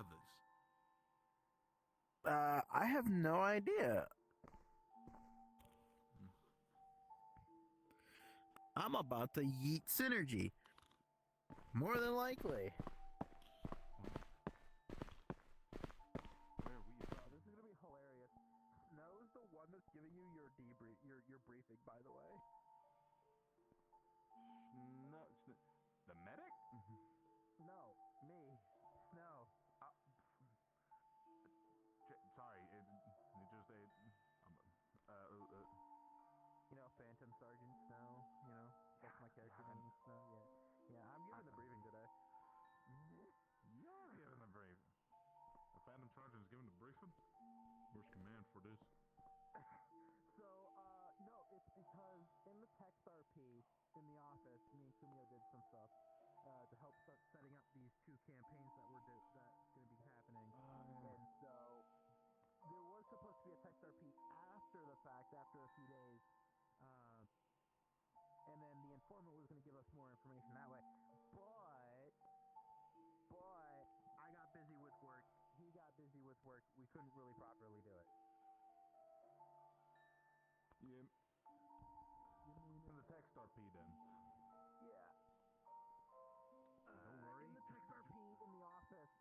others? I have no idea. I'm about to yeet synergy. More than likely. Where are we about? This is gonna be hilarious. Snow's the one that's giving you your your briefing, by the way. No, the medic? No, me. Snow. Sorry, it just You know, Phantom Sergeant Snow. You know, that's my character name, Snow. Yeah. I'm giving the briefing today. You're giving the briefing. The Phantom Sergeant is giving the briefing. Where's command for this? So, no, it's because in the text RP in the office, me and Kumio did some stuff to help start setting up these two campaigns that's going to be happening. And so there was supposed to be a text RP after the fact, after a few days, and then the informant was going to give us more information that way. But I got busy with work. He got busy with work. We couldn't really properly do it. Yeah. You mean in the text RP then? Yeah. Don't worry. In the text RP in the office.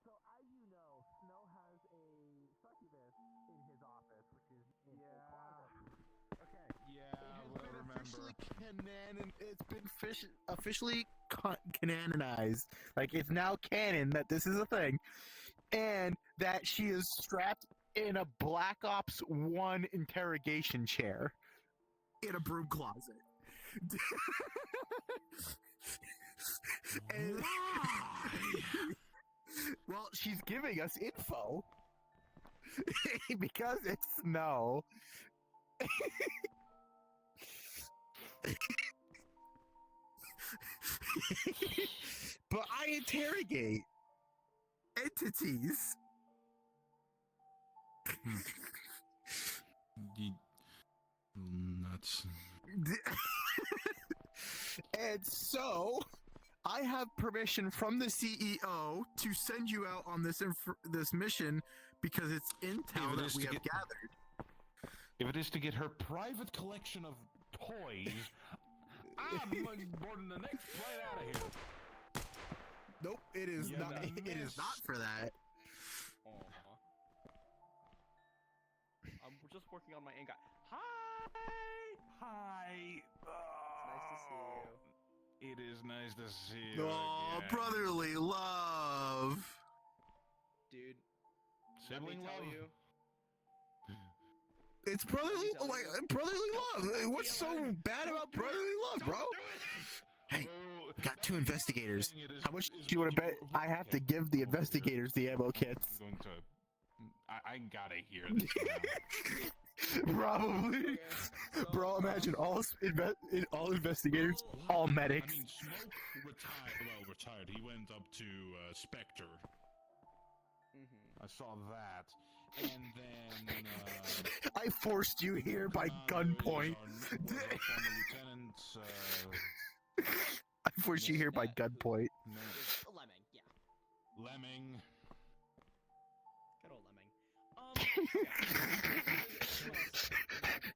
So as you know, Snow has a succubus in his office, which is in a closet. Okay. Yeah, I will remember. It's been officially canonized. Like, it's now canon that this is a thing, and that she is strapped in a Black Ops 1 interrogation chair in a broom closet. And well, she's giving us info because it's Snow. But I interrogate entities. Nuts. And so I have permission from the CEO to send you out on this mission because it's intel that we have gathered. If it is to get her private collection of toys, I'm boarding the next flight out of here. Nope, it is not. It is not for that. I'm just working on my angle. Hi. Hi. It's nice to see you. It is nice to see you. Oh, again. brotherly love. Dude, Sibling let me tell love? you. It's brotherly, tell like you. brotherly love. What's so bad about brotherly love, bro? Hey, got two investigators. How much do you want to bet I have to give the investigators the ammo kits? I'm going to. I gotta hear this now. Probably. Okay, so, Bro, imagine all investigators, all medics. I mean, Smoke retired. He went up to Spectre. I saw that. And then... I forced you here by gunpoint. Lieutenant, I forced you here by gunpoint. Lemming, yeah. Lemming. Good old Lemming.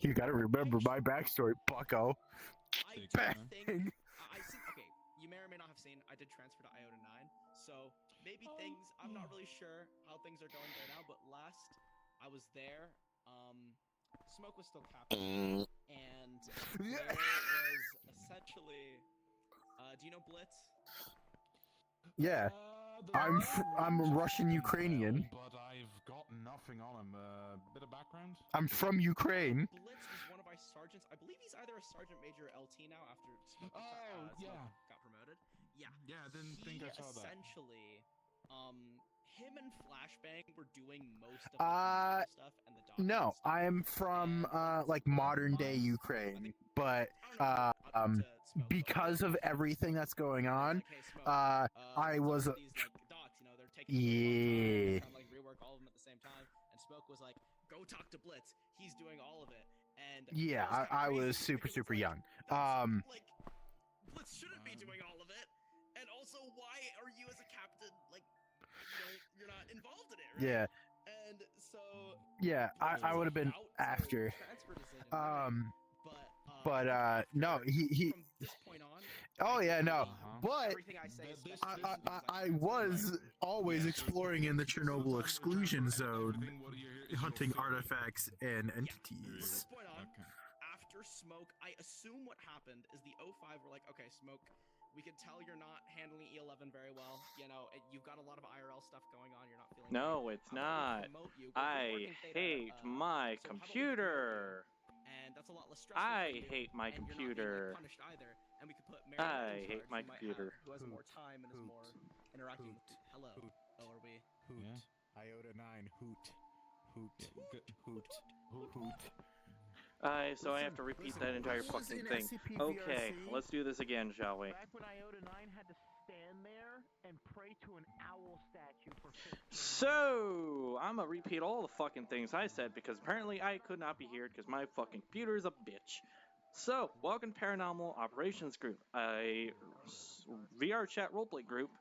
You gotta remember my backstory, bucko. I Bang. think I see. Okay, you may or may not have seen. I did transfer to Iota 9, so maybe things. I'm not really sure how things are going right now, but last I was there, Smoke was still captain, and there was essentially. Do you know Blitz? Yeah. I'm Russian Ukrainian. But I've got nothing on him. Bit of background? I'm from Ukraine. Blitz was one of my sergeants. I believe he's either a sergeant major or LT now after Smoke, yeah. got promoted. Yeah. Yeah, I didn't think I saw that. Essentially, him and Flashbang were doing most of the stuff and the document No, stuff. I'm from like modern day Ukraine, but because of everything that's going on, I was these like docs, you know, they're taking trying to like rework all of them at the same time, and Smoke was like, "Go talk to Blitz. He's doing all of it." And yeah, I was super young. Like Blitz shouldn't be doing all of it, and also why are you as a captain like involved in it, right? Yeah. And so Yeah, I would have been about to after. transfer to Zeta 9, But I think no, after, he. from this point on, Oh I yeah, no. Uh-huh. But everything I say is This- special this- because I transferred, was right? always Yeah, so exploring in the this is the Chernobyl time exclusion where zone, everything what you're hunting fit. artifacts and From entities. this point on, Okay. after Smoke, I assume what happened is the O5 were like, okay, Smoke, we can tell you're not handling E11 very well. You know, you've got a lot of IRL stuff going on. You're not feeling No, great. it's How about we not. promote you? We're I working Theta, hate my so how about we promote you? computer. And that's a lot less stressful for I you, hate my and you're not being computer. like, punished either. And we could put Meredith I in hate charge, my who might computer. who has more time and is more interacting with. Hello. Hoot. Oh, are we? Hoot. Yeah. Iota 9. Hoot. Hoot. Hoot. Hoot. Hoot. So I have to repeat that entire fucking thing. Okay, let's do this again, shall we? Back when Iota 9 had to stand there and pray to an owl statue for 15 So, I'm gonna repeat all the fucking things I said because apparently I could not be here because my fucking computer is a bitch. So, welcome to Paranormal Operations Group, a VR chat roleplay group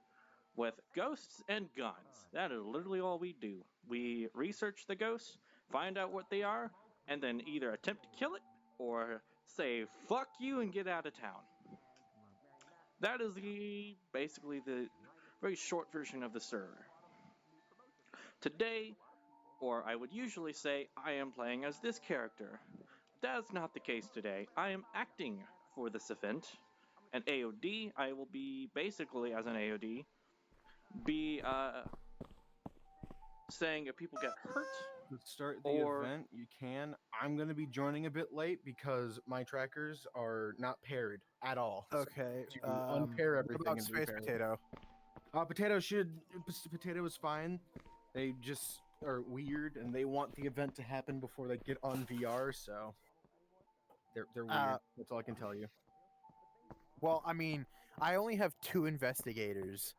with ghosts and guns. That is literally all we do. We research the ghosts, find out what they are, and then either attempt to kill it or say fuck you and get out of town. That is basically the very short version of the server. Today, or I would usually say, I am playing as this character. That's not the case today. I am acting for this event. An AOD, I will be basically as an AOD, be saying if people get hurt, To start the Or- event, you can. I'm going to be joining a bit late because my trackers are not paired at all. So Okay. to unpair What everything about and Space repair it. Potato? Potato is fine. They just are weird and they want the event to happen before they get on VR, so they're weird. That's all I can tell you. Well, I mean, I only have 2 investigators.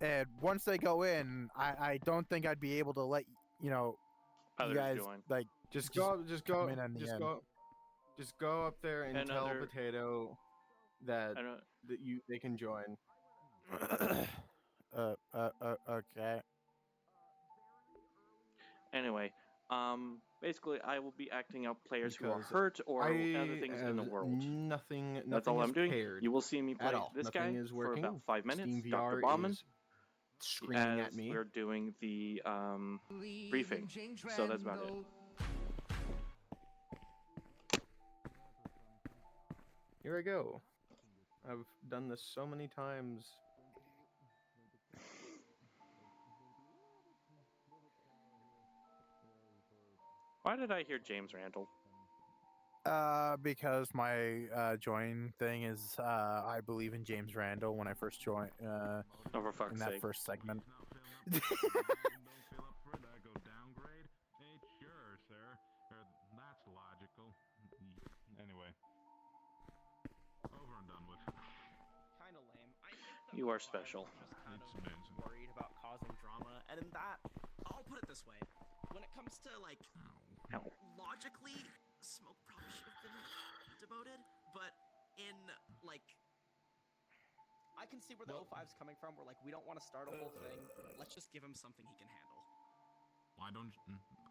And once they go in, I don't think I'd be able to let you others guys join. like Just come go in on the end. just go up there and tell Another- Potato that I don't, they can join. Okay. anyway, basically I will be acting out players who are Because hurt or other I things in the have world. Nothing That's all is I'm doing. paired You will see me play at all. this Nothing guy is for working. about 5 minutes, Steam Dr. VR Bauman, is screaming as at me. we're doing the briefing. So that's about it. Here I go. I've done this so many times. Why did I hear James Randall? Because my join thing is I believe in James Randall when I first joined Oh, for in fuck's that sake. first segment. Don't feel up for it. I go downgrade. Sure, sir. That's logical. Anyway, over and done with. Kind of lame. I think You are the special. Just kind It's of amazing. worried about causing drama, and in that, I'll put it this way: when it comes to like Ow. logically, Smoke probably should have been demoted, but in like, I can see where the O5's coming from. We're like, we don't want to start a whole thing. Let's just give him something he can handle. Why don't?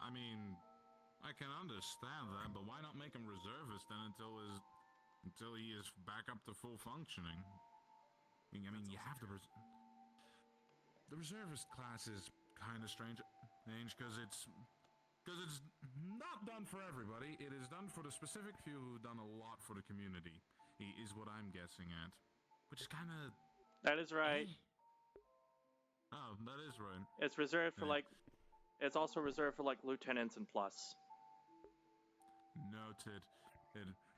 I mean, I can understand that, but why not make him reservist then until he is back up to full functioning? I mean, you have to. The reservist class is kind of strange because it's not done for everybody. It is done for the specific few who've done a lot for the community. Is what I'm guessing at, which is kind of. That is right. Oh, that is right. It's reserved for Yeah. like. It's also reserved for like lieutenants and plus. Noted.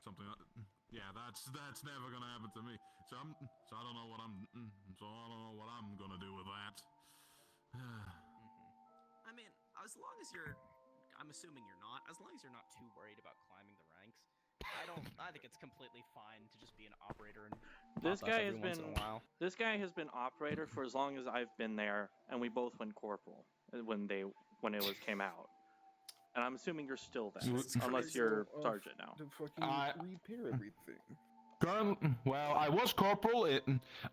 Something. Yeah, that's never gonna happen to me. So I don't know what I'm gonna do with that. I mean, as long as you're, I'm assuming you're not. As long as you're not too worried about climbing the ranks, I think it's completely fine to just be an operator and. This pop up guy every has once in been a while. this guy has been operator for as long as I've been there, and we both went corporal when it came out. And I'm assuming you're still there, It's unless crazy. you're Oh, sergeant now. To fucking repair everything. Well, I was corporal.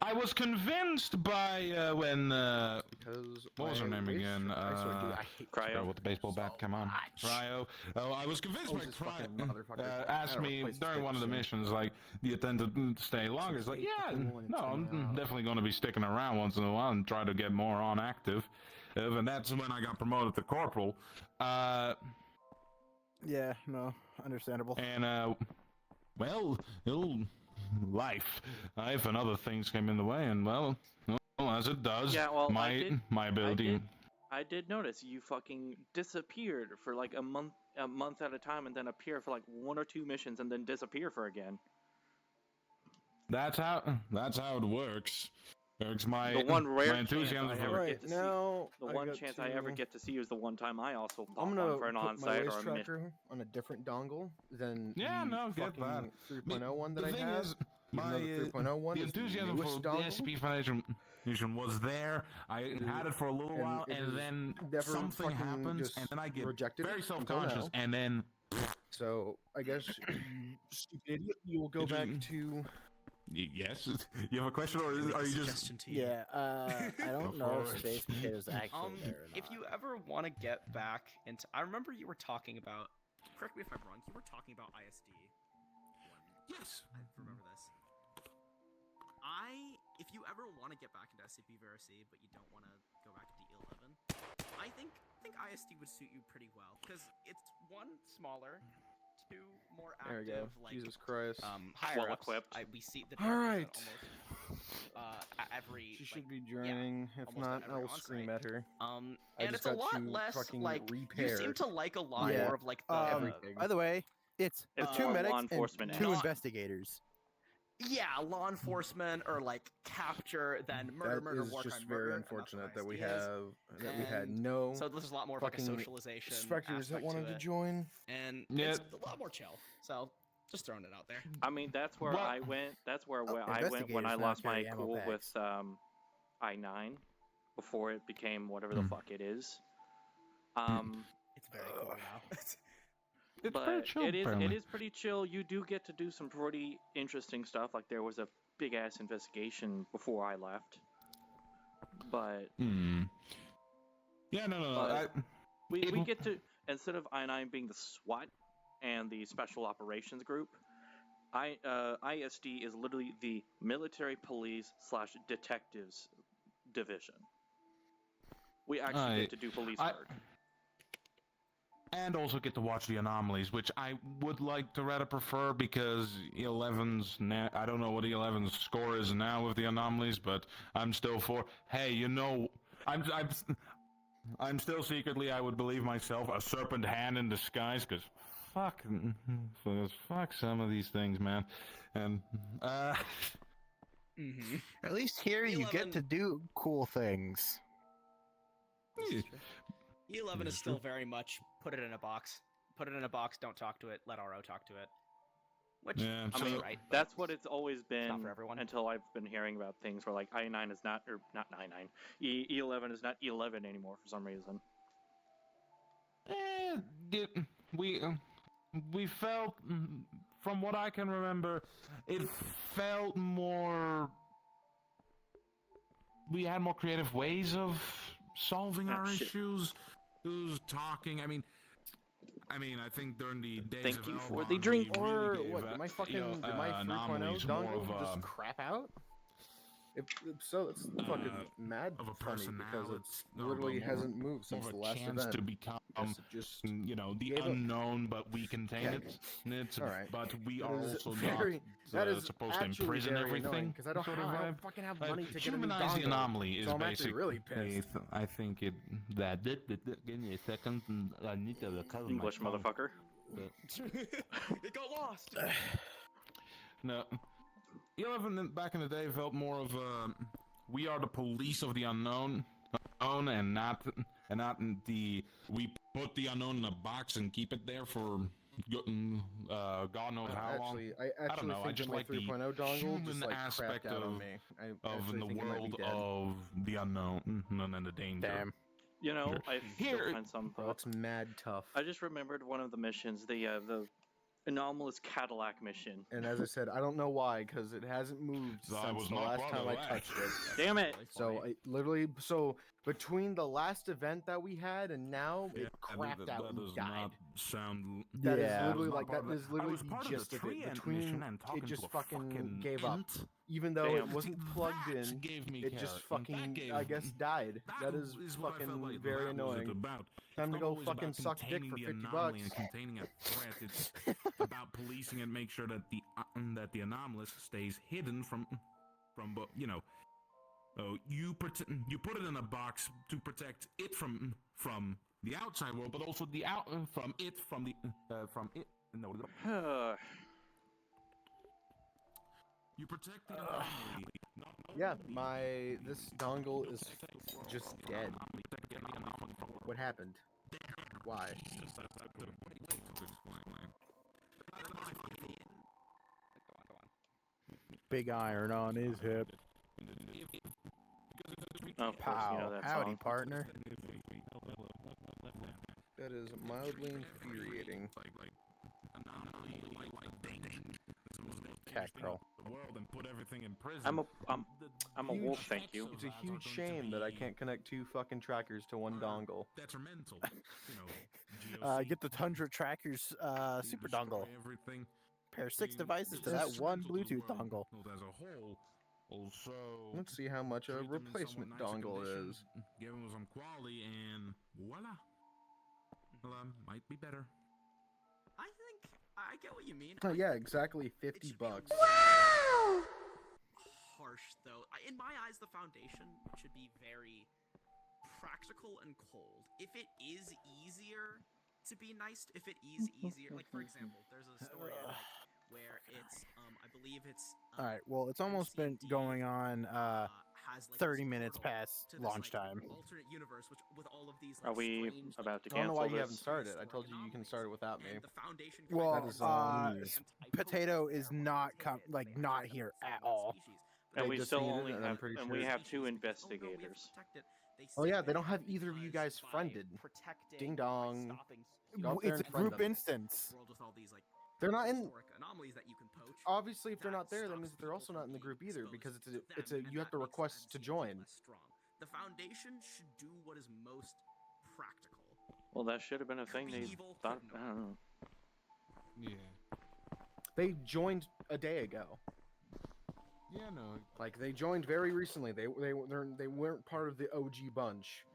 I was convinced by when Because what was her I name wish- again? I swear, dude, I hate Cryo. Girl with the baseball bat. Come on, Cryo. Oh, I was convinced by this fucking Cryo. motherfucker. I Asked don't me replace during this one of the soon. missions, like, do you intend to stay longer? It's like, yeah, no, I'm definitely going to be sticking around once in a while and try to get more on active. And that's when I got promoted to corporal. Yeah, no, understandable. And well, life and other things came in the way, and well, as it does. Yeah, well, my ability. I did notice you fucking disappeared for like a month at a time, and then appear for like 1 or 2 missions, and then disappear for again. That's how it works. It's my The one rare my enthusiasm chance I for ever Right, get to now, see. The I one got chance I ever to- get to see is the one time I also I'm popped gonna on for an put my on-site waist or a mission. tracker on a different dongle than Yeah, the no, get that. fucking 3.0 one that the I thing have. is, Even though the 3.0 one the is the enthusiasm newest for the dongle. SCP Foundation was there. I had it for a little and while, it and has then never something fucking happens, just and then I get rejected very it until self-conscious, now. and then So I guess you stupid idiot, you will go Did back you- to. yes. You have a question, or are you just? Suggestion to you. Yeah, I don't know if course. Space Potato's actually there or not. If you ever want to get back into, I remember you were talking about. Correct me if I'm wrong. You were talking about ISD. Yes. I remember this. If you ever want to get back into SCP-VRC, but you don't want to go back to D11, I think ISD would suit you pretty well because it's 1, smaller, 2, more There we active, go. like Jesus Christ. higher Well ups. equipped. We see the All directors right. at almost every. She like, should be joining. If almost not, at every I'll scream on-site. at her. I And just it's a got lot you less fucking like you repaired. seem to like a lot Yeah. more of like the Everything. By the way, it's It's two more medics law and enforcement 2 now. investigators. yeah, law enforcement or like capture, then murder, That murder, is war just crime, very murder, and that's what unfortunate that we ISD is. had And no So there's a lot more of like a fucking socialization spectators that aspect wanted to to it, join. and Yeah. it's a lot more chill. So just throwing it out there. I mean, that's where Well- I went. That's where I went when I investigators now lost my carry ammo cool packs. with I9 before it became whatever the Hmm. fuck it is. It's very cool now. It's But pretty chill, it apparently. is pretty chill. You do get to do some pretty interesting stuff. Like there was a big ass investigation before I left. But Yeah, no. But- we It- get to, instead of I9 being the SWAT and the Special Operations Group, ISD is literally the Military Police / Detectives Division. We actually get to do police work. And also get to watch the anomalies, which I would like to rather prefer because 11's I don't know what 11's score is now with the anomalies, but I'm still for. Hey, you know, I'm still secretly, I would believe myself, a serpent hand in disguise, because fuck some of these things, man. And Mm-hmm. At least here you get 11 to do cool things. E11 is still very much put it in a box. Put it in a box. Don't talk to it. Let RO talk to it. Which Yeah, I so- mean, right. but that's what it's always been for everyone. until I've been hearing about things where like I9 is not, or not I9, E11 is not E11 anymore for some reason. We felt, from what I can remember, it felt more. We had more creative ways of solving our shit. issues. Who's talking? I mean, I think during the days Thank of you Elrond, for the we drink. really Or gave, what? Did my fucking you know, did my 3.0 anomalies more dongle of just crap out? If so, it's fucking mad of a funny because personality, it literally hasn't moved since more the of a last chance event. to become, Yes, it just you know, the gave up. unknown, but we contain Yeah. it. It's, All right. But we That are is also very- not that is supposed to actually imprison very everything. because I don't sort of have, I vibe. don't fucking have Like, money to get a new humanize the dongle. anomaly is So I'm basic. actually really pissed. I think it that give me a second. I need to recover English my phone. motherfucker. it got lost. No, 11 back in the day felt more of we are the police of the unknown, and not the we put the unknown in a box and keep it there for God knows how long. I actually know, I think just that my like the 3.0 dongle human just like aspect crapped out on of- me. I Of actually in the think it might be world dead. of the unknown and the danger. Damn. You know, I Here- still find some. Oh, it's mad tough. I just remembered one of the missions. anomalous Cadillac mission. And as I said, I don't know why, because it hasn't moved So I since was the not last part time of I that. touched it. Damn it! So between the last event that we had and now, it crapped out and does died. not sound. That is Yeah. literally not like part that of is I literally was the part of the gist of tree it. ant Between mission and talking it just to a fucking gave up, ant. even though Damn. it wasn't See, plugged that in. gave me It just character. fucking, That I gave- guess, died. That is what I felt fucking like very that was it annoying. about. Time It's to not go always fucking about suck dick containing for the 50 anomaly bucks. and containing a threat. It's about policing and make sure that the anomalous stays hidden from but you put it in a box to protect it from the outside world, but also from it. No, you protect the anomaly. Yeah, this dongle is just dead. What happened? Why? Big iron on his hip. Oh, of course, you know Pow. that Howdy, song. partner. That is mildly infuriating. Cat girl. The world and put everything in prison. I'm a wolf, thank you. It's a huge shame that I can't connect 2 fucking trackers to one dongle. Detrimental. GOC, Get the Tundra Trackers super destroy dongle. everything. Pair 6 Being devices to that one detrimental to the Bluetooth world dongle. As a whole. Also, Let's see how much a treat them in replacement somewhat nicer dongle condition, is. Give them some quality, and voila. Well, might be better. I think I get what you mean. Oh I yeah, think exactly it 50 should be a bucks. little harsh though. In my eyes, the foundation should be very practical and cold. If it is easier to be nice, if it is easier, like for example, there's a story I like where it's I believe it's Alright, well, it's almost been MCD, going on has like 30 this minutes portal past to this, launch like, time. alternate universe, which with all of these. Are Like, we strange, about to I don't know why cancel you haven't this? started. I told you you can start it without me. And the Foundation Well, That is on you. Potato is not not here at all. And They we just still needed only it, and have, I'm pretty and sure- we have 2 investigators. Oh yeah, they don't have either of you guys friended. Ding dong. Go up there It's a and friend group them. instance. World with all these like They're not in. historic anomalies that you can poach. Obviously, if they're not That there, that stops means they're people also not in the from group being either, exposed because to it's a them, you and have to that makes the request to MCD join. less strong. The Foundation should do what is most practical. Well, that should have been a Could thing be they evil, thought. couldn't I don't know. Yeah. They joined a day ago. Yeah, no. Like they joined very recently. They weren't part of the OG bunch.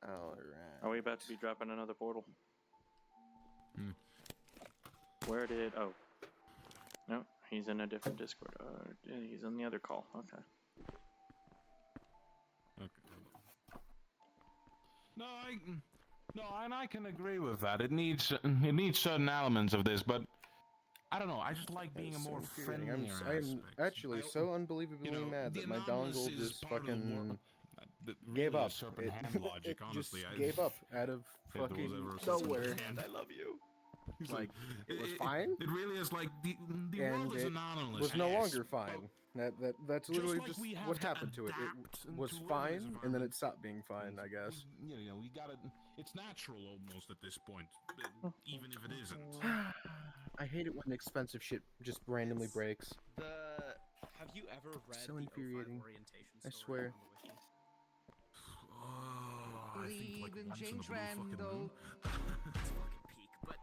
All right. Are we about to be dropping another portal? Hmm. Where did? Oh, no, he's in a different Discord. He's in the other call. Okay. Okay. No, and I can agree with that. It needs certain elements of this, but I don't know. I just like being a more friendly I'm aspect. actually so unbelievably mad the that my anomalous dongle is just part of the fucking world. gave Really up. is serpent It, hand logic, it honestly. just gave up out of if there was fucking ever a serpent nowhere. hand. I love you. Like it was fine, It really is like the and world is it anomalous. was no Yes, longer but fine. That's just literally like just we have what to happened to it. It adapt was to live in this fine, and then environment. it stopped being fine. I guess. We gotta. It's natural almost at this point, even if it isn't. I hate it when expensive shit just randomly breaks. Have you ever read So the infuriating. O5 orientation I story swear. on the wiki? Oh, I think like Believe in once in a James blue fucking Randall. moon. It's fucking peak. But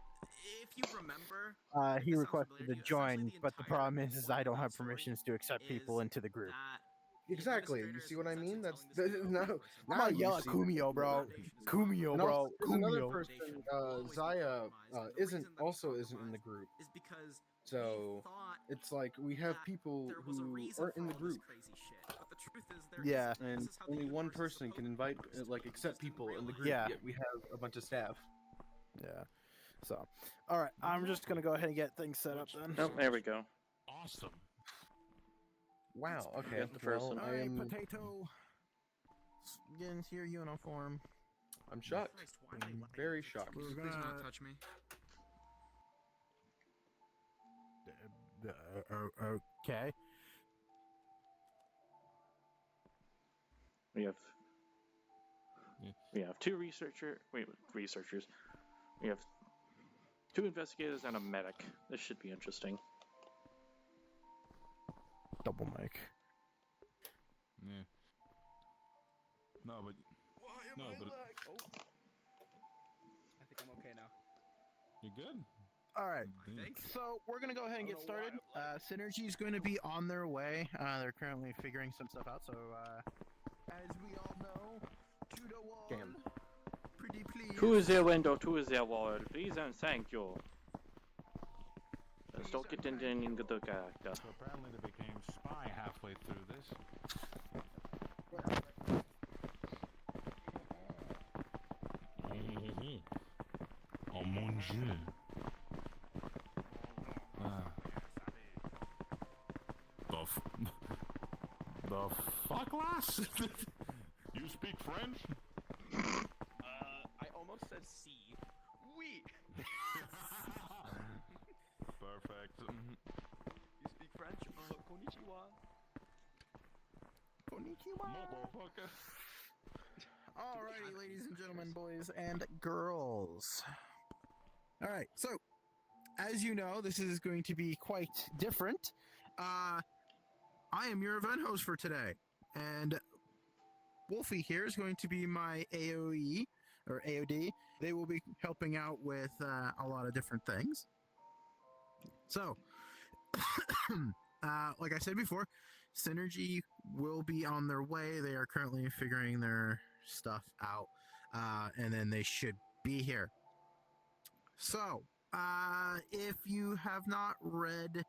if you remember, He this sounds requested familiar to to you, essentially join, the but the entire problem is point I of don't that have story permissions to accept people is into the group. that the Exactly. You administrators see what I essentially mean? That's telling this no. person, I'm Now gonna you yell at see. Kumio, bro. Kumio, And bro. also, there's another Kumio. person, Foundation will always be Zaya, compromised, and the reason that it's isn't in the compromised group. is because So we thought it's like we have that people there was a who reason aren't in for the all this group, crazy shit. But the truth is there Yeah. isn't. and This is how the only one universe is person can supposed invite, to be. like, You accept just didn't people in the realize group. Yeah. Yet we have a bunch of staff. Yeah. So, all right. I'm just gonna go ahead and get things set up then. Oh, there we go. Awesome. Wow. Okay. got the first Well, one. All I right, am. potato. Get into your uniform. I'm shocked. Christ, why am I I'm lagging? very shocked. Please not touch me. Okay. We have Yeah. we have 2 researchers. We have 2 investigators and a medic. This should be interesting. Double mic. Yeah. No, but no, but Oh. I think I'm okay now. you're good. All right. Thanks. So we're gonna go ahead and I get don't know why started. Synergy's going to be on their way. They're currently figuring some stuff out. So, as we all know, to the wall. Damn. Pretty please. To the window, to the wall, please and thank you. Let's don't get into the character. So apparently they became spy halfway through this. Oh mon dieu. The fuck, lass? You speak French? I almost said C. Oui. Perfect. You speak French? Konnichiwa. Konnichiwa. Motherfucker. Alrighty, ladies and gentlemen, boys and girls. Alright, so, as you know, this is going to be quite different. I am your event host for today, and Wolfie here is going to be my AOE, or AOD. They will be helping out with a lot of different things. So, like I said before, Synergy will be on their way. They are currently figuring their stuff out, and then they should be here. So, if you have not read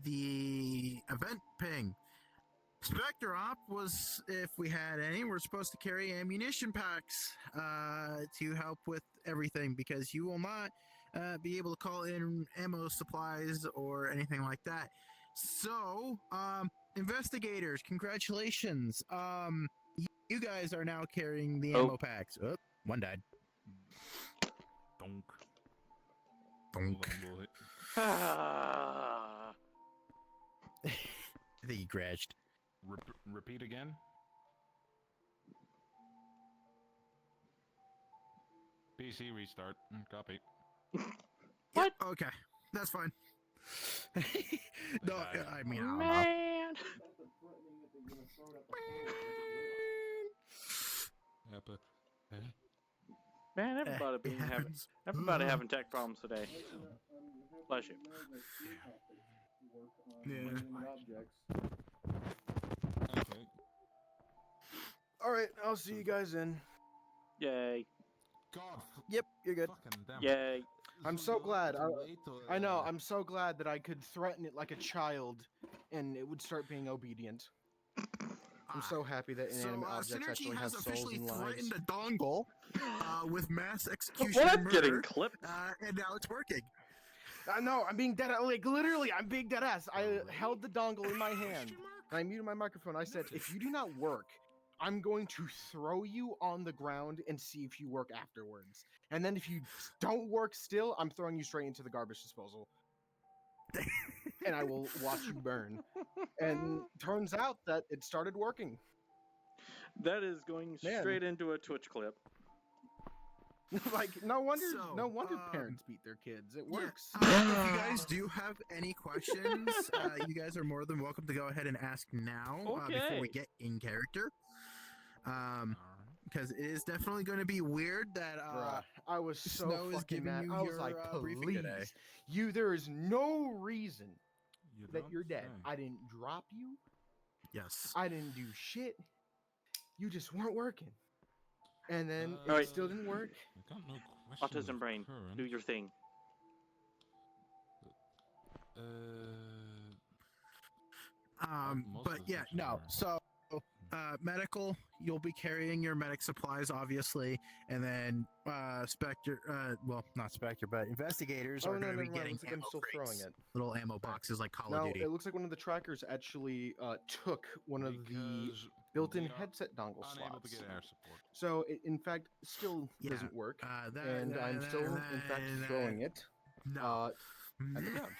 the event ping, Spectre Op was, if we had any, we're supposed to carry ammunition packs to help with everything, because you will not be able to call in ammo supplies or anything like that. So, investigators, congratulations. You guys are now carrying the ammo packs. Oh, one died. Donk. Donk. Ah. I think he crashed. Repeat again? PC restart. Copy. What? Yep, okay, that's fine. No, I mean, I don't know. Man. Man, everybody having tech problems today. Bless you. Yeah. Okay. All right, I'll see you guys in. Yay. God. Yep, you're good. Fucking damn. Yay. I'm so glad. I I know. I'm so glad that I could threaten it like a child, and it would start being obedient. I'm so happy that inanimate objects Synergy actually has have souls officially and lives. threatened a dongle with mass execution What? and I'm getting murder, clipped. and now it's working. No, I'm being dead. Like literally, I'm being dead ass. I held the dongle in my hand, and I muted my microphone. I said, "If you do not work, I'm going to throw you on the ground and see if you work afterwards. And then if you don't work still, I'm throwing you straight into the garbage disposal. And I will watch you burn." And turns out that it started working. That is going Man. straight into a Twitch clip. Like, no wonder So, parents beat their kids. It works. If you guys do have any questions, you guys are more than welcome to go ahead and ask now before we Okay. get in character. Because it is definitely going to be weird that Bruh, I was so Snow is fucking giving mad. you I was your, like, briefing please, today. there is no reason that don't you're dead. say. I didn't drop you. Yes. I didn't do shit. You just weren't working. And then it Alright. still didn't work. I got no questions Autism of brain, current. do your thing. Most But of the yeah, questions no. are- So, medical, you'll be carrying your medic supplies, obviously, and then Spectre, well, not Spectre, but investigators Oh are no, going to never be mind. getting Looks like I'm ammo still throwing crates, it. little ammo boxes like Call No, of Duty. it looks like one of the trackers actually took one of the because built-in we are headset dongle unable to slots. get air support. So it, in fact, still Yeah, doesn't work. And I'm still, in fact, throwing it No. at the ground.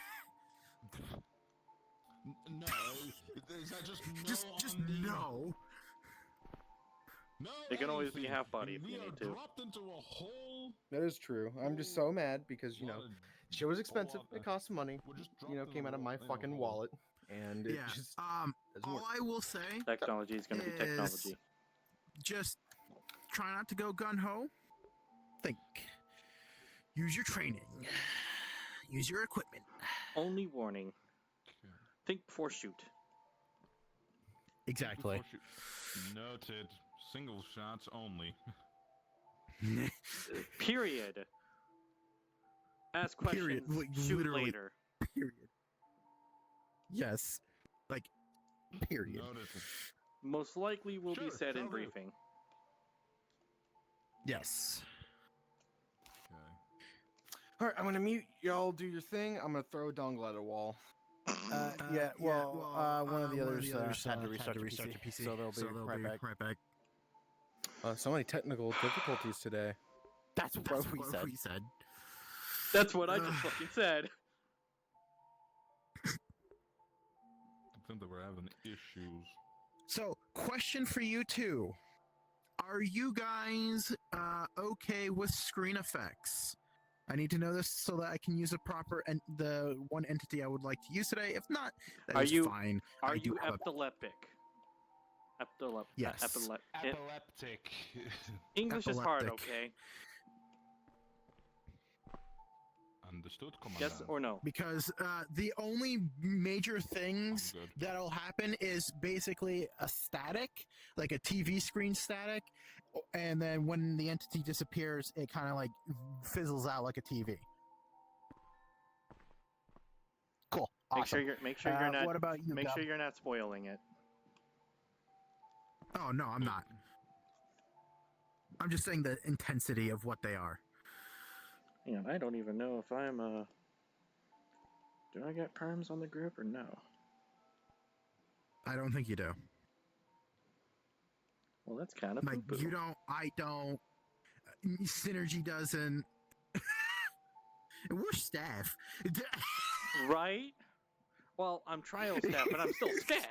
No, is that just no just on the... no. No, It can always be anything. half body if We you are need to. dropped into a whole. That is true. I'm just so mad because, you know, shit was expensive. It cost some money. We're just You know, dropped came out of my in a fucking hole. wallet. And it Yeah. just doesn't All work. I will say Technology is going to be is- technology. just try not to go gun ho. Think. Use your training. Use your equipment. Only warning. Okay. Think before shoot. Exactly. Before shoot- Noted. Single shots only. Period. Ask questions. Period. Like, Shoot literally. later. Period. Yes. Like, period. Noted. Most likely will be Sure, said in shall do. briefing. Yes. Okay. All right, I'm gonna mute. Y'all do your thing. I'm gonna throw a dongle at a wall. One of the others had to restart their PC, so they'll be right back. So many technical difficulties today. That's what we said. That's what I just fucking said. I think that we're having issues. So, question for you two. Are you guys okay with screen effects? I need to know this so that I can use a proper and the one entity I would like to use today. If not, Are that's you- fine. Are I do you have a- epileptic? Yes. Epileptic. English is hard, Epileptic. okay? Understood, Commandant. Yes or no? Because the only major things I'm good. that'll happen is basically a static, like a TV screen static, and then when the entity disappears, it kind of like fizzles out like a TV. Cool. Make sure Awesome. you're not. What about you? Make Gub? sure you're not spoiling it. Oh no, I'm not. I'm just saying the intensity of what they are. Hang on, I don't even know if I'm do I get perms on the group or no? I don't think you do. Well, that's kind of Like poo-poo. you don't. I don't. Synergy doesn't. We're staff. Right? Well, I'm trial staff, but I'm still staff.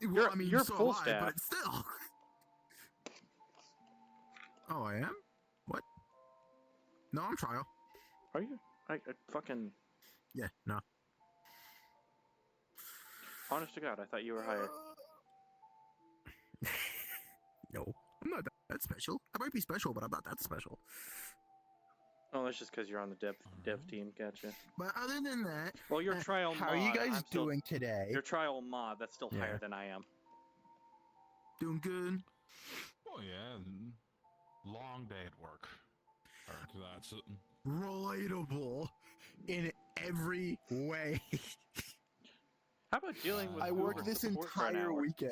Well, I mean, you're so full am I, staff. but still. Oh, I am? What? No, I'm trial. Are you? I fucking Yeah, no. honest to God, I thought you were hired. No, I'm not that special. I might be special, but I'm not that special. Oh, that's just because you're on the dev team. Gotcha. But other than that, Well, your trial how mod. are you guys I'm still, doing today? Your trial mod. That's still Yeah. higher than I am. Doing good? Oh yeah. Long day at work. Or that's it. Relatable in every way. How about dealing with I Uber worked this support for an entire hour? weekend.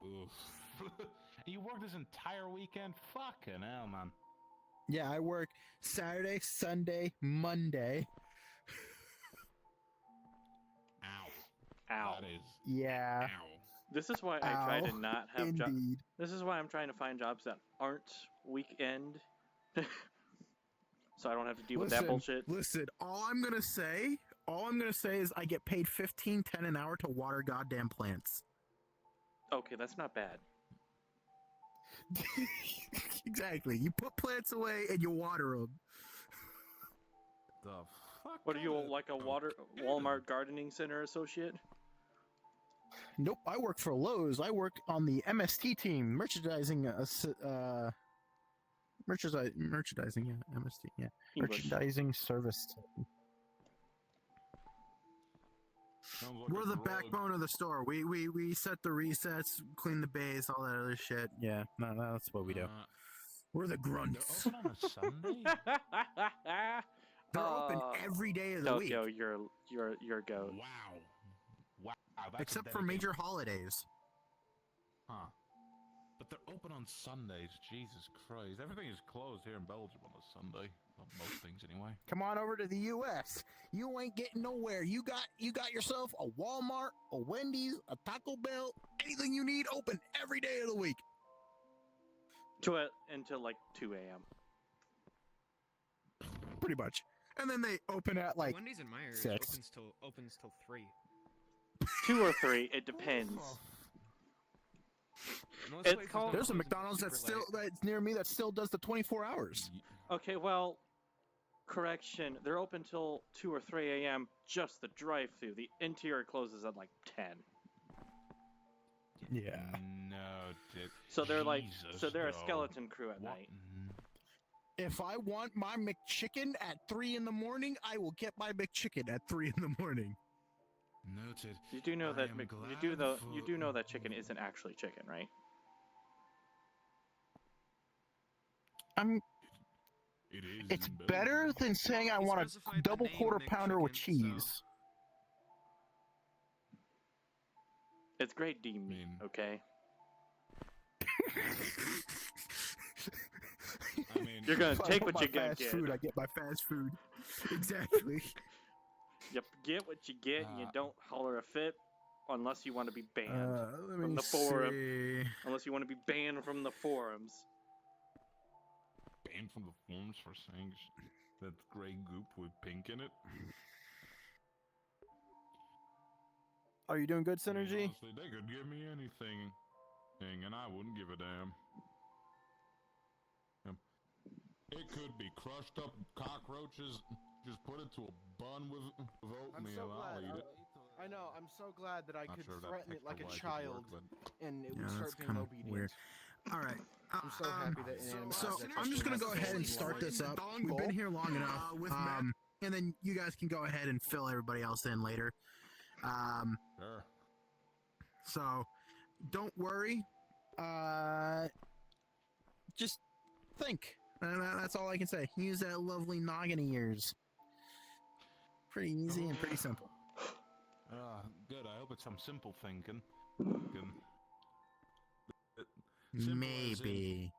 Oof. You worked this entire weekend? Fucking hell, man. Yeah, I work Saturday, Sunday, Monday. Ow. Ow. That is. Yeah, Ow. This is why I try to Ow. not have jobs. indeed. This is why I'm trying to find jobs that aren't weekend, so I don't have to deal with that bullshit. Listen, all I'm gonna say is I get paid $15.10 an hour to water goddamn plants. Okay, that's not bad. Exactly. You put plants away and you water them. The fuck? What are you, kind of- like a Walmart gardening center associate? Nope, I work for Lowe's. I work on the MST team, merchandising. Merchandising, yeah, MST, yeah, English. merchandising service team. Sounds like We're a the drug. backbone of the store. We set the resets, clean the bays, all that other shit. Yeah, no, that's what we do. They're We're the grunts. open on a Sunday? They're open every day of the Tokyo, week, you're a goat. Wow. Wow. That's a except for dedication. major holidays. Huh. But they're open on Sundays. Jesus Christ. Everything is closed here in Belgium on a Sunday. Well, most things, anyway. Come on over to the U.S. You ain't getting nowhere. You got yourself a Walmart, a Wendy's, a Taco Bell, anything you need open every day of the week. Until like 2 a.m. Pretty much. And then they open at like Wendy's and Myers 6. opens till 3. 2 or 3. It depends. It's called. There's a McDonald's that's near me that still does the 24 hours. Okay, well, correction. They're open till 2 or 3 a.m. Just the drive-through. The interior closes at like 10. Yeah. No, So they're like, Jesus, so they're a no. skeleton crew at What? night. If I want my McChicken at 3 in the morning, I will get my McChicken at 3 in the morning. Noted. You do know I that am you glad do know that chicken isn't actually chicken, right? It is. It's in better Belgium. than saying I He want a specified the double name quarter pounder with McChicken, so- cheese. It's great D meat, mean- okay? I mean, You're gonna If I take want what my you're gonna fast get. food, I get my fast food. Exactly. You get what you get, and you don't holler a fit unless you want to be banned Let from me the forum. see. Unless you want to be banned from the forums. banned from the forums for saying that gray goop with pink in it. Are you doing good, I mean, Synergy? honestly, they could give me anything, and I wouldn't give a damn. It could be crushed up cockroaches. Just put it to a bun with I'm oatmeal. so I'll glad. eat it. I know. I'm so glad that I Not could sure that threaten it like a texture-wise would child, work, and it Yeah, would that's start being kinda obedient. weird. All right. I'm so happy that inanimate So objects I'm just actually gonna go have ahead and souls. start this up. We've been here long enough, and then you guys can go ahead and fill everybody else in later. Sure. So don't worry. Just think. And that's all I can say. Use that lovely noggin of yours. Pretty easy and pretty simple. Good. I hope it's some simple thinking. Simple as in- Maybe.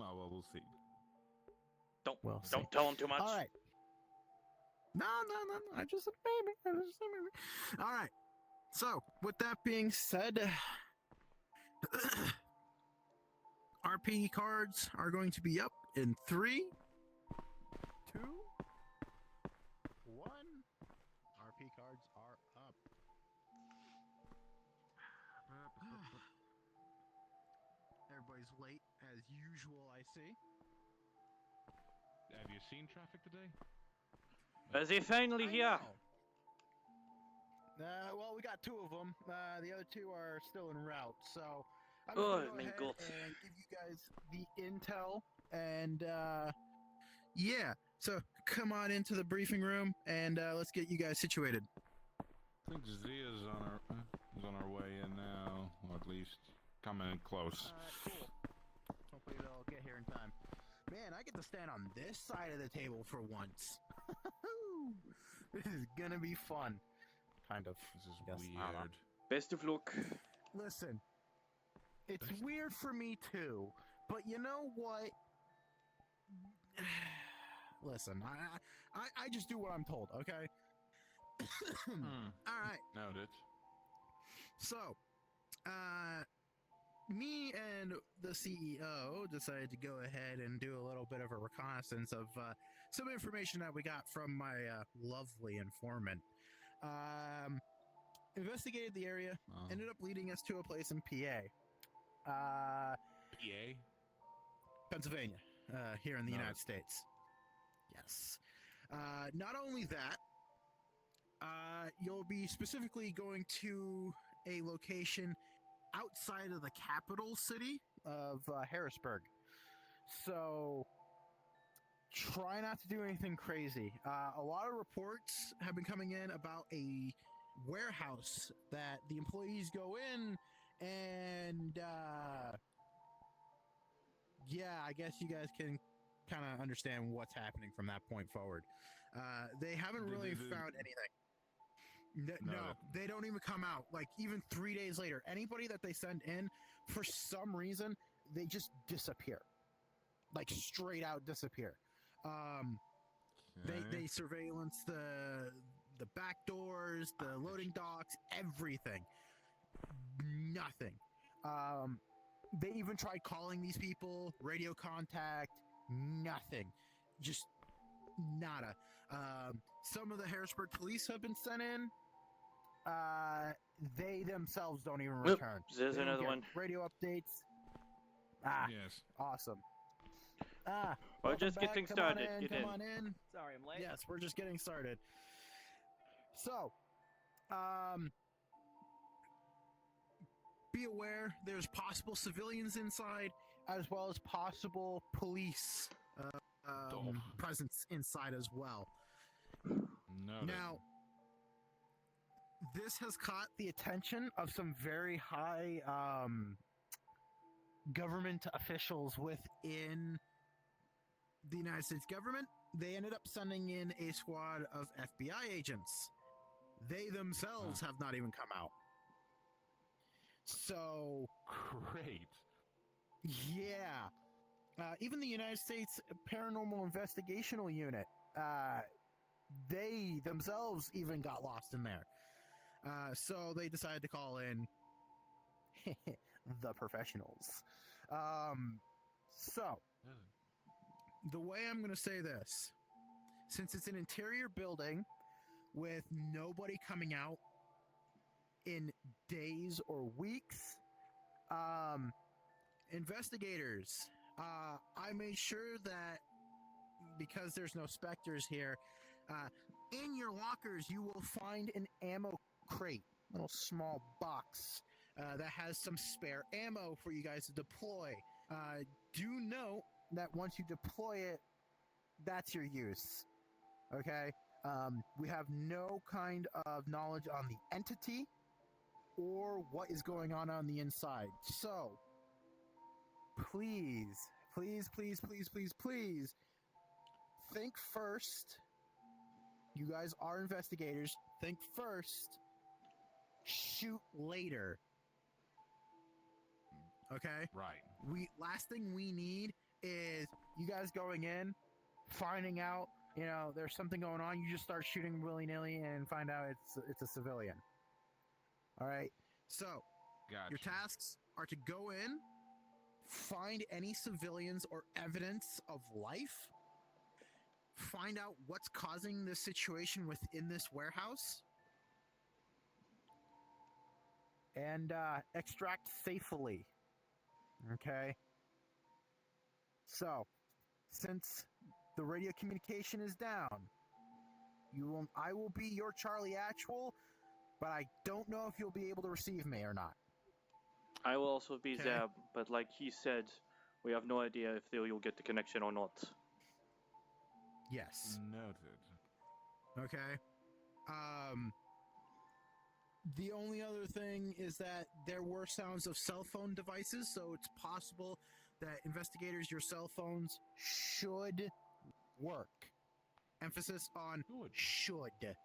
Oh, well, we'll see. We'll Don't see. tell them too much. All right. No. I just said maybe. All right. So, with that being said, RP cards are going to be up in 3, 2, 1. RP cards are up. Everybody's late as usual, I see. Have you seen traffic today? Is he finally here? Well, we got 2 of them. The other 2 are still en route. So I'm Oh, gonna go mein ahead Gott. and give you guys the intel. And yeah, so come on into the briefing room and let's get you guys situated. I think Zia's on our way in now, or at least coming in close. Cool. Hopefully they'll get here in time. Man, I get to stand on this side of the table for once. This is gonna be fun. Kind of. This is Yes, I don't know. weird. Best of luck. Listen, it's weird for me too, but you know what? Listen, I just do what I'm told, okay? All right. Noted. So, me and the CEO decided to go ahead and do a little bit of a reconnaissance of some information that we got from my lovely informant. Investigated the area, ended up leading us to a place in PA. PA? Pennsylvania, here in the Nice. United States. Yes. Not only that, you'll be specifically going to a location outside of the capital city of Harrisburg. So try not to do anything crazy. A lot of reports have been coming in about a warehouse that the employees go in and yeah, I guess you guys can kind of understand what's happening from that point forward. They haven't really found anything. No, they don't even come out. Like, even 3 days later, anybody that they send in, for some reason, they just disappear. Like, straight out disappear. They surveillance the back doors, the loading docks, everything. Nothing. They even tried calling these people, radio contact, nothing. Just nada. Some of the Harrisburg police have been sent in. they themselves don't even Oop, return. there's They don't another get one. Radio updates. Ah, Yes. awesome. We're welcome just back. getting Come started. On in, Get come in. on in. Sorry, I'm late. Yes, we're just getting started. So, be aware there's possible civilians inside, as well as possible police presence inside as well. Noted. Now, this has caught the attention of some very high government officials within the United States government. They ended up sending in a squad of FBI agents. They themselves have not even come out. So, Great. yeah. Even the United States Paranormal Investigational Unit, they themselves even got lost in there. So they decided to call in the professionals. So, the way I'm going to say this, since it's an interior building with nobody coming out in days or weeks, investigators, I made sure that because there's no specters here, in your lockers you will find an ammo crate, little small box that has some spare ammo for you guys to deploy. Do note that once you deploy it, that's your use. Okay? We have no kind of knowledge on the entity or what is going on the inside. So, please, please, please, please, please, please, think first. You guys are investigators. Think first. Shoot later. Okay? Right. Last thing we need is you guys going in, finding out, there's something going on. You just start shooting willy-nilly and find out it's a civilian. All right? So, Gotcha. your tasks are to go in, find any civilians or evidence of life, find out what's causing this situation within this warehouse, and extract safely. Okay? So, since the radio communication is down, I will be your Charlie Actual, but I don't know if you'll be able to receive me or not. I will also be Okay. there, but like he said, we have no idea if you'll get the connection or not. Yes. Noted. Okay. The only other thing is that there were sounds of cell phone devices, so it's possible that investigators, your cell phones should work. Emphasis on Good. should.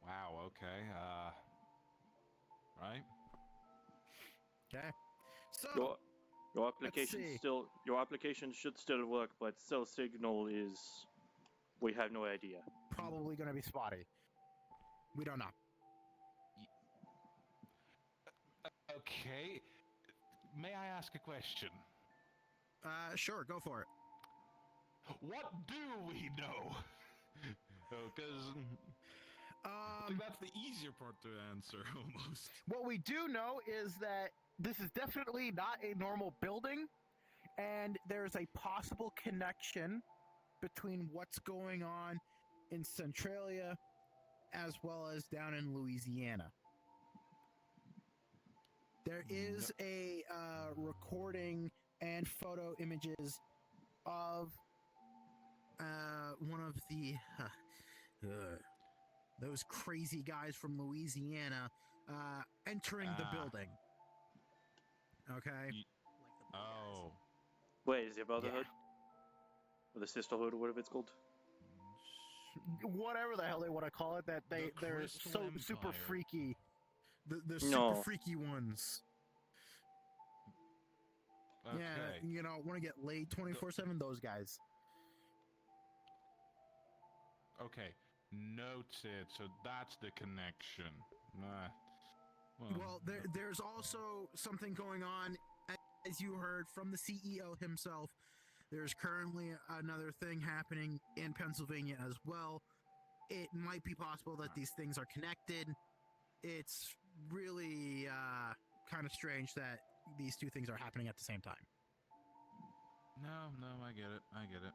Wow, okay. Right? Okay. So, Your application should still work, but cell signal is, we have no idea. probably going to be spotty. We don't know. Okay. May I ask a question? Sure, go for it. What do we know? Because I think that's the easier part to answer, almost. What we do know is that this is definitely not a normal building, and there's a possible connection between what's going on in Centralia as well as down in Louisiana. There is a recording and photo images of one of the those crazy guys from Louisiana entering the building. Okay. Oh. Wait, is it Brotherhood? Or the Sisterhood, or whatever it's called? Whatever the hell they want to call it, that they're Crystal so Empire. super freaky. The super No. freaky ones. Okay. Yeah, want to get laid 24/7. Those guys. Okay. Noted. So that's the connection. Well, there's also something going on, as you heard from the CEO himself. There's currently another thing happening in Pennsylvania as well. it might be possible that these things are connected. It's really kind of strange that these two things are happening at the same time. No, I get it. I get it.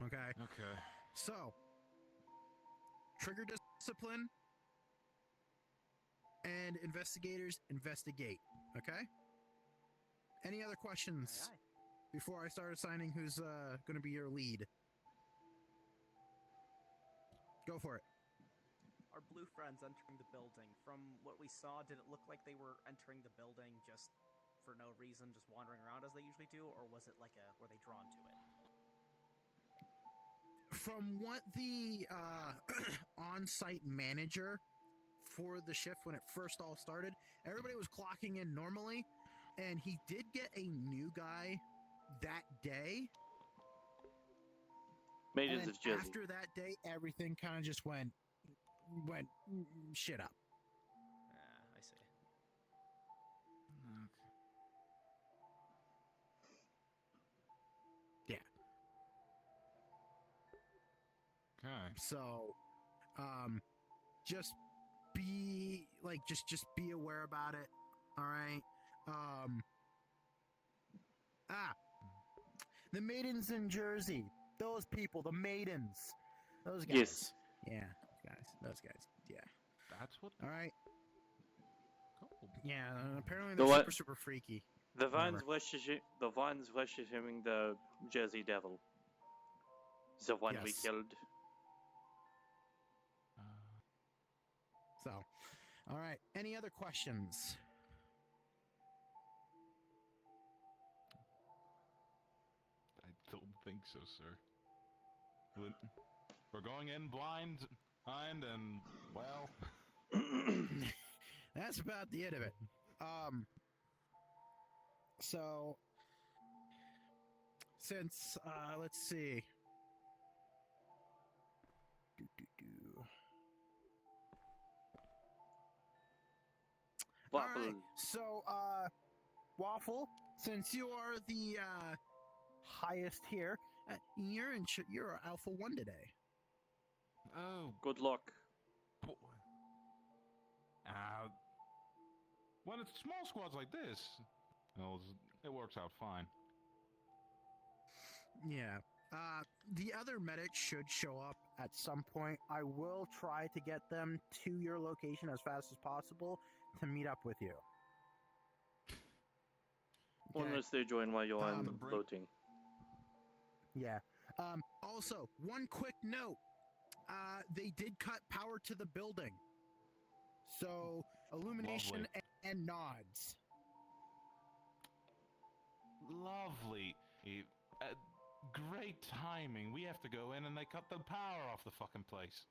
Okay. Okay. So, trigger discipline and investigators investigate. Okay? Any other questions before I start assigning who's going to be your lead? Go for it. Our blue friends entering the building. From what we saw, did it look like they were entering the building just for no reason, just wandering around as they usually do, or was it like were they drawn to it? From what the on-site manager for the shift when it first all started, everybody was clocking in normally, and he did get a new guy that day. Maidens And of Jersey. after that day, everything kind of just went shit up. I see. Yeah. Okay. So, just be like, just be aware about it. All right. The maidens in Jersey. Those people, the maidens. Those guys. Yes. Yeah, those guys. Yeah. That's what. All right. Cool. Yeah. Apparently The they're what? super freaky. The Whatever. ones worshiping the Jersey Devil. The one we Yes. killed. So, all right. Any other questions? I don't think so, sir. We're going in blind, and well. That's about the end of it. So since let's see. Waffle. All right. So Waffle, since you are the highest here, you're Alpha 1 today. Oh, Good luck. When it's small squads like this, well, it works out fine. Yeah. The other medics should show up at some point. I will try to get them to your location as fast as possible to meet up with you. Okay. Unless they join while you're on floating. Yeah. Also, one quick note. They did cut power to the building. So, illumination and nods. Lovely. Great timing. We have to go in and they cut the power off the fucking place.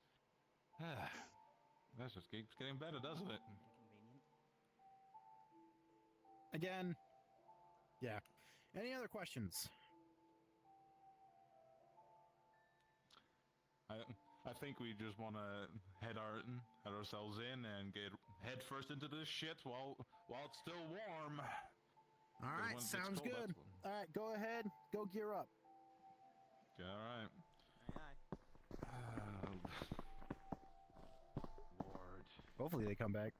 That just keeps getting better, doesn't it? Inconvenient. Again, yeah. Any other questions? I think we just want to head ourselves in and get head first into this shit while it's still warm. All right, sounds good. All right, go ahead. Go gear up. All right. Aye. Lord. Hopefully they come back.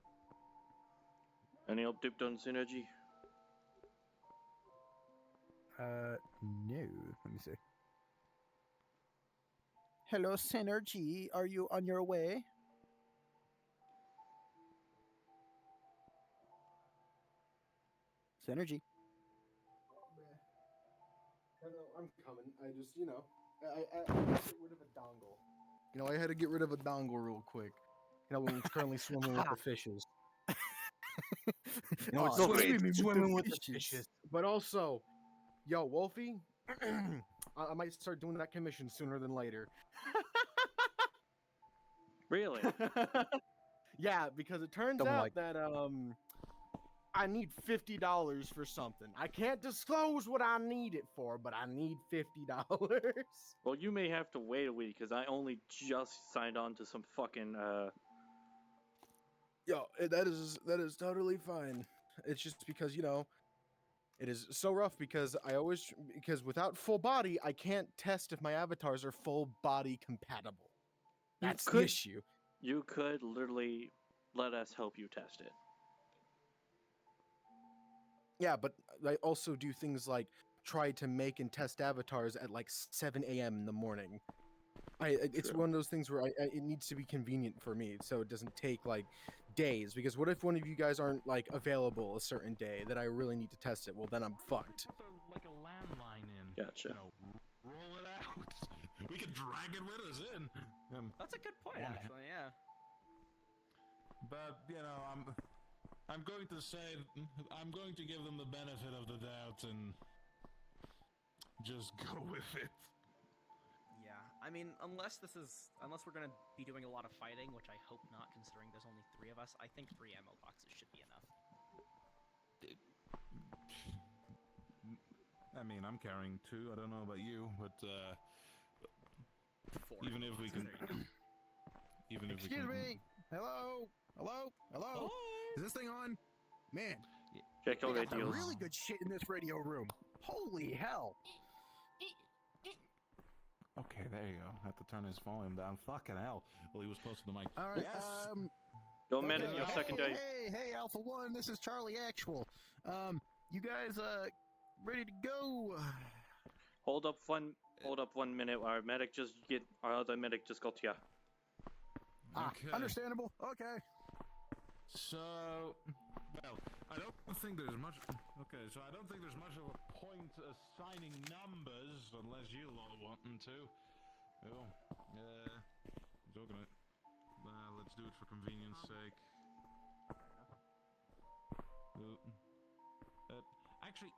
Any update on Synergy? No. Let me see. Hello, Synergy. Are you on your way? Synergy. I'm coming. I just, I get rid of a dongle. I had to get rid of a dongle real quick. When we're currently swimming with the fishes. It's swimming with the fishes. But also, yo, Wolfie, I might start doing that commission sooner than later. Really? Yeah, because it turns out that I need $50 for something. I can't disclose what I need it for, but I need $50. Well, you may have to wait a week because I only just signed on to some fucking. Yo, that is totally fine. It's just because it is so rough because without full body, I can't test if my avatars are full body compatible. That's the could- issue. You could literally let us help you test it. Yeah, but I also do things like try to make and test avatars at like 7 a.m. in the morning. It's True. one of those things where it needs to be convenient for me, so it doesn't take like days. Because what if one of you guys aren't like available a certain day that I really need to test it? Well, then I'm fucked. Put like a landline in. Gotcha. You know, roll it out. We could drag it with us in. That's a good point, One- actually. Yeah. But you know, I'm going to say I'm going to give them the benefit of the doubt and just go with it. Yeah. I mean, unless we're gonna be doing a lot of fighting, which I hope not, considering there's only 3 of us. I think 3 ammo boxes should be enough. I mean, I'm carrying 2. I don't know about you, but 4. even if we can, even if we Excuse can, me. Hello. Hello. Hello. Is this thing on? Man, Check your we got some radios. really good shit in this radio room. Holy hell. Okay, there you go. Have to turn his volume down. Fucking hell. Well, he was close to the mic. All right. Yes. Go medic, Okay, your hey, secondary. Hey, Alpha One. This is Charlie Actual. You guys ready to go? Hold up one minute. Our other medic just got here. Okay. Understandable. Okay. So, well, I don't think there's much. Okay, so I don't think there's much of a point assigning numbers unless you lot want them to. Oh, talking it. Let's do it for convenience sake. Actually,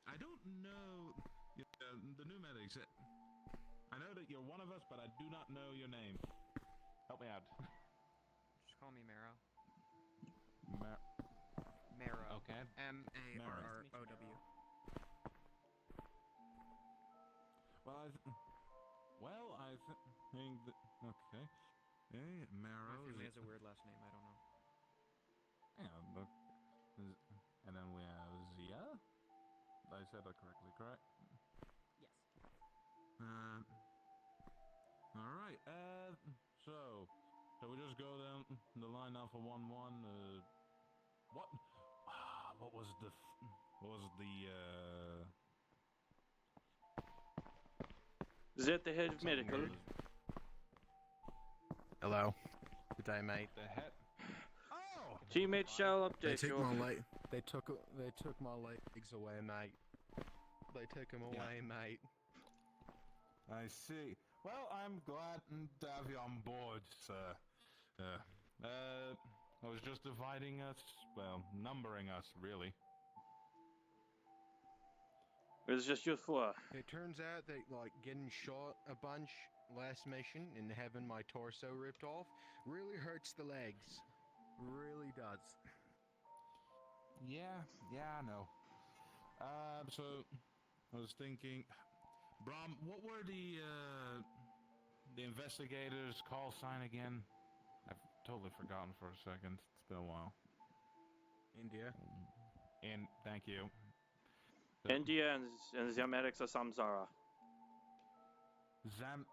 I don't know. The new medics. I know that you're one of us, but I do not know your name. Help me out. Just call me Marrow. Mar- Marrow. Okay. M-A-R-R-O-W. Well, I think that. Okay. Hey, Marrow. My family has a weird last name. I don't know. Yeah, but. And then we have Zia. I said that correctly, correct? Yes. All right. So we just go down the line now for 1-1. What? What was the? Is that the head of medical? Hello. Good day, mate. The head. Oh. Teammates shall They update took you. my leg. They took my legs away, mate. They took them away, mate. I see. Well, I'm glad to have you on board, sir. I was just dividing us, well, numbering us, really. It's just you 4. It turns out that like getting shot a bunch last mission and having my torso ripped off really hurts the legs. Really does. Yeah, I know. So I was thinking, Brom, what were the investigators' call sign again? I've totally forgotten for a second. It's been a while. India. And thank you. India and the medics are Samsara. Sam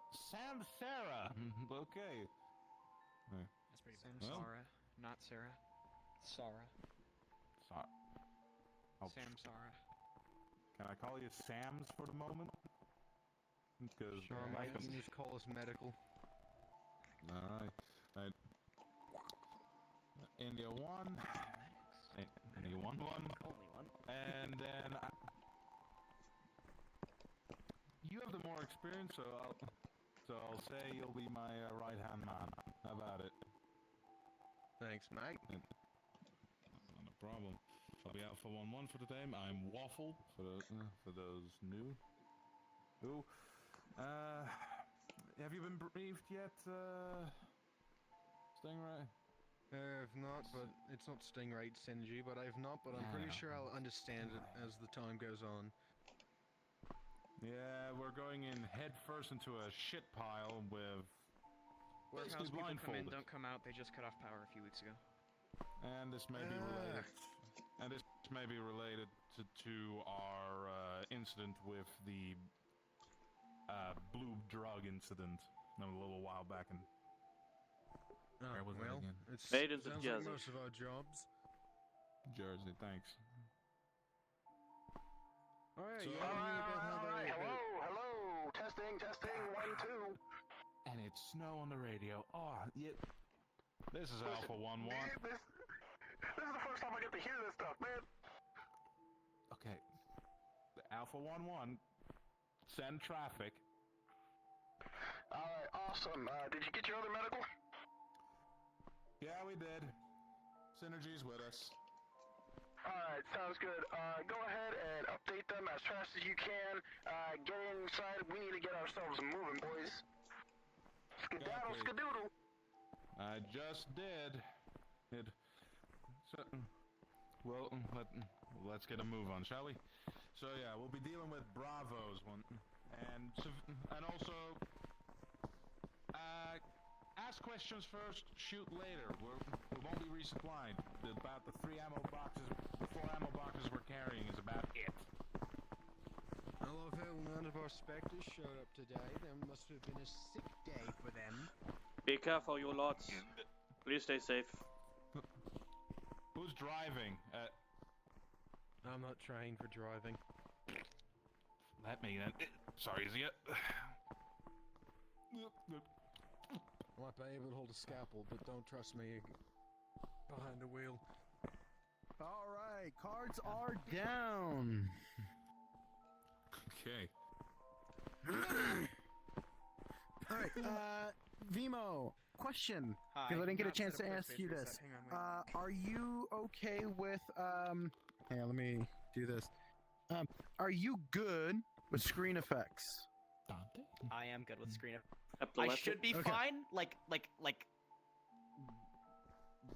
Sarah. Okay. That's pretty bad. Samsara, not Sarah. Sara. Samsara. Can I call you Sam's for the moment? Because Sure, mate. You can just call us medical. Alright. India 1. India 1. Only one. And then you have the more experience, so I'll say you'll be my right-hand man. How about it? Thanks, mate. Not a problem. I'll be out for 1-1 for the time. I'm Waffle for those new. Who? Have you been briefed yet, Stingray? I've not, but it's not Stingray, it's Synergy, but I've not, but I'm pretty sure I'll understand it as the time goes on. Yeah, we're going in head first into a shit pile with Warehouse basically people come in, blindfolded. don't come out. They just cut off power a few weeks ago. And this may be related. And this may be related to our incident with the blue drug incident. a little while back in. Where was that again? It's Maidens of sounds like Jersey. most of our jobs. Jersey. Thanks. All right, So- you want to hear about how they... Hello. Testing. 1, 2. And it's snow on the radio. Oh, yeah. This is Alpha 1-1. Man, this is the first time I get to hear this stuff, man. Okay. Alpha 1-1. Send traffic. Alright, awesome. Did you get your other medical? Yeah, we did. Synergy's with us. Alright, sounds good. Go ahead and update them as fast as you can. Get inside. We need to get ourselves moving, boys. Skedaddle, Copy. skadoodle. I just did. So, well, let's get a move on, shall we? So yeah, we'll be dealing with Bravos and also ask questions first, shoot later. We won't be resupplied. About the 4 ammo boxes we're carrying is about it. I love how none of our specters showed up today. There must have been a sick day for them. Be careful, you lots. Please stay safe. Who's driving? I'm not trying for driving. Let me then. Sorry, is he? I might be able to hold a scalpel, but don't trust me behind the wheel. All right, cards are down. Okay. All right, Vimo, question. Hi. Because I didn't get a Not chance set to up ask first you base for a this. sec. Hang on, wait. Are you okay with Hey, let me do this. Are you good with screen effects? Dante? I am good with screen. I Epileptic? should be Okay. fine. Like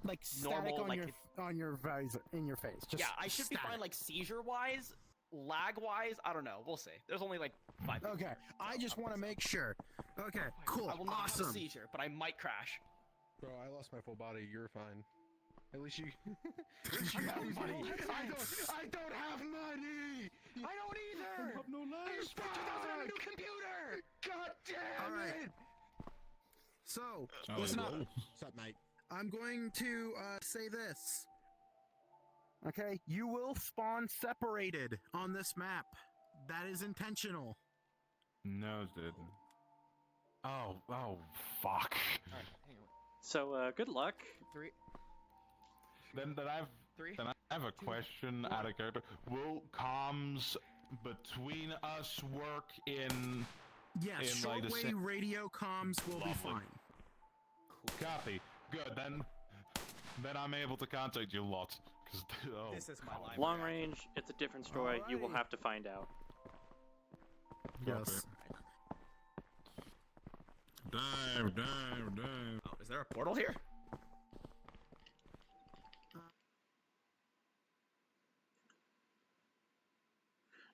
Like static Normal, on like your on your visor in your face. Just yeah, I should be fine. static. Like seizure wise, lag wise, I don't know. We'll see. There's only like 5 people. Okay, I just want to make sure. Okay, cool, I will not have awesome. a seizure, but I might crash. Bro, I lost my full body. You're fine. At least you. I don't have money. I don't either! have no life. Spectre doesn't have a new computer! God damn All right. it! So, Oh, listen up. whoa. What's up, mate? I'm going to say this. Okay, You will spawn separated on this map. That is intentional. No, it didn't. Oh, fuck. Alright, hang on. So, good luck. 3, Then I have a 2, question 4. out of character. Will comms between us work in Yes, In, like, the shortwave radio comms will be Lovely. fine. copy? Good. Then I'm able to contact you lot. Cause oh, This is my life. Long range, it's a different story. You will Alrighty. have to find out. Yes. Dive. Oh, is there a portal here?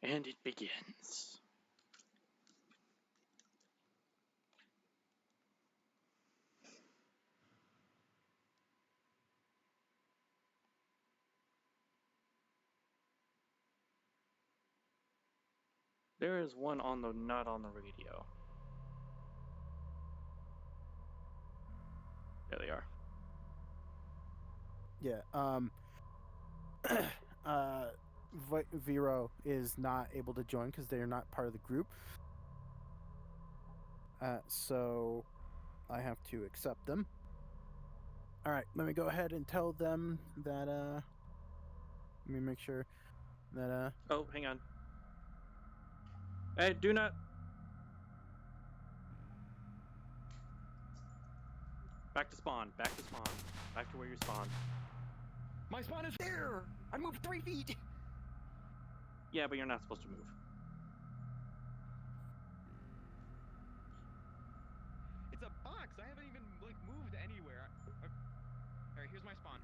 And it begins. There is one on the not on the radio. There they are. yeah. Vero is not able to join because they are not part of the group. So I have to accept them. All right, let me go ahead and tell them that. Let me make sure that. Oh, hang on. Hey, do not. Back to spawn. Back to spawn. Back to where you spawned. My spawn is there! I moved 3 feet! Yeah, but you're not supposed to move. It's a box! I haven't even, like, moved anywhere. Alright, here's my spawn.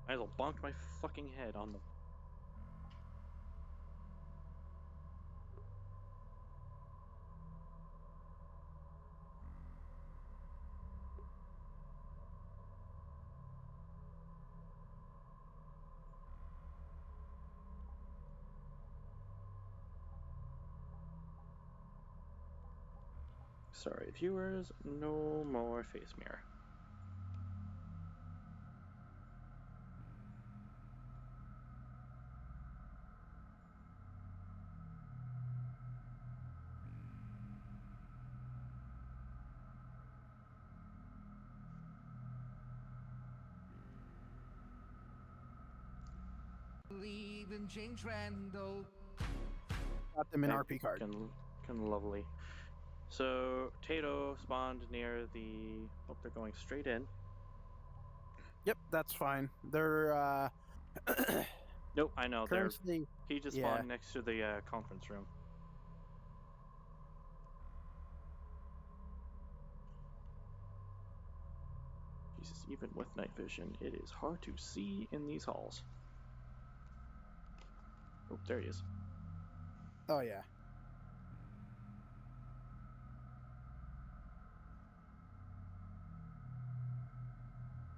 Might as well bonk my fucking head on the. Sorry, viewers, no more face mirror. Leaving James Randall. Got them in Okay, RP card. Fucking lovely. So, Tato spawned near the... Oh, they're going straight in. Yep, that's fine. They're Nope, I know. currently. He just Yeah. spawned next to the conference room. Jesus, even with night vision, it is hard to see in these halls. Oh, there he is. Oh yeah.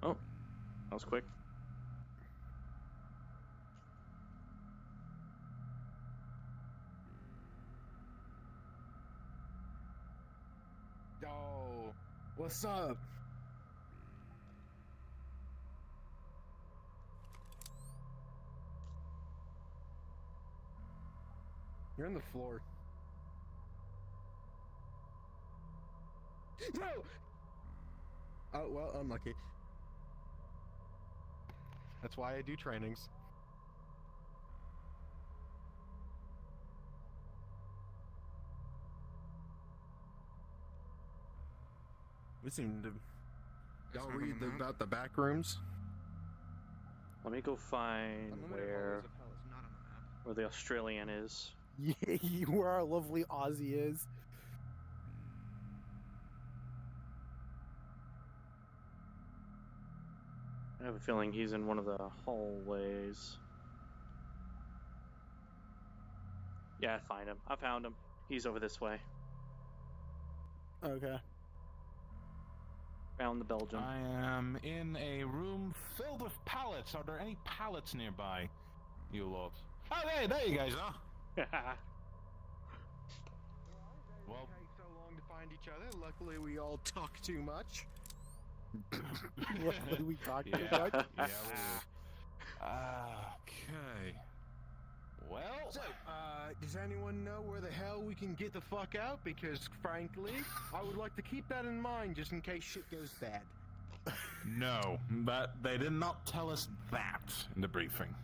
Oh, that was quick. Yo, what's up? You're on the floor. No! Oh, well, unlucky. That's why I do trainings. We seem to... Y'all read about the back rooms? Let me go find where the Australian is. Yeah, where our lovely Aussie is. I have a feeling he's in one of the hallways. Yeah, I find him. I found him. He's over this way. Okay. Found the Belgian. I am in a room filled with pallets. Are there any pallets nearby, you lot? Oh, there you guys are. Well, take so long to find each other. Luckily, we all talk too much. Luckily, we talked too Yeah, much. yeah, okay. Well, So, does anyone know where the hell we can get the fuck out? Because, frankly, I would like to keep that in mind just in case shit goes bad. no, but they did not tell us that in the briefing.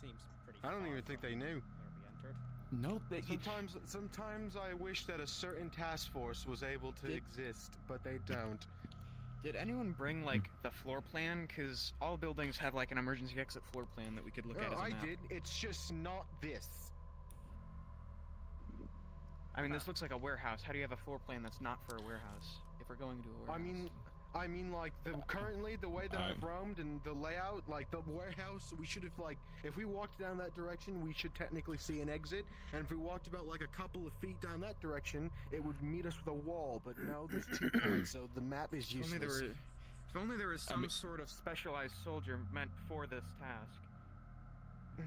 Seems pretty. I don't far even think from they knew. where we entered. No, Sometimes I wish that a certain task force was able to exist, but they don't. Did anyone bring like the floor plan? Because all buildings have like an emergency exit floor plan that we could look at as a I map. did. It's just not this. I mean, this looks like a warehouse. How do you have a floor plan that's not for a warehouse? If we're going to a warehouse. I mean, like currently the way that I've roamed and the layout, like the warehouse, we should have like if we walked down that direction, we should technically see an exit, and if we walked about like a couple of feet down that direction, it would meet us with a wall. But no, there's 2 points, so the map is useless. If only there was some sort of specialized soldier meant for this task.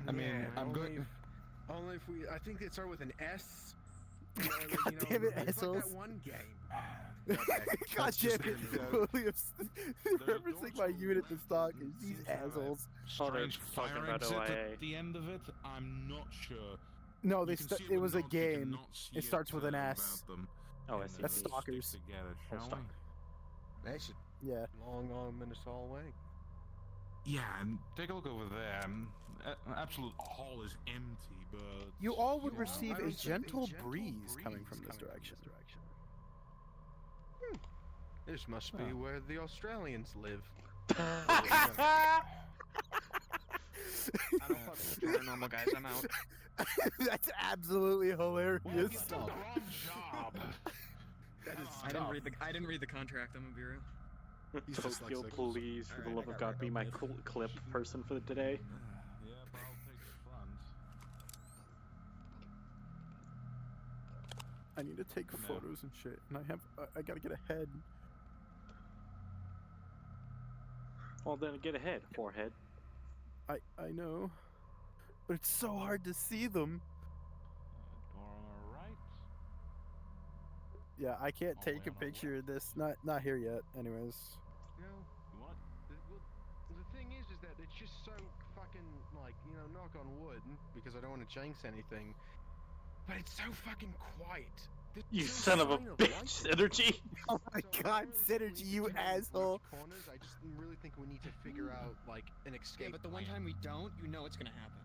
I mean, Yeah, I'm going. Only if we, I think they start with an S. God damn it, it's like assholes. that one game. God damn it, Williams. There's Referencing my unit to stalkers. These assholes. Oh, they're Strange talking fire about exit OIA. at the end of it. I'm not sure. No, You they can st- see it was a but you game. cannot see It starts with an about S. them. Oh, I And see. then That's we stick stalkers. Together, Oh, shall stalker. we? That should Yeah. long ominous hallway. Yeah, and take a look over there. Absolute hall is empty, but You all would know, receive I a don't think gentle breeze coming from this direction. This must be where the Australians live. I don't fuck with paranormal guys. I'm out. That's absolutely hilarious. well, you did the wrong job. That is I didn't read the contract. I'm gonna be real. He's Tokyo, dyslexic. please, for the Alright, love I of got God, be my clip person for today. Yep, I'll take the front. I need to take photos and shit, and I gotta get ahead. Well, then get ahead, forehead. I know, but it's so hard to see them. Door on our right. Yeah, I can't take a picture of this. Not here yet. Anyways. You know, What? the thing is that it's just so fucking, like, you know, knock on wood, because I don't want to jinx anything, but it's so fucking quiet. There's You no son of a sign life bitch, in it. Synergy. Oh my So I god, really think Synergy, we need you to try and work asshole! Corners. I just really think we need to figure out, like, an escape Yeah, but the one plan. time we don't, you know it's gonna happen.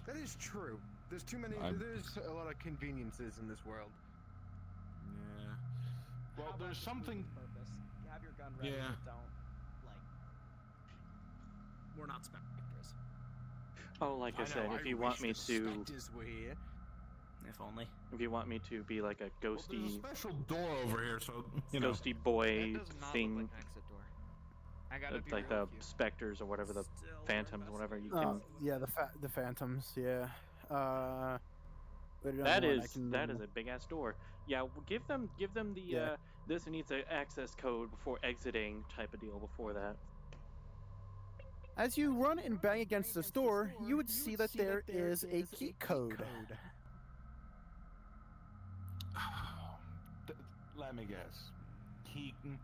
That is true. There's too many. There's a lot of conveniences in this world. Yeah. Well, How about there's just something. multi-purpose? You have your gun ready, Yeah. but don't, like... We're not specters. Oh, like I said, if you want me to, If only. if you want me to be like a Well, there's a ghosty, special door over here, so you know. ghosty boy That does not thing, look like an exit door. I gotta be like real the with you. specters or whatever, the Still, we're phantoms, whatever you can. Yeah, the phantoms. Yeah. Later down That the line, I is can- a big ass door. Yeah, give them the Yeah. this needs an access code before exiting type of deal before that. As you run and bang against the door, you would see that there is a key code. Let me guess. Keaton.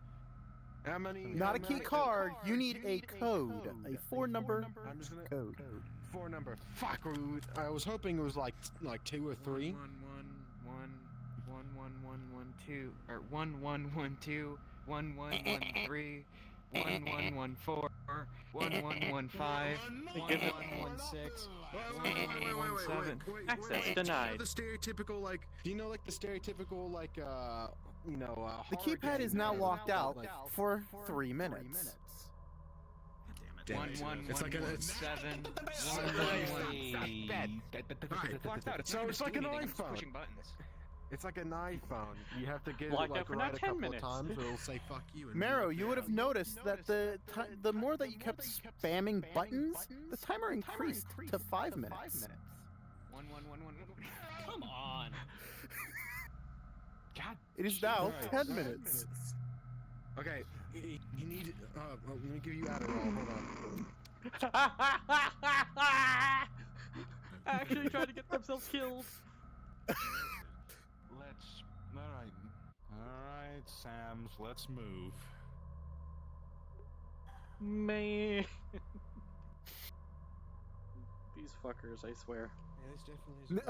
How many? Not a key card. You need a code, a four-number I'm just gonna code. Four number. Fuck. I was hoping it was like 2 or 3. 1111112 or 1112 1113 1114 1115 1116 1117. Access denied. The stereotypical Do you know like the stereotypical The horror keypad game is now that locked has, out like, for 3 minutes. Damn it. It's like a 7 So it's like an iPhone. Pushing buttons. It's like an iPhone. You have to get it Locked like out for right now a 10 couple minutes. of times, or it'll say "fuck you." and Marrow, move you would have down. noticed that the more that you kept spamming buttons, the timer increased to 5 minutes. 1111. Come on. God, It is now Christ. 10 minutes. Okay, you need. Let me give you Adderall. Hold on. Actually trying to get themselves killed. Let's. Alright, Sam's. Let's move. Man. These fuckers, I swear.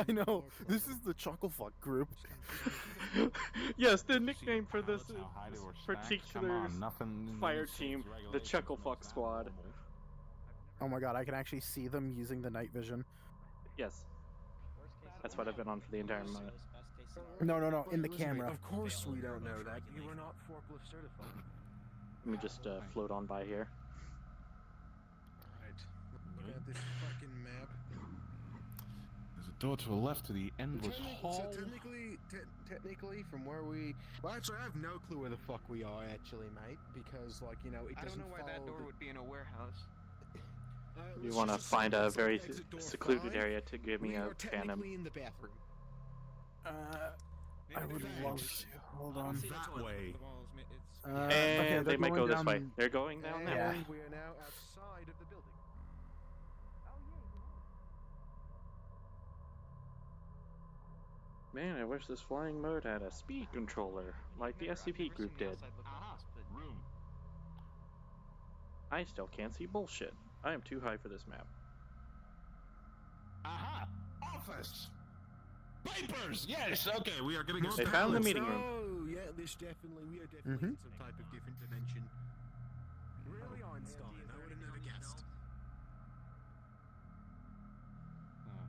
I know. This is the Chucklefuck group. Yes, the nickname for this How high do our stacks? particular Come on, nothing fire against team, the regulations Chucklefuck makes that Squad. normal. Oh my god, I can actually see them using the night vision. Yes. That's what I've been on for the entire month. No, in the camera. Of course we don't know that. You were not forklift certified. Let me just float on by here. Alright. Look at this fucking map. There's a door to the left to the endless hall. So technically, from where we... Well, actually, I have no clue where the fuck we are, actually, mate. Because, like, you know, it I doesn't don't know why that follow door the- would be in a warehouse. You let's want to just say find a it's very exit door secluded 5. area to give me We a are phantom. technically in the bathroom. I would love to. Hold on. That way. And okay, they they're might go going this way. down- They're going down that Yeah. way. We are now outside of the building. Man, I wish this flying mode had a speed controller, like the SCP group did. Room. I still can't see bullshit. I am too high for this map. Aha! Office! Papers! Yes! Okay, we are getting a They found the meeting room. Oh, yeah, we are definitely in some type of different dimension. Really, Einstein? I would have never guessed.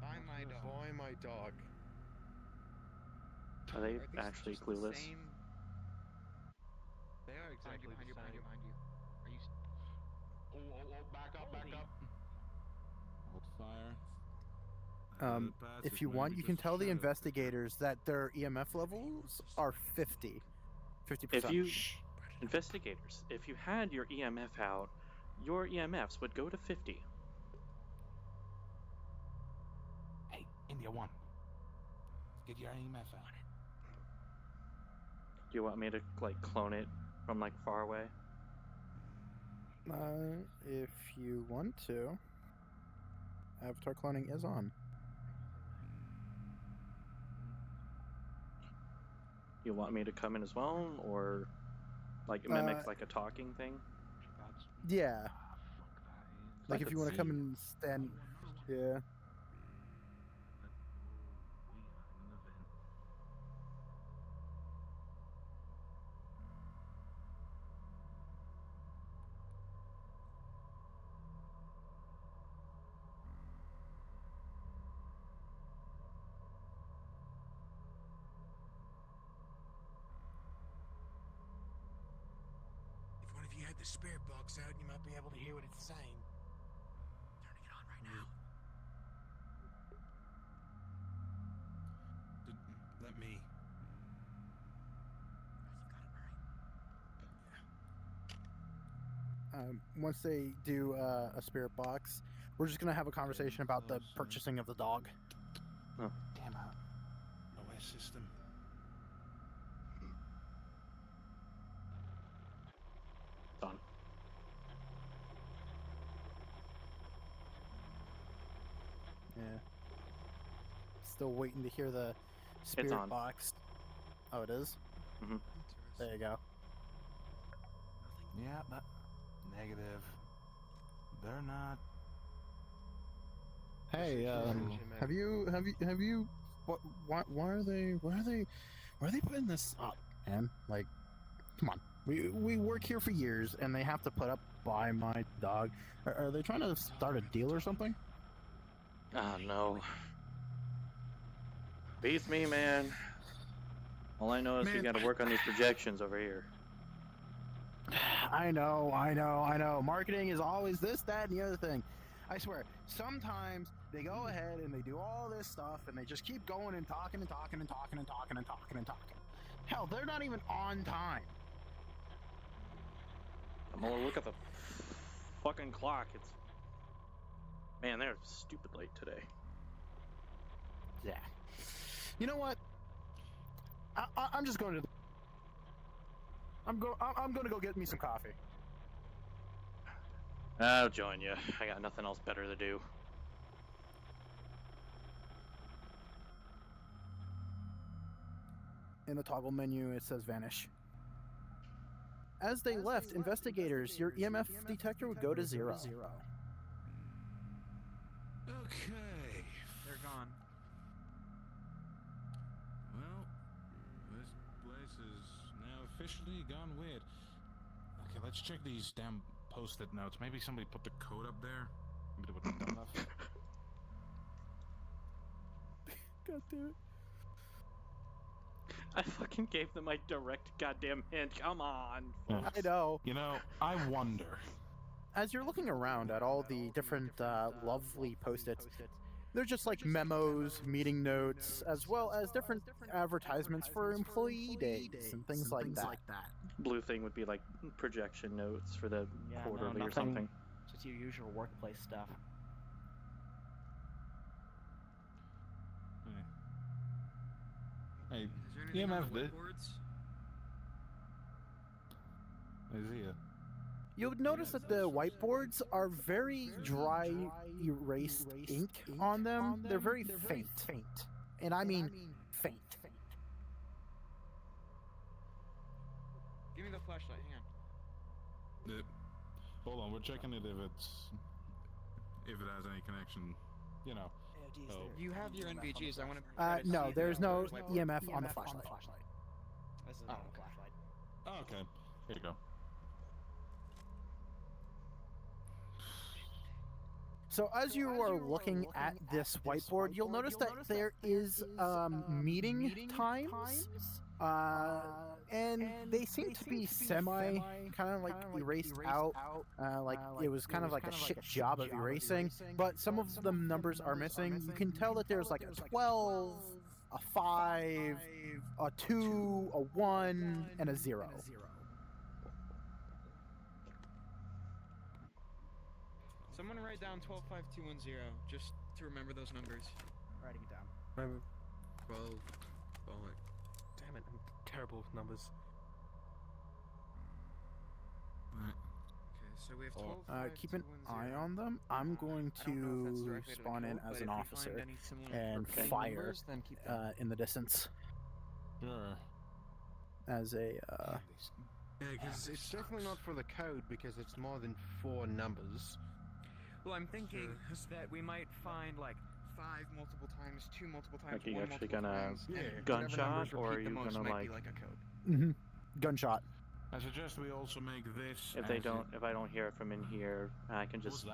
Buy my dog. Buy my dog. Are they these actually just the clueless? same- They are exactly Behind you, the behind you, same. behind you. Are you? Oh, back up, back up. Hold fire. If you want, you can tell the investigators that their EMF levels are 50. 50%. If you investigators, if you had your EMF out, your EMFs would go to 50. Hey, India 1. Get your EMF out. Do you want me to like clone it from like far away? If you want to. Avatar cloning is on. You want me to come in as well, or like mimic like a talking thing? Yeah. Like I if you could want to come see. and stand. Yeah. If one of you had the spirit box out, you might be able to hear what it's saying. Turning it on right now. Let me. Once they do a spirit box, we're just gonna have a conversation about the purchasing of the dog. Oh. Damn OS system. Done. Yeah. Still waiting to hear the spirit on. box. Oh, it is? Mhm. There you go. Yeah, negative. They're not. Hey, have you? Why are they putting this up, man? Like, come on. We work here for years, and they have to put up "Buy my dog." Are they trying to start a deal or something? Oh no. Beats me, man. All I know is we gotta work on these projections over here. I know. Marketing is always this, that, and the other thing. I swear, sometimes they go ahead and they do all this stuff, and they just keep going and talking and talking and talking and talking and talking and talking. Hell, they're not even on time. I'm gonna look at the fucking clock. It's man, they're stupid late today. Yeah. You know what? I'm just going to. I'm going to go get me some coffee. I'll join you. I got nothing else better to do. In the toggle menu, it says vanish. As they left, investigators, your EMF detector would go to 0. Okay. They're gone. Well, this place is now officially gone weird. Okay, let's check these damn post-it notes. Maybe somebody put the code up there. Maybe they wouldn't have done enough. God damn it. I fucking gave them my direct goddamn hint. Come on, folks. I know. You know, I wonder. As you're looking around at all the different lovely post-its, they're just like memos, meeting notes, as well as different advertisements for employee days and things like that. Blue thing would be like projection notes for the quarterly or nothing. something. Just your usual workplace stuff. Hey, Is there anything on EMF the did. whiteboards? Is he a... You would notice that the whiteboards are very dry, erased ink on them. They're very faint. And I mean faint. Give me the flashlight. Hang on. Hold on, we're checking it if it has any connection. You know. You have your NVGs. I want to. No, there's no EMF on the flashlight. This is Oh, not a okay. flashlight. Oh, okay. Here you go. So as you are looking at this whiteboard, you'll notice that there is meeting times, and they seem to be semi kind of like erased out, like it was kind of like a shit job of erasing, but some of the numbers are missing. You can tell that there's like a 12, a 5, a 2, a 1, and a 0. Someone write down 125210 just to remember those numbers. Writing it down. 12. Damn it, I'm terrible with numbers. Okay, so we have 12. Keep an eye on them. I'm going to spawn in as an officer and fire in the distance. Sure. as a. It's definitely not for the code because it's more than 4 numbers. Well, I'm thinking that we might find like 5 multiple times, 2 multiple times, Like, are you 1 actually multiple gonna times, and whatever gunshot, numbers or are repeat the you most gonna might be like? like a code. Gunshot. I suggest we also make this. If I don't hear it from in here, I can just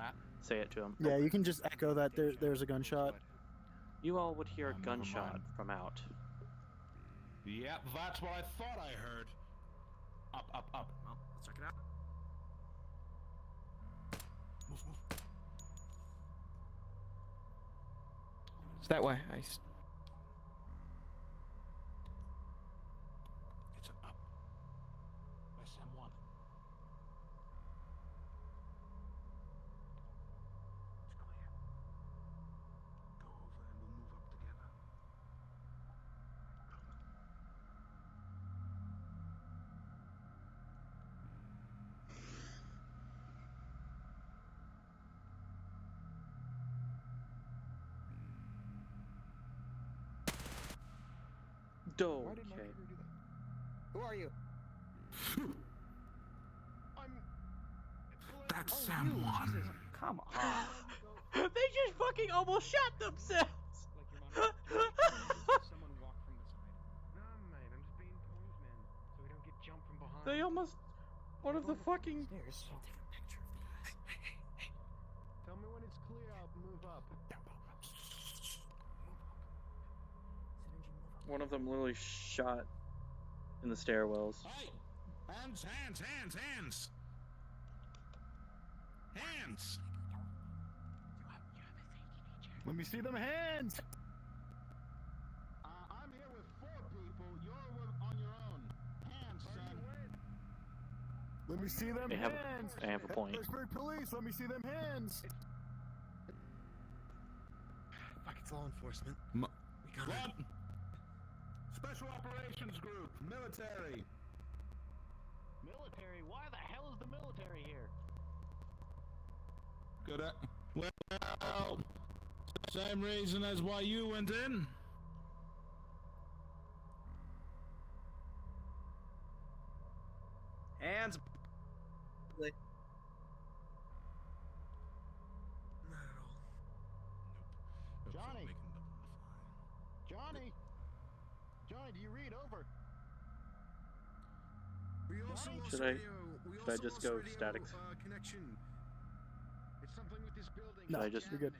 say it to them. Yeah, you can just echo that there's a gunshot. You all would hear a never gunshot mind. from out. Yep, that's what I thought I heard. Up, up, up. Well, let's check it out. Move, move. It's that way. It's an up. SM1. It's clear. Go over and we'll move up together. Why did my Okay. computer do that? Who are you? I'm. That's Oh, Sam1. Jesus. Come on. They just fucking almost shot themselves. Someone walk from the side. No, mate, I'm just being pointsman, so we don't get jumped from behind. They almost. One of the fucking. Stairs. I'll take a picture of these. Tell me when it's clear, I'll move up. One of them literally shot in the stairwells. Hey! Hands, hands, hands, hands! Hands! Let me see them hands! I'm here with 4 people. You're on your own. Hands, son. Let me see them They have hands! they have a point. Pittsburgh police, let me see them hands! Fuck, it's law enforcement. What? Special Operations Group, military. Military? Why the hell is the military here? Good. Well, same reason as why you went in. Hands. Johnny! Johnny! Johnny, do you read? Over. We also lost Should I- radio. We should I also just lost go radio, static? Connection. It's something with this building. No, I just- you're good.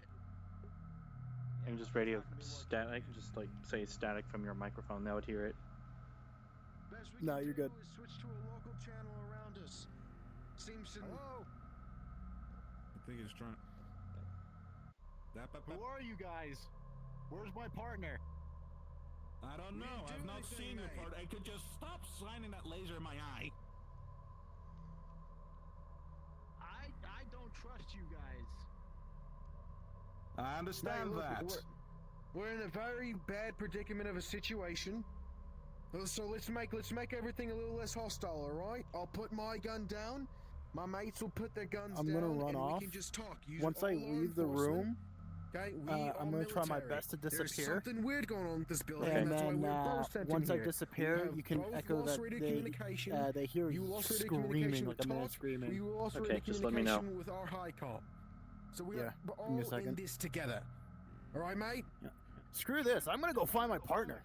I can just radio static. I can just like say static from your microphone. They would hear it. Best we No, can you're do good. is switch to a local channel around us. Seems to. Hello? I think he's trying. Who are you guys? Where's my partner? I don't know. I've not seen your part. I could just stop shining that laser in my eye. I don't trust you guys. I understand Look, that. we're in a very bad predicament of a situation. So let's make everything a little less hostile, all right? I'll put my gun down. My mates will put their guns I'm down. gonna run and off. We can just talk. Use Once all I law leave the enforcement. room, Okay, I'm gonna try my best to There's disappear. something weird going on with this building. And that's then why we're both sent in once I here. disappear, have you can both echo lost that radio communication. they hear You lost radio screaming communication like with a man Todd. screaming. We lost Okay, radio just let me know. communication with our high cop. So we're, Yeah, we're give me a all in second. this together. All right, mate? Yeah. Screw this! I'm gonna go find my partner.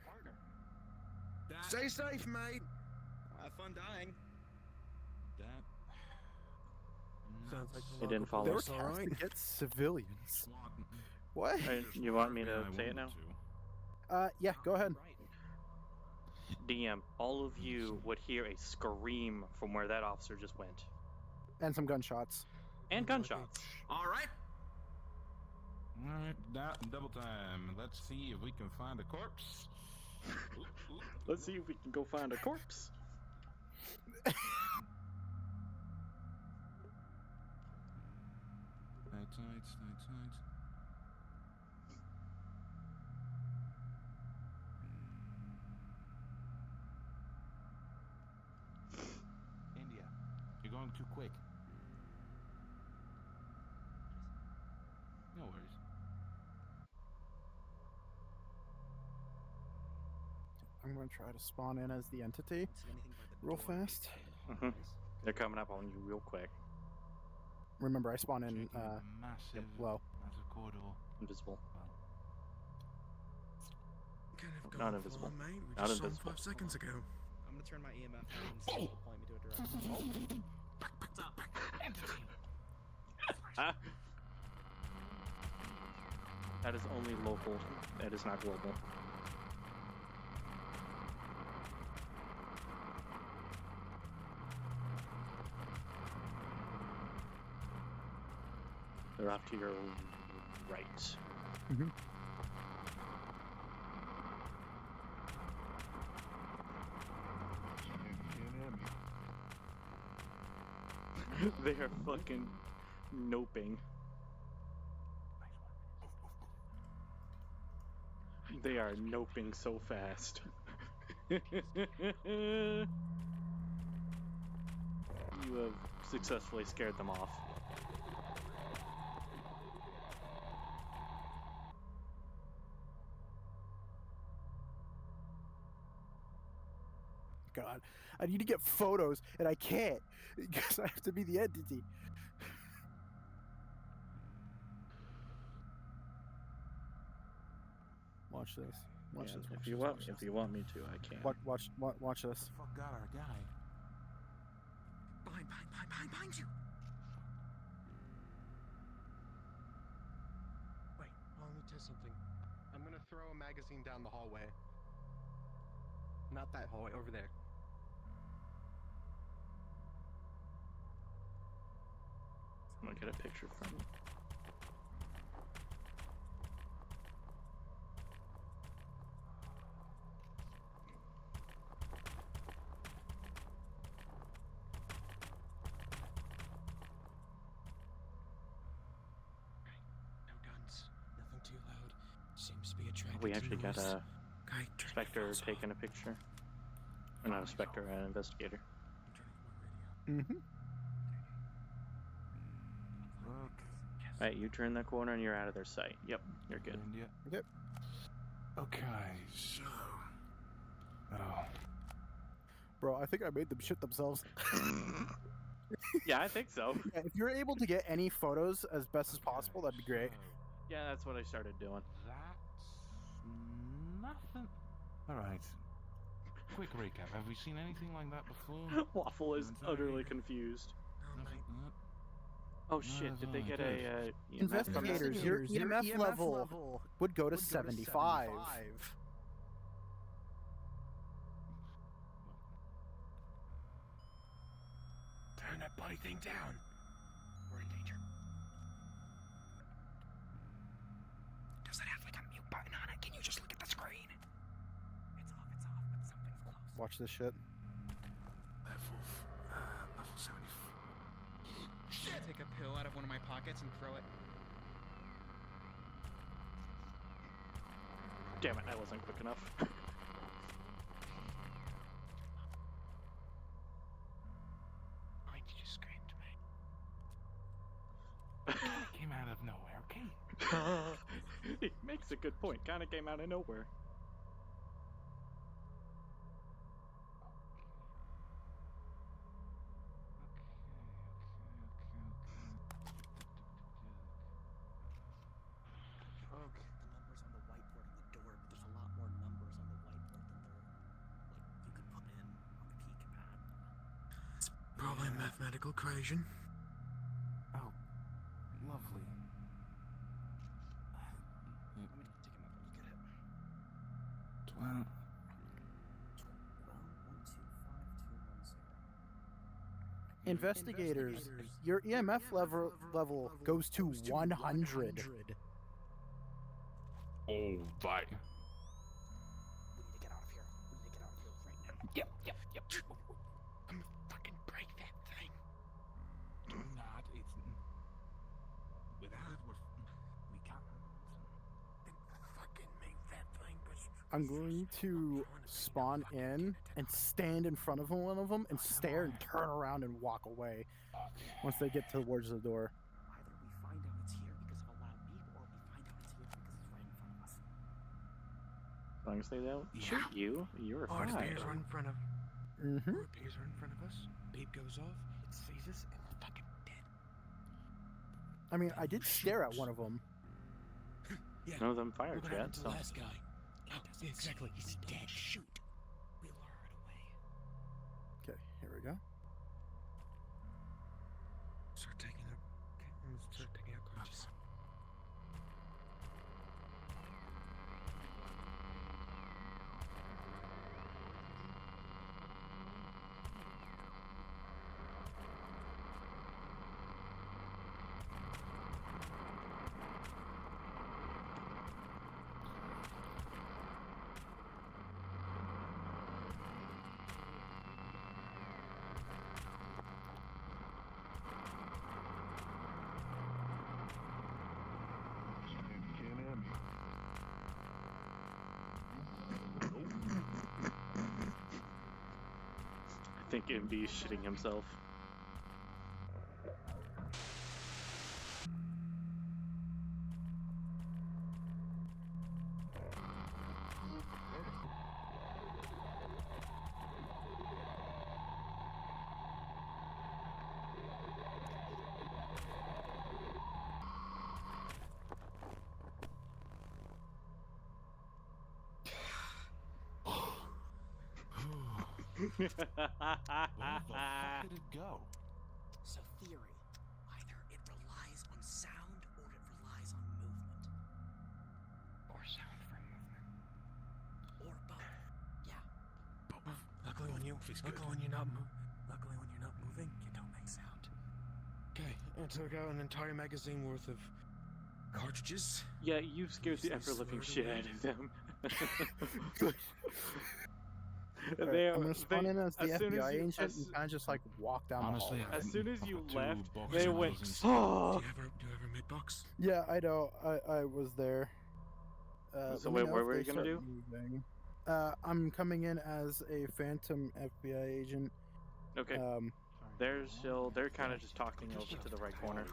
Stay safe, mate. Have fun dying. Sounds like It didn't follow. they were us. tasked to get civilians. What? Hey, you want me to say it now? Yeah, go ahead. DM, all of you would hear a scream from where that officer just went. And some gunshots. And gunshots. All right. All right, double time. Let's see if we can find a corpse. Let's see if we can go find a corpse. Tight. India, you're going too quick. No worries. I'm gonna try to spawn in as the entity real fast. They're coming up on you real quick. Remember, I spawn in Massive. low. Massive corridor. Invisible. Kind of Not gone invisible. full on, mate. We Not just saw him invisible. 5 seconds ago. I'm gonna turn my EMF on and see if it'll point me to a direction. What's up? Entity. Ah. That is only local. That is not global. They're off to your right. Mm-hmm. They are fucking noping. They are noping so fast. You have successfully scared them off. God, I need to get photos, and I can't because I have to be the entity. Watch this. Watch Yeah, this. if you want me to, I can. Watch this. Fuck got our guy. Behind you! Wait, let me test something. I'm gonna throw a magazine down the hallway. Not that hallway, over there. I'm gonna get a picture from you. No guns. Nothing too loud. Seems to be attracted We to actually got noise. a Guy, turn Spectre your phones off. taking a picture. Or not a Spectre, an investigator. Mm-hmm. Look. Alright, you turn that corner and you're out of their sight. Yep, you're good. India. Yep. Okay, so... Oh. Bro, I think I made them shit themselves. Yeah, I think so. Yeah, if you're able to get any photos as best as possible, that'd be great. Yeah, that's what I started doing. That's nothing. Alright. Quick recap. Have we seen anything like that before? Waffle is utterly confused. Oh shit, did they get a EMF from that? Investigators, your EMF level would go to 75. Turn that bloody thing down. We're in danger. Does it have like a mute button on it? Can you just look at the screen? It's off, but something's close. Watch this shit. Level 74. Take a pill out of one of my pockets and throw it. Damn it, I wasn't quick enough. Why did you scream to me? It came out of nowhere, okay? He makes a good point. Kinda came out of nowhere. The numbers on the whiteboard on the door, but there's a lot more numbers on the whiteboard than there, like, you could put in on the keypad. It's probably a mathematical equation. Oh, lovely. Let me take another look at it. 12. 12, 125, 210. Investigators, your EMF level goes to 100. Oh, bye. We need to get out of here. We need to get out of here right now. Yep. I'm gonna fucking break that thing. Do not. It's without it. We can't. Then fucking make that thing. I'm going to spawn in and stand in front of one of them and stare and turn around and walk away once they get towards the door. Either we find out it's here because of a loud beep, or we find out it's here because it's right in front of us. As long as they don't shoot you, you're Hard fine. appears right in front of. Mm-hmm. Or appears right in front of us. Beep goes off. It sees us, and we're fucking dead. I mean, I did stare at one of them. Yeah. None of them fired Look what yet, happened to so. the last guy. Oh, yeah, exactly. He's dead. Shoot. We lure it away. Okay, here we go. Start taking her. Okay, I'm gonna start taking out conscious. I think MD's shitting himself. Where the fuck did it go? So theory, either it relies on sound or it relies on movement. Or sound from movement. Or both. Yeah. Luckily when you're not moving, you don't make sound. Okay, I took out an entire magazine worth of cartridges. Yeah, you scared the ever-living shit out of them. Alright, I'm gonna spawn in as the as soon as FBI you- agent as- and kind of just like walk down Honestly, the hallway. As soon as you I've got left, two boxes they of went, magazines. oh! Do you ever make box? Yeah, I know. I was there. So let me wait, know what if were they you gonna start do? moving. I'm coming in as a phantom FBI agent. Okay. They're kind of just talking over to the right corner.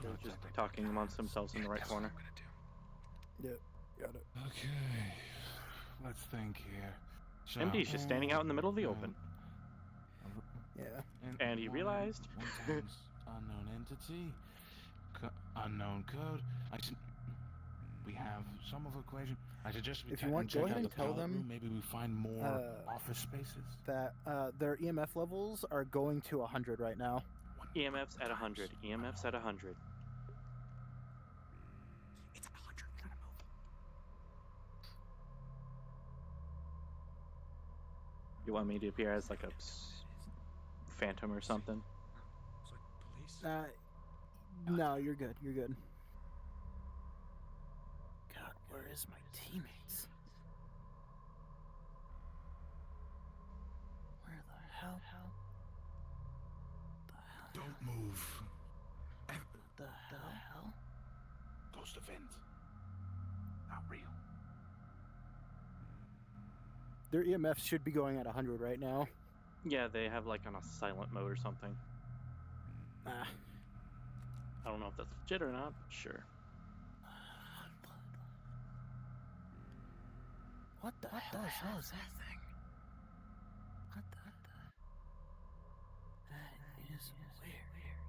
They're just talking amongst themselves in the right corner. Yep, got it. Okay, let's think here. So, MD's just standing out in the middle of the open. Yeah. And he realized. Unknown entity, unknown code. We have some of equation. I suggest we If you want, check go ahead out and the tell pilot them, room. Maybe we find more office spaces. That their EMF levels are going to 100 right now. EMF's at 100. EMF's at 100. It's at 100. We gotta move. You want me to appear as like a phantom or something? It's like police. No, you're good. You're good. God, where is my teammates? Where the hell? Don't move. The hell? Ghost event. Not real. Their EMF should be going at 100 right now. Yeah, they have like on a silent mode or something. Ah. I don't know if that's legit or not, but sure. What the hell is that thing? What the? That is weird.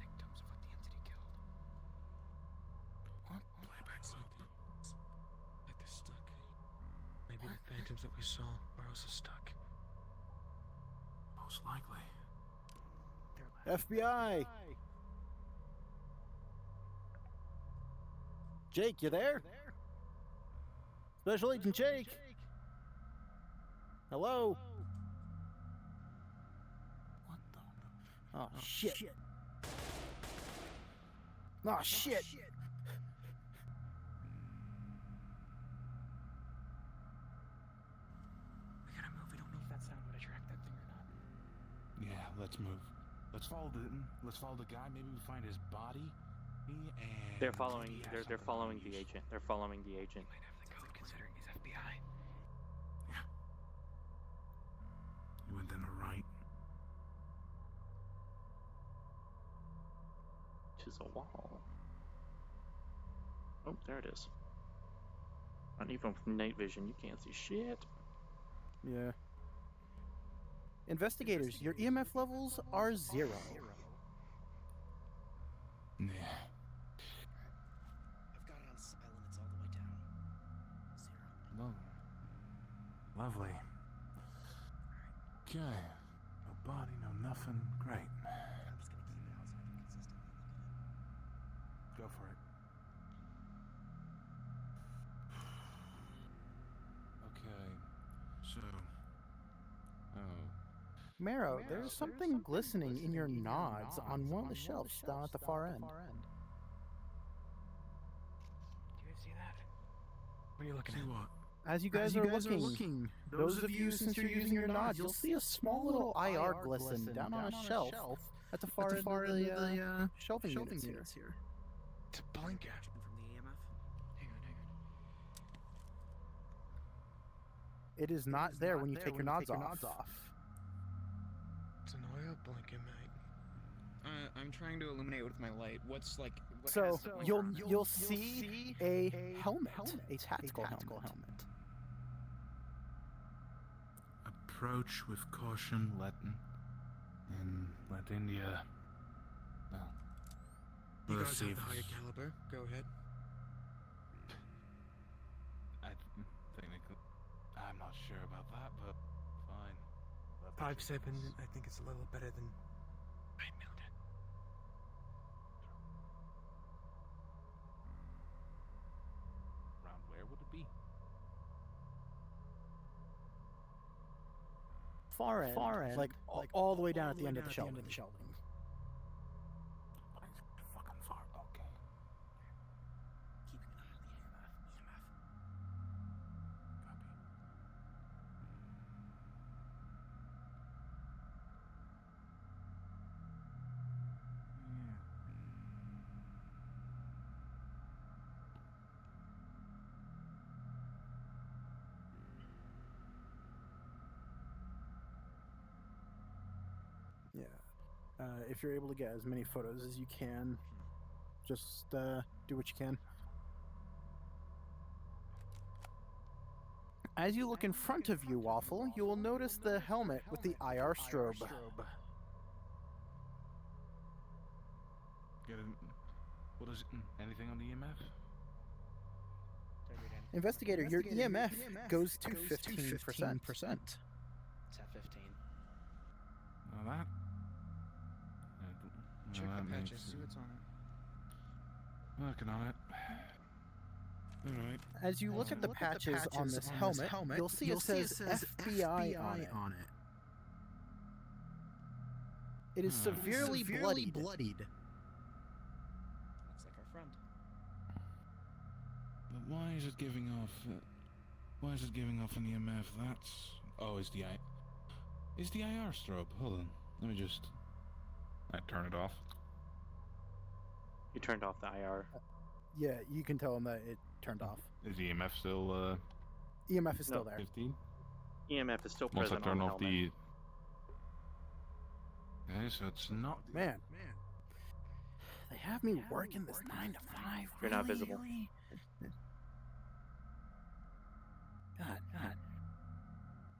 Victims of what the entity killed. What? Playback something. Like they're stuck. Maybe the phantoms that we saw are also stuck. Most likely. FBI! Jake, you there? Special Agent Jake! Hello? What the? Oh, shit. Oh, shit. We gotta move. We don't know if that sound would attract that thing or not. Yeah, let's move. Let's follow the guy. Maybe we find his body. And They're following. he has They're something following to the use. agent. They're following the agent. Might have the code considering he's FBI. Yeah. You went in the right. Which is a wall. Oh, there it is. And even with night vision, you can't see shit. Yeah. Investigators, your EMF levels are 0. Yeah. I've got it on silent. It's all the way down. 0. No. Lovely. Okay. No body, no nothing. Great. I'm just gonna keep it out so I can consistently look at it. Go for it. Okay. So. Oh. Marrow, there's something glistening in your nods on one of the shelves down at the far end. Do you see that? What are you looking See at? what? As you guys are looking, those of you, since you're using your nods, you'll see a small little IR glisten down on a shelf at the far end of the shelving units here. To blink at. From the EMF. Hang on. It is not there when you take your nods off. It's an oil blinking, mate. I'm trying to illuminate with my light. What's like? What So has the blinker? you'll see a helmet, a tactical helmet. Approach with caution, let India. Well, You we'll guys see have the if- higher caliber. Go ahead. Technically, I'm not sure about that, but fine. 5.7. I think it's a little better than 9 million. Around where would it be? Far end, like all the way down at the end of the shelving. Fucking far. Okay. Keeping an eye on the EMF. Copy. Yeah. If you're able to get as many photos as you can, just do what you can. As you look in front of you, Waffle, you will notice the helmet with the IR strobe. Get it. What is it? Anything on the EMF? Investigator, your EMF goes to 15%. It's at 15. Well, that. Check that the makes patches. See what's on it. Working on it. Alright. As you look at the patches on this helmet, you'll see it says FBI on it. It is severely bloodied. Looks like our friend. But why is it giving off? Why is it giving off an EMF? That's. Oh, is the IR strobe? Hold on. Let me just. I turn it off. You turned off the IR. Yeah, you can tell him that it turned off. Is the EMF still, EMF is still there. 15? EMF is still Once I present turn on the off helmet. the... Okay, so it's not... Man. They have me working this 9 to 5. You're not visible. Really? God.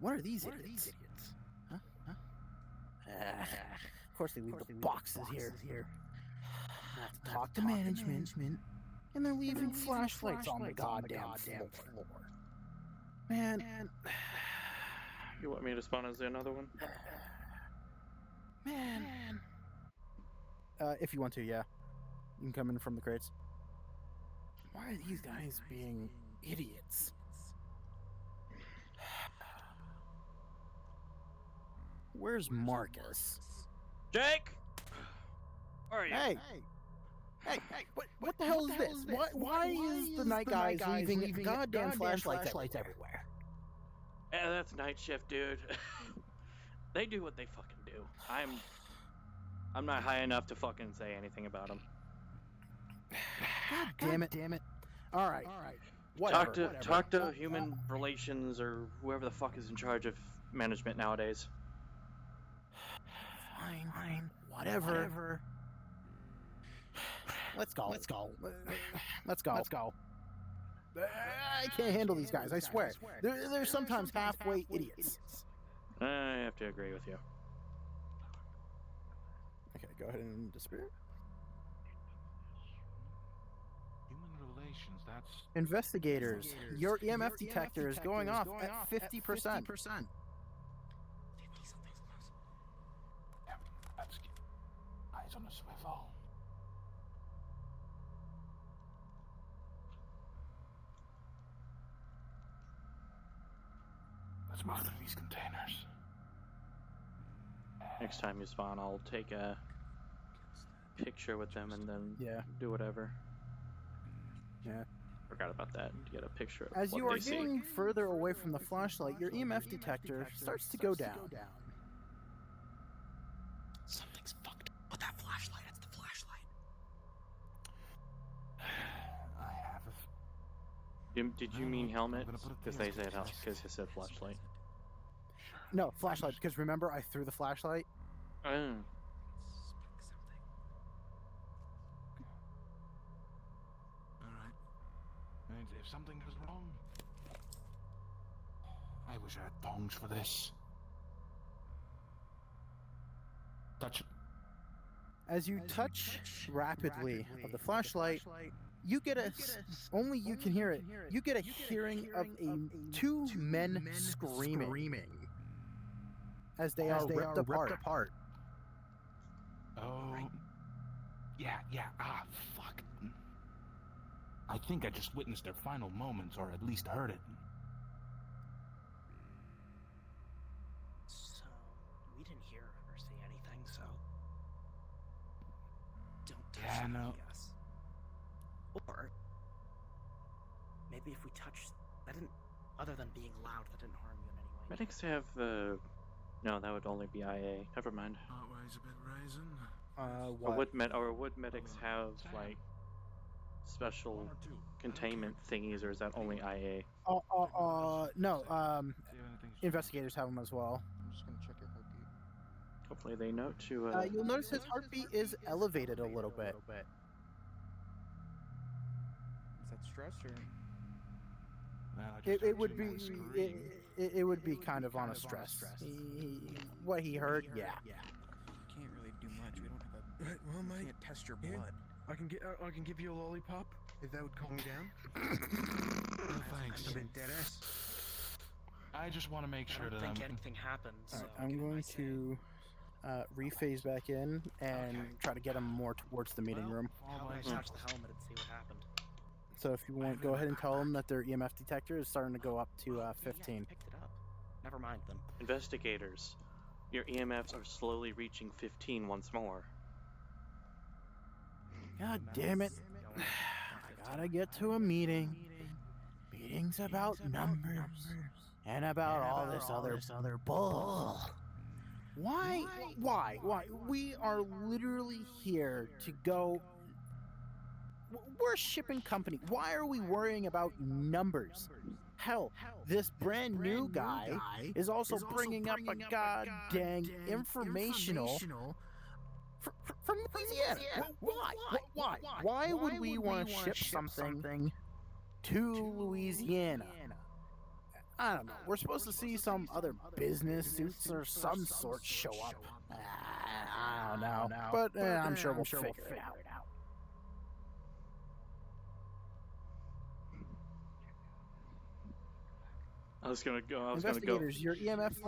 What are these idiots? Huh? Of course they leave the boxes here. I have to talk to management, and they're leaving flashlights on the goddamn floor. Man. You want me to spawn as another one? Man. If you want to, yeah. You can come in from the crates. Why are these guys being idiots? Where's Marcus? Jake! Where are you? Hey! What the hell is this? Why is the night guys leaving goddamn flashlights everywhere? Yeah, that's night shift, dude. They do what they fucking do. I'm not high enough to fucking say anything about them. God damn it. All right. Whatever. Talk to human relations or whoever the fuck is in charge of management nowadays. Fine. Whatever. Let's go. I can't handle these guys, I swear. They're sometimes halfway idiots. I have to agree with you. Okay, go ahead and disappear. Human relations, that's... Investigators, your EMF detector is going off at 50%. Yeah, let's get eyes on the swivel. Let's move through these containers. Next time you spawn, I'll take a picture with them and then do whatever. Yeah. Forgot about that. To get a picture of As what you are they see. getting further away from the flashlight, your EMF detector starts to go down. Something's fucked up with that flashlight. It's the flashlight. I have a... Did you mean helmet? Because they said because he said flashlight. No, flashlight, because remember I threw the flashlight? Oh. Alright. And if something goes wrong... I wish I had thongs for this. Touch it. As you touch rapidly of the flashlight, you get a... Only you can hear it. You get a hearing of two men screaming. As they are ripped apart. Oh. Yeah, fuck. I think I just witnessed their final moments, or at least heard it. So, we didn't hear or see anything, so... Don't touch Yeah, it, no. I guess. Or... maybe if we touch... that didn't... other than being loud, that didn't harm you in any way. Medics have no, that would only be IA. Never mind. Heartwave's a bit raising. What? Or would medics have like special containment thingies, or is that only IA? No, investigators have them as well. I'm just gonna check your heartbeat. Hopefully they note to. You'll notice his heartbeat is elevated a little bit. Is that stress or? It would be it would be kind of on a stress. What he heard, yeah. Can't really do much. We don't have a. Right, well, mate. Can't test your Here, blood. I can give you a lollipop if that would calm you down. No thanks. I'm a bit dead ass. I just want to make I sure don't that think anything happened, so... I'm going to rephase back in and try to get him more towards the meeting room. How about I touch the helmet and see what happened? So if you want, go ahead and tell them that their EMF detector is starting to go up to 15. Yeah, picked it up. Never mind then. Investigators, your EMFs are slowly reaching 15 once more. God damn it. I gotta get to a meeting. Meeting's about numbers. And about all this other bull. Why? We are literally here to go... We're a shipping company. Why are we worrying about numbers? Hell, this brand new guy is also bringing up a goddamn informational from Louisiana. Why would we want to ship something to Louisiana? I don't know. We're supposed to see some other business suits or some sort show up. I don't know. But I'm sure we'll figure it out. I was gonna go. Investigators, your EMF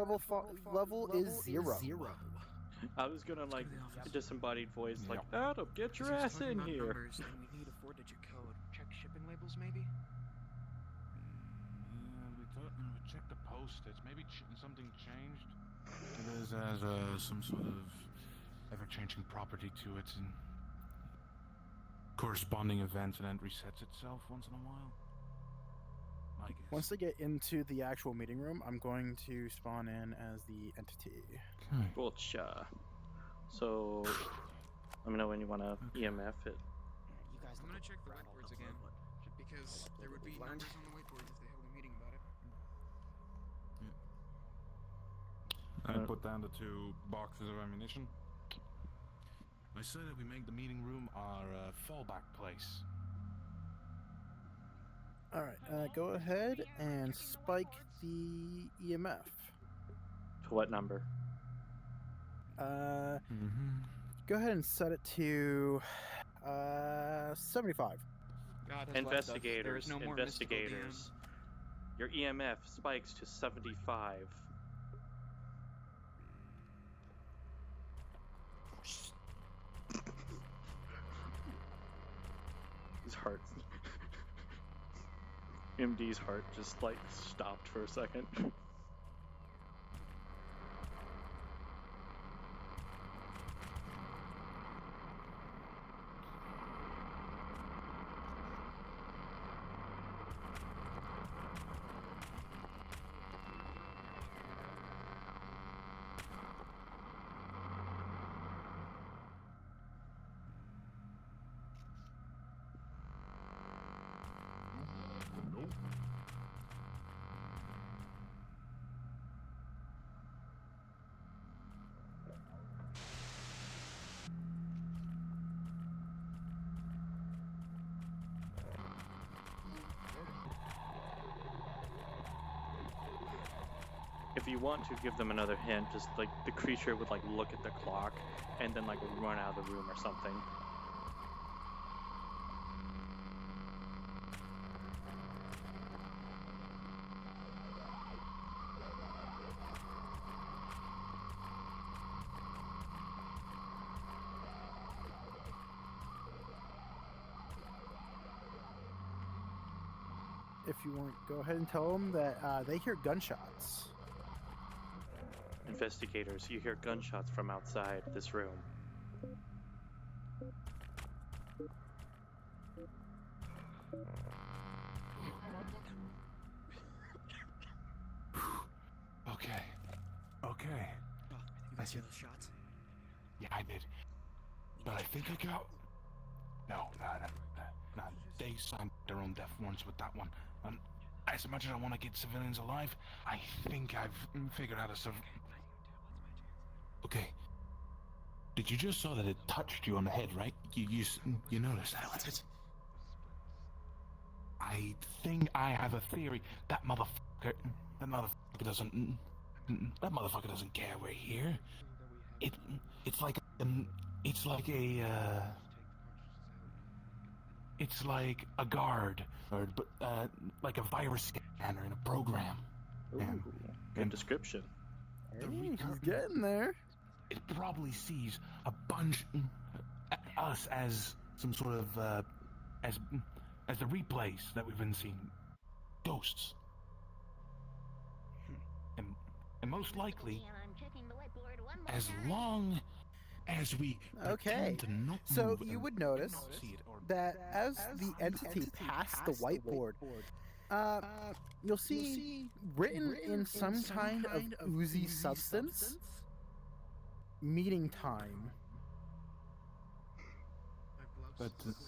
level is 0. I was gonna like a disembodied voice, like, Adam, get your ass in here. Numbers, then we need a 4-digit code. Check shipping labels, maybe. We checked the postage. Maybe something changed. It has some sort of ever-changing property to it, and corresponding events, and then resets itself once in a while. I guess. Once they get into the actual meeting room, I'm going to spawn in as the entity. Gotcha. So, let me know when you want to EMF it. You guys I'm gonna check the whiteboards again, because there would be numbers on the whiteboards if they held a meeting about it. I put down the 2 boxes of ammunition. I say that we make the meeting room our fallback place. All right, go ahead and spike the EMF. To what number? Go ahead and set it to 75. God has left us. There is Investigators, no more mystical DM. investigators. Your EMF spikes to 75. His heart. MD's heart just like stopped for a second. If you want to give them another hint, just like the creature would like look at the clock and then like run out of the room or something. If you want, go ahead and tell them that they hear gunshots. Investigators, you hear gunshots from outside this room. Okay. Okay. Oh, you guys hear those shots? Yeah, I did. But I think I got... No. They signed their own death warrants with that one. As much as I want to get civilians alive, I think I've figured out a Okay. Did you just saw that it touched you on the head, right? You noticed that? I think I have a theory. That motherfucker doesn't care we're here. It's like a guard, or like a virus scanner in a program. Ooh, good description. He's getting there. It probably sees a bunch us as some sort of as the replays that we've been seeing, ghosts, and most likely, as long as we pretend to not so move you and would notice not see it, or that as the entity passed the whiteboard, you'll see written in some kind of oozy substance, meeting time. But what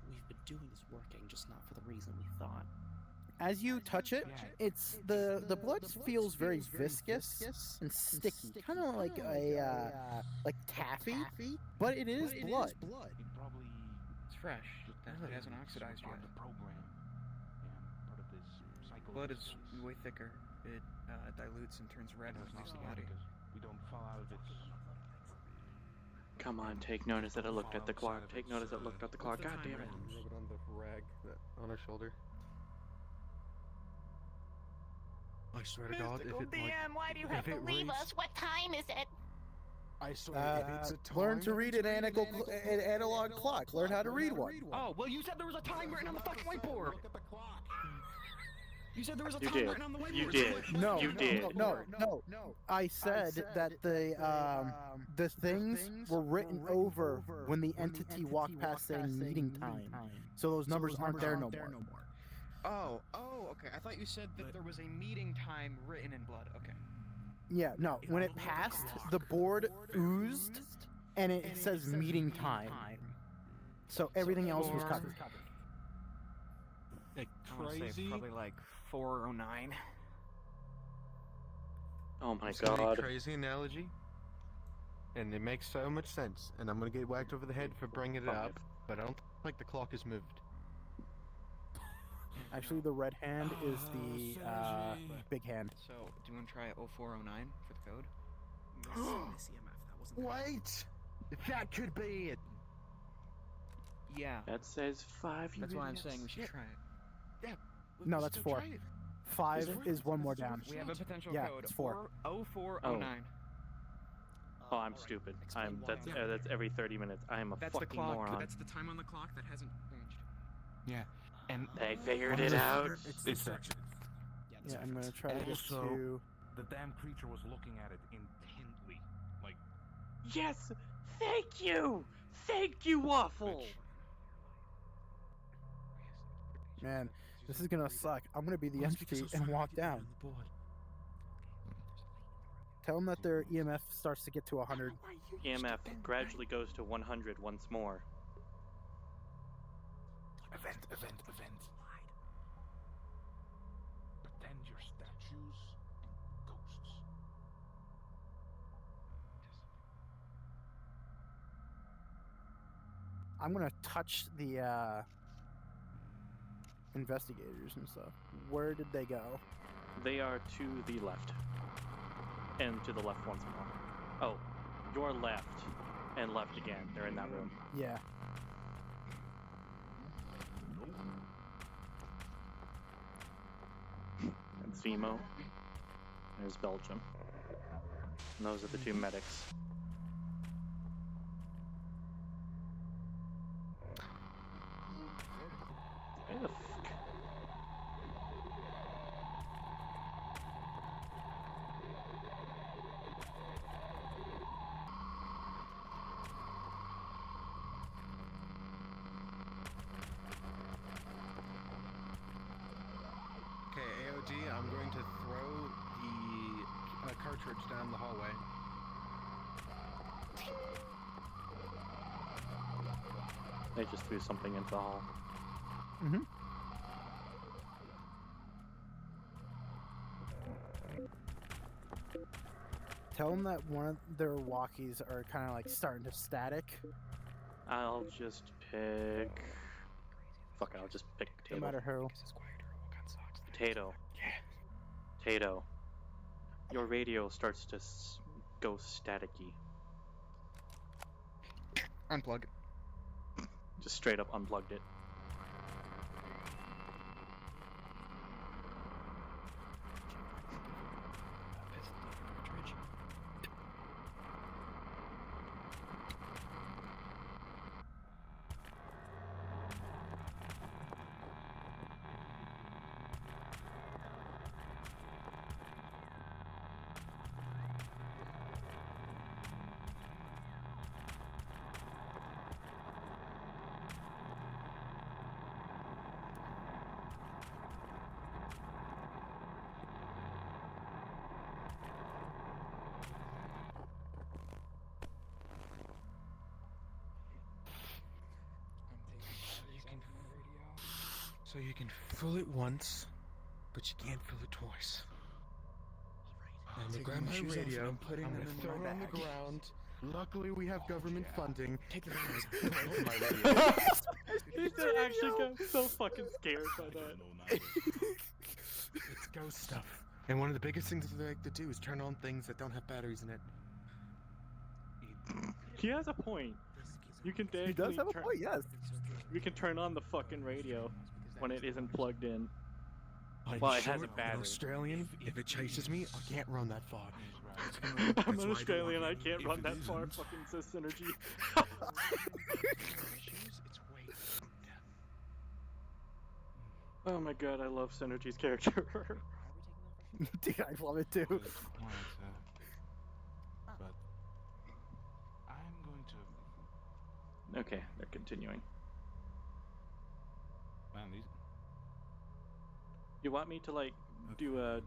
we've been doing is working, just not for the reason we thought. As you touch it, it's the blood feels very viscous and sticky, kind of like a like taffy, but it is blood. It's fresh. It hasn't oxidized yet. Blood is way thicker. It dilutes and turns red and leaves the body. We don't fall out of it. Come on, take notice that I looked at the clock. Take notice that I looked at the clock. God damn it. Rub it on the rag on her shoulder. I swear to God, if it DM, why do you have to leave us? What time is it? I swear, if it's a time, Learn to read an analog clock. Learn how to read one. Oh, well, you said there was a time written on the fucking whiteboard. Look at the clock. You said there was a You time did. written on the whiteboard. You did. No, You did. No. I said that the things were written over when the entity walked past saying meeting time. So those numbers aren't there no more. Oh, okay. I thought you said that there was a meeting time written in blood. Okay. Yeah, no. When it passed, the board oozed, and it says meeting time. So everything else was covered. Crazy. Probably like 409. Oh my It's gonna be a God. crazy analogy, and it makes so much sense. And I'm gonna get whacked over the head for bringing it up, but I don't think the clock has moved. Actually, the red hand is the big hand. So, do you want to try 0409 for the code? Miss EMF. That wasn't. Wait! That could be it! Yeah. That says 5 That's why I'm units. saying we should try it. Yeah. No, that's 4. 5 is one more down. We have a potential Yeah, code. it's 4. 0409. Oh, I'm stupid. That's every 30 minutes. I am a That's the fucking clock. moron. That's the time on the clock that hasn't changed. Yeah. And I figured one of it the- out. It's that. Yeah, I'm gonna try to get Also, to. the damn creature was looking at it intently. Like, Yes! Thank you! Thank you, Waffle! Man, this is gonna suck. I'm gonna be the entity and walk down. Tell them that their EMF starts to get to 100. EMF gradually goes to 100 once more. event. Pretend you're statues and ghosts. I'm gonna touch the investigators and stuff. Where did they go? They are to the left. And to the left once more. Oh, your left and left again. They're in that room. Yeah. That's Vimo. There's Belgium. And those are the 2 medics. Where the fuck? Okay, AOD, I'm going to throw the cartridge down the hallway. They just threw something into the hall. Mm-hmm. Tell them that one of their walkies are kind of like starting to static. I'll just pick... Fuck it, I'll just pick No Potato. matter who. Potato. Potato. Your radio starts to go staticky. Unplug. Just straight up unplugged it. So you can fill it once, but you can't fill it twice. I'm gonna grab my radio, I'm gonna throw it on the ground. Luckily, we have government funding. Take the my radio. He actually got so fucking scared by that. It's ghost stuff. And one of the biggest things that they like to do is turn on things that don't have batteries in it. He has a point. You can He does have a point, yes. You can turn on the fucking radio when it isn't plugged in. I'm Well, it sure has a an battery. Australian, if it chases me, I can't run that far. I'm an Australian, I can't run that far, fucking says Synergy. Oh my god, I love Synergy's character. Dude, I love it too. But I'm going to. Okay, they're continuing. Man, these. You want me to like do a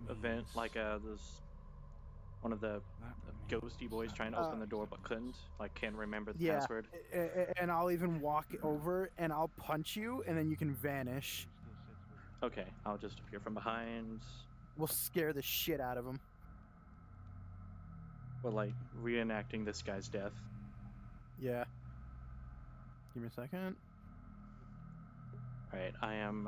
event like this one of the ghosty boys trying to open the door but couldn't, like can't remember the Yeah, password? and I'll even walk over and I'll punch you, and then you can vanish. Okay, I'll just appear from behind. We'll scare the shit out of him. We're like reenacting this guy's death. Yeah. Give me a second. Alright, I am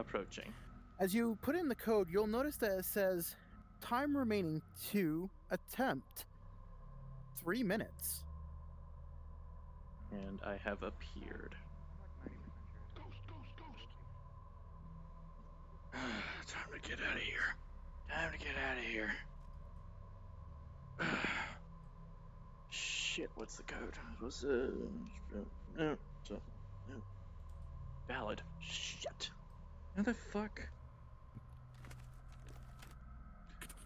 approaching. As you put in the code, you'll notice that it says time remaining to attempt 3 minutes. And I have appeared. Time to get out of here. Time to get out of here. Shit, what's the code? What's valid. Shit. How the fuck?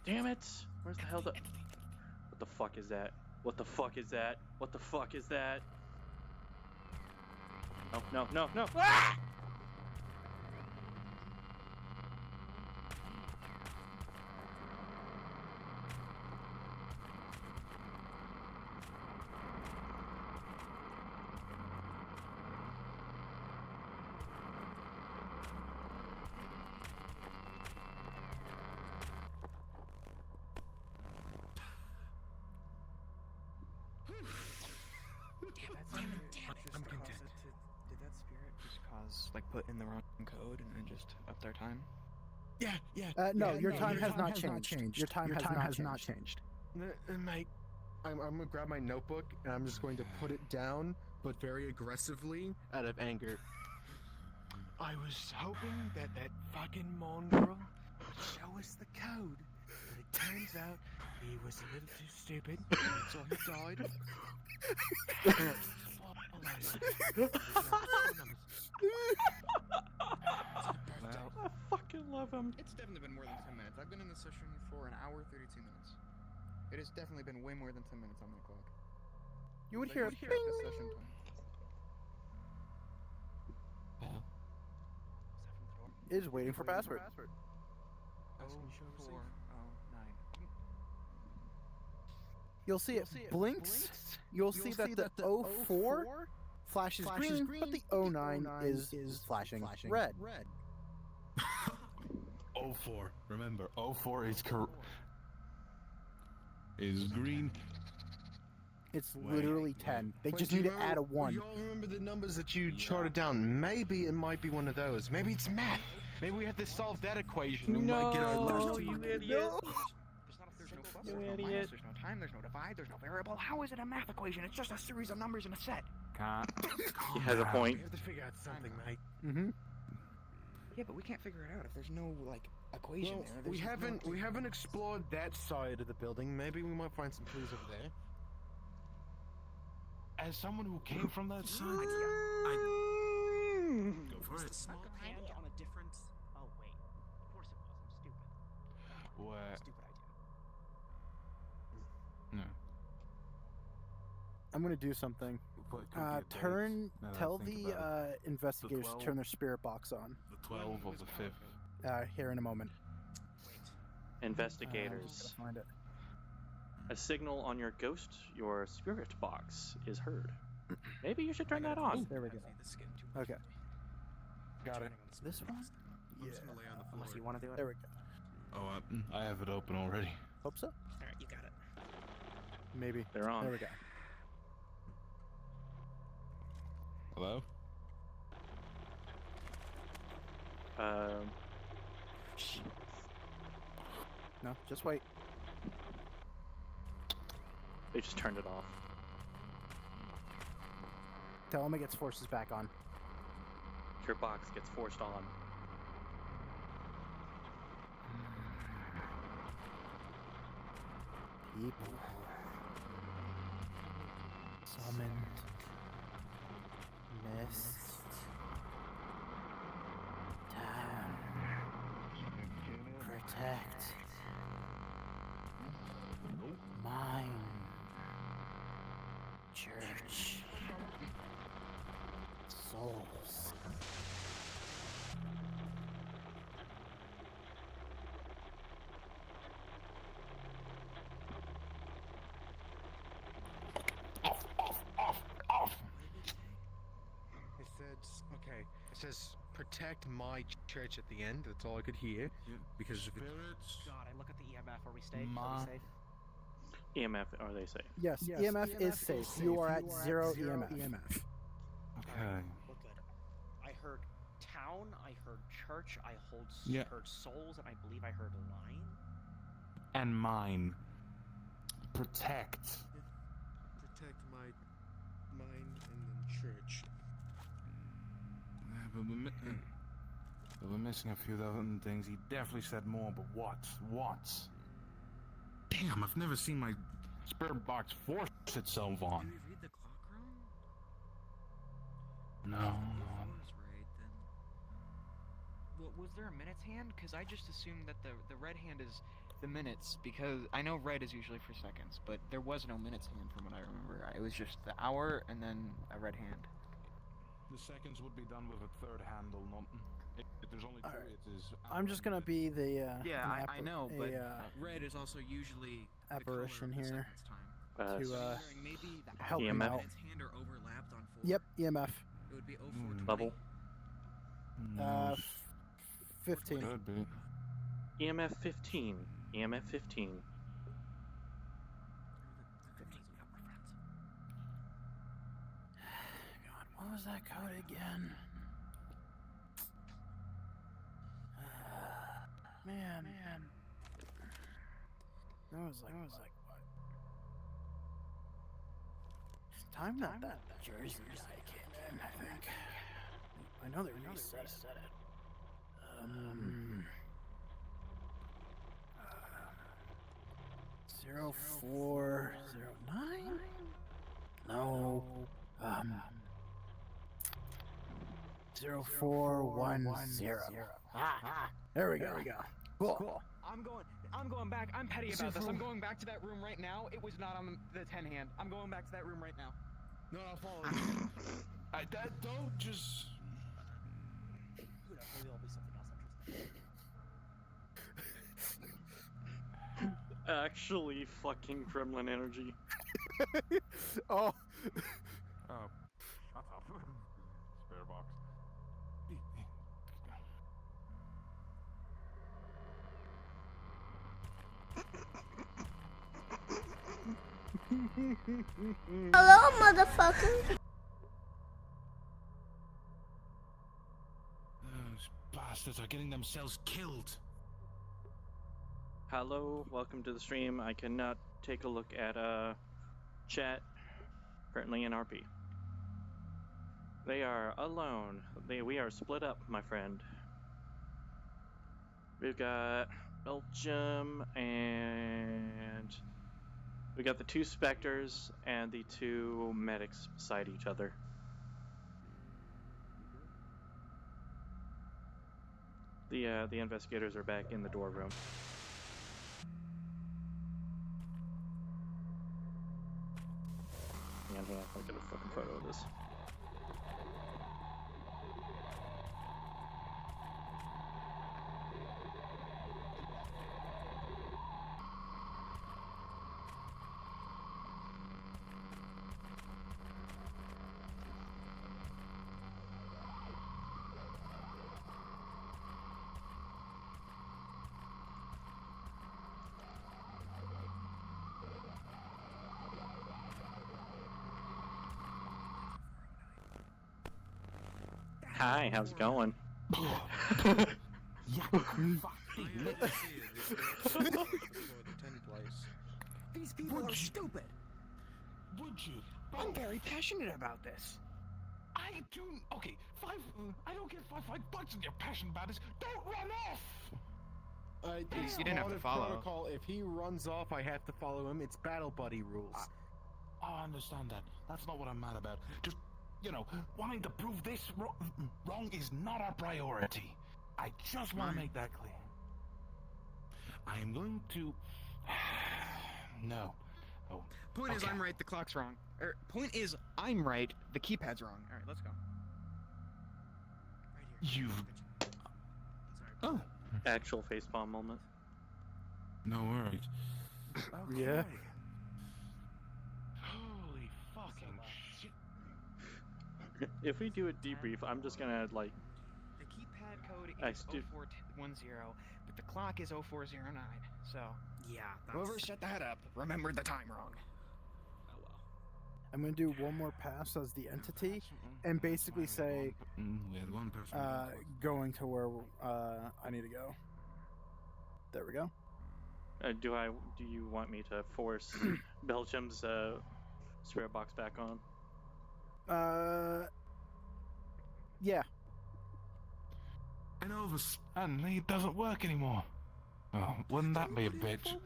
Damn it! Where's the hell the... What the fuck is that? What the fuck is that? What the fuck is that? No, no, no, no! Ah! I'm content. Did that spirit just cause, like, put in the wrong code and then just up their time? Yeah. No, your time has not changed. Your time has not changed. Mate, I'm gonna grab my notebook and I'm just going to put it down, but very aggressively, out of anger. I was hoping that that fucking mongrel would show us the code, but it turns out he was a little too stupid, so he died. I fucking love him. It's definitely been more than 10 minutes. I've been in this session for an hour 32 minutes. It has definitely been way more than 10 minutes on that clock. You would Like, hear a the bing. session time. Is waiting for password. 0409. You'll see it blinks. You'll see that the 04 flashes green, but the 09 is flashing red. 04. Remember, 04 is green. It's literally 10. They just need to add a 1. You all remember the numbers that you charted down? Maybe it might be one of those. Maybe it's math. Maybe we have to solve that equation. We might get our last you one. idiot. There's no plus, You there's no idiot. minus, there's no time, there's no divide, there's no variable. How is it a math equation? It's just a series of numbers in a set. He has a point. We have to figure out something, mate. Mm-hmm. Yeah, but we can't figure it out if there's no, like, equation Well, there. we There's haven't no we haven't explored that side of the building. Maybe we might find some clues over there. As someone who came from that side, Go for Was it. the small hand on a different... Oh, wait. Of course it was. I'm stupid. where Stupid idea. no. I'm gonna do something. What could be a date? Turn. Now that I Tell think the about it. investigators to 12. turn their spirit box on. The 12 of the 5th. Here in a moment. Investigators. Find it. A signal on your ghost, your spirit box, is heard. Maybe you should turn that on. There we go. Okay. Got it. This one? I'm just gonna lay on the floor. Unless you want to do it. There we go. Oh, I have it open already. Hope so. Alright, you got it. Maybe. They're on. There we go. Hello? No, just wait. They just turned it off. Tell him it gets forces back on. Your box gets forced on. People. Summoned. Mist. Town. Protect. Mine. Church. Souls. It says, okay, it says protect my church at the end. That's all I could hear. Because if it, spirits. God, I look at the EMF. Are we safe? Ma. Are we safe? EMF, are they safe? Yes, EMF is safe. You are at 0 EMF. Okay. We're good. I heard town, I heard church, I Yeah. heard souls, and I believe I heard lion. And mine. Protect. Protect my mind and then church. But we're missing a few other things. He definitely said more, but what? What? Damn, I've never seen my spirit box force itself on. Did we read the clock wrong? No. Was right then. Well, was there a minutes hand? Because I just assumed that the red hand is the minutes, because I know red is usually for seconds, but there was no minutes hand from what I remember. It was just the hour and then a red hand. The seconds would be done with a third handle, not. If there's only two, it is. I'm just gonna be the. Yeah, I know, but red is also usually apparition the color of the here seconds time. to Maybe the help me hour out. minutes hand are overlapped on 4. Yep, EMF. It would be 0420. Level. 15. Could be. EMF 15. EMF 15. God, what was that code again? Man. That was like what? Time that Jersey guy came in, I think. I know they reset it. 0409? No. 0410. There we go. Cool. I'm going back. I'm petty about this. I'm going back to that room right now. It was not on the 10 hand. I'm going back to that room right now. No, I'll follow you. Don't just. Who knows? Maybe it'll be something else interesting. Actually, fucking gremlin energy. Oh. Oh. Shut up. Spare box. Hello, motherfucker. Those bastards are getting themselves killed. Hello, welcome to the stream. I cannot take a look at chat. Currently in RP. They are alone. We are split up, my friend. We've got Belgium and we got the 2 specters and the 2 medics beside each other. The investigators are back in the door room. Hang on, I'll get a fucking photo of this. Hi, how's it going? These people are stupid. Would you? I'm very passionate about this. I do. Okay, I don't get $5 and you're passionate about this. Don't run off. It's you didn't have part to of follow. Protocol. If he runs off, I have to follow him. It's battle buddy rules. I understand that. That's not what I'm mad about. Just, wanting to prove this wrong is not our priority. I just want to make that clear. I am going to. No. Oh. Point is, I'm right. The clock's wrong. Point is, I'm right. The keypad's wrong. All right, let's go. Right here. You've. Sorry. Oh. Actual facepalm moment. No worries. Yeah. Holy fucking shit. If we do a debrief, I'm just gonna The keypad code is 0410, but the clock is 0409. So Yeah. whoever set that up remembered the time wrong. Oh well. I'm gonna do one more pass as the entity, and basically say, We had one person. going to where I need to go. There we go. Do you want me to force Belgium's spirit box back on? Yeah. And suddenly it doesn't work anymore. Oh, wouldn't that be a bitch?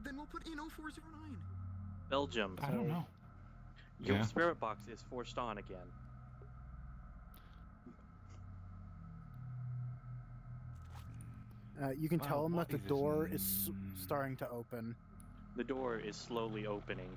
Then we'll put in 0409. Belgium. I don't know. Your spirit box is forced on again. You can tell them that the door is starting to open. The door is slowly opening.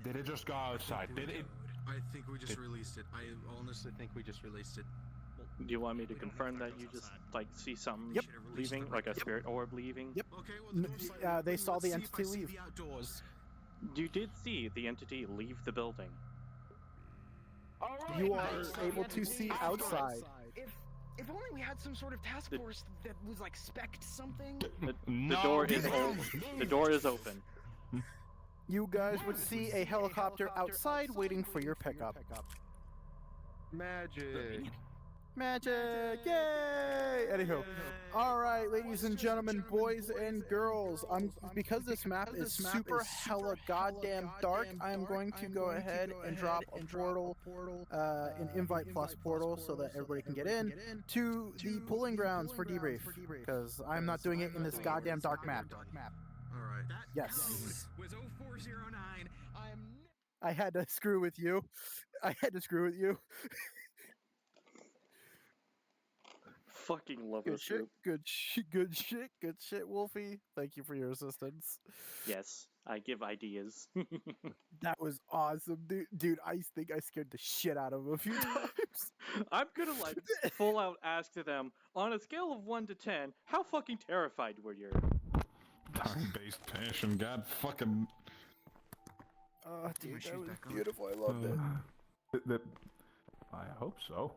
Did it just go outside? Did it? I think we just released it. I honestly think we just released it. Do you want me to confirm that you just like see something leaving, like a spirit orb leaving? Yep. Okay, they saw the entity leave. You did see the entity leave the building. You are able to see outside. If only we had some sort of task force that was like spec'd something. The door is open. The door is open. You guys would see a helicopter outside waiting for your pickup. Magic. Magic! Yay! Anywho, all right, ladies and gentlemen, boys and girls. Because this map is super hella goddamn dark. I'm going to go ahead and drop a portal, an invite plus portal, so that everybody can get in to the pooling grounds for debrief. Because I'm not doing it in this goddamn dark map. All right. Yes. Was 0409. I had to screw with you. Fucking love Good this shit, group. good shit, Wolfie. Thank you for your assistance. Yes, I give ideas. That was awesome, dude. I think I scared the shit out of him a few times. I'm gonna like full out ask to them on a scale of 1 to 10, how fucking terrified were you? Time-based passion, god fucking. Oh, dude, that was beautiful. I loved it. I hope so.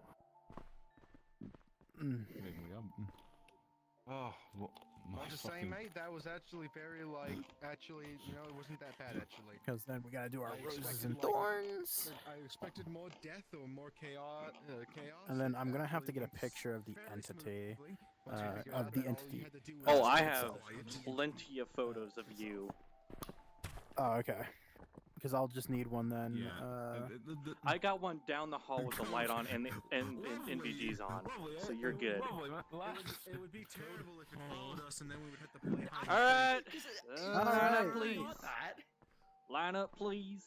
Oh, my I'll just say, mate, that was actually very, like, it wasn't that bad, actually. Because then we gotta do our I roses expected, and like, thorns. I expected more death or more chaos. And then I'm gonna have to get a picture of the entity. Oh, I have plenty of photos of you. Oh, okay. Because I'll just need one then. I got one down the hall with the light on and NVG's on, so you're good. It would be terrible if it followed us and then we would have to play hide. Alright! Line up, please. Line up, please.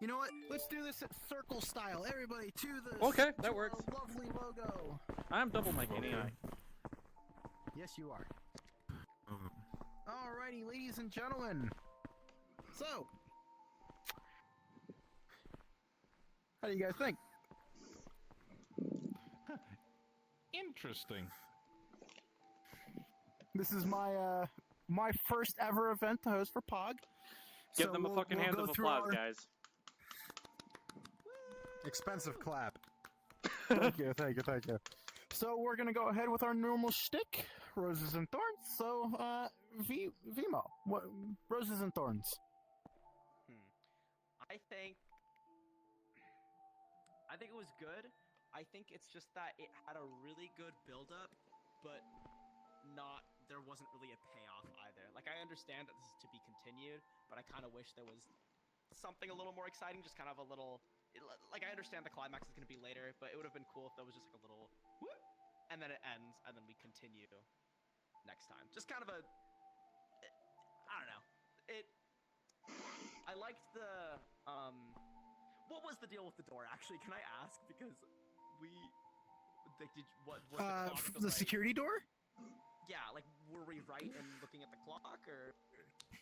You know what? Let's do this at circle style. Everybody to the Okay, that works. Lovely logo. I'm double micing anyway. Yes, you are. Alrighty, ladies and gentlemen. So, how do you guys think? Interesting. This is my my first ever event to host for POG. Give them a fucking hand of applause, guys. Expensive clap. Thank you. So we're gonna go ahead with our normal shtick, roses and thorns. So, Vimo, what roses and thorns? I think it was good. I think it's just that it had a really good build-up, but there wasn't really a payoff either. Like, I understand that this is to be continued, but I kind of wish there was something a little more exciting, just kind of a little... Like, I understand the climax is going to be later, but it would have been cool if there was just like a little... whoop, and then it ends, and then we continue next time. Just kind of a... I don't know. I liked the... What was the deal with the door, actually? Can I ask? Because Like, what was the clock the security door? Yeah, like, were we right in looking at the clock, or?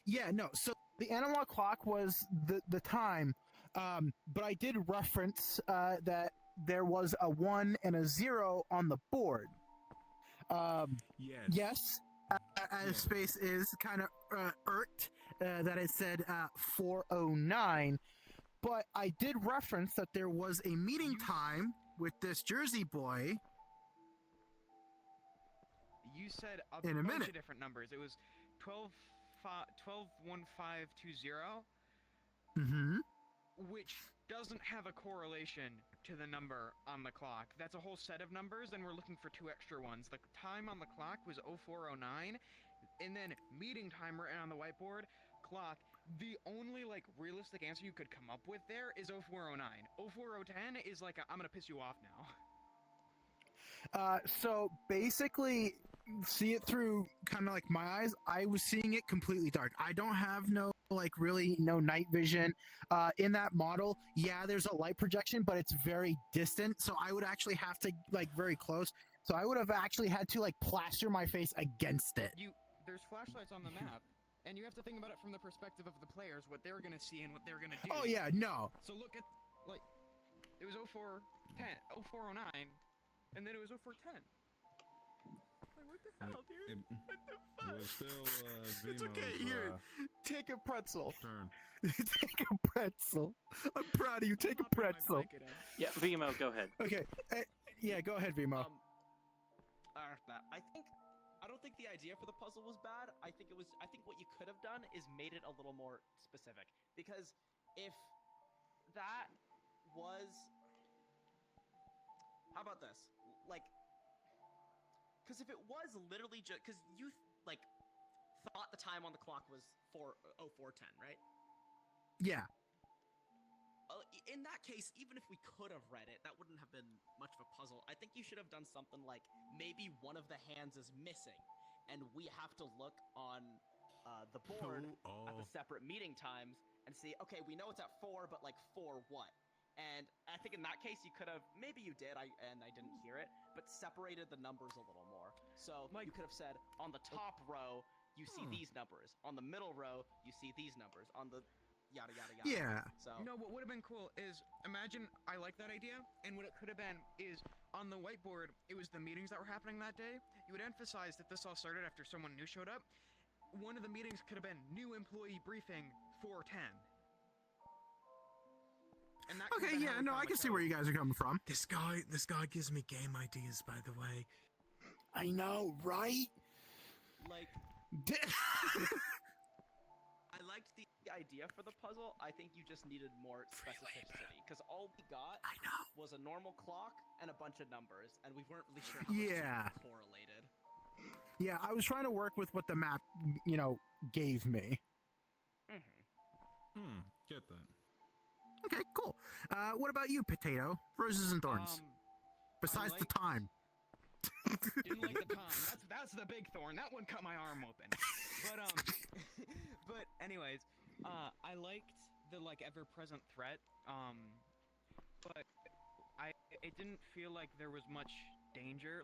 Yeah, no. So the analog clock was the time, but I did reference that there was a 1 and a 0 on the board. Yes. Yes. As space is kind of irked that it said 4:09, but I did reference that there was a meeting time with this Jersey boy. You said In a bunch minute. of different numbers. It was 121520, Mm-hmm. which doesn't have a correlation to the number on the clock. That's a whole set of numbers, and we're looking for 2 extra ones. The time on the clock was 0409, and then meeting time written on the whiteboard, clock. The only, like, realistic answer you could come up with there is 0409. 04010 is like, I'm gonna piss you off now. So basically, see it through kind of like my eyes. I was seeing it completely dark. I don't have no night vision. In that model, yeah, there's a light projection, but it's very distant. So I would actually have to very close. So I would have actually had to plaster my face against it. There's flashlights on the map, and you have to think about it from the perspective of the players, what they're gonna see and what they're gonna do. Oh yeah, no. So look at, it was 0409, and then it was 0410. What the hell, dude? What the fuck? It was still It's Vimo's, okay. Here, take a pretzel. turn. Take a pretzel. I'm proud of you. Take a pretzel. Yeah, Vimo, go ahead. Okay. Yeah, go ahead, Vimo. I don't think the idea for the puzzle was bad. I think what you could have done is made it a little more specific. Because if that was, how about this? Because if it was literally just, because you thought the time on the clock was 4:10, right? Yeah. In that case, even if we could have read it, that wouldn't have been much of a puzzle. I think you should have done something like maybe one of the hands is missing, and we have to look on the board at the separate meeting times and see, okay, we know it's at 4, but 4 what? And I think in that case, you could have, maybe you did, and I didn't hear it, but separated the numbers a little more. So you could have said, on the top row, you see these numbers. On the middle row, you see these numbers. On the yada yada yada. Yeah. So No, what would have been cool is, imagine, I like that idea, and what it could have been is, on the whiteboard, it was the meetings that were happening that day. You would emphasize that this all started after someone new showed up. One of the meetings could have been new employee briefing 410. And that Okay, yeah, no, I can see where you guys are coming from. This guy gives me game ideas, by the way. I know, right? I liked the idea for the puzzle. I think you just needed more specificity, because all we got was a normal clock and a bunch of numbers, and we weren't really sure how Yeah. it's correlated. Yeah, I was trying to work with what the map, gave me. Get that. Okay, cool. What about you, Potato? Roses and thorns. Besides the time. Didn't like the time. That's the big thorn. That one cut my arm open. But but anyways, I liked the ever-present threat. But it didn't feel like there was much danger.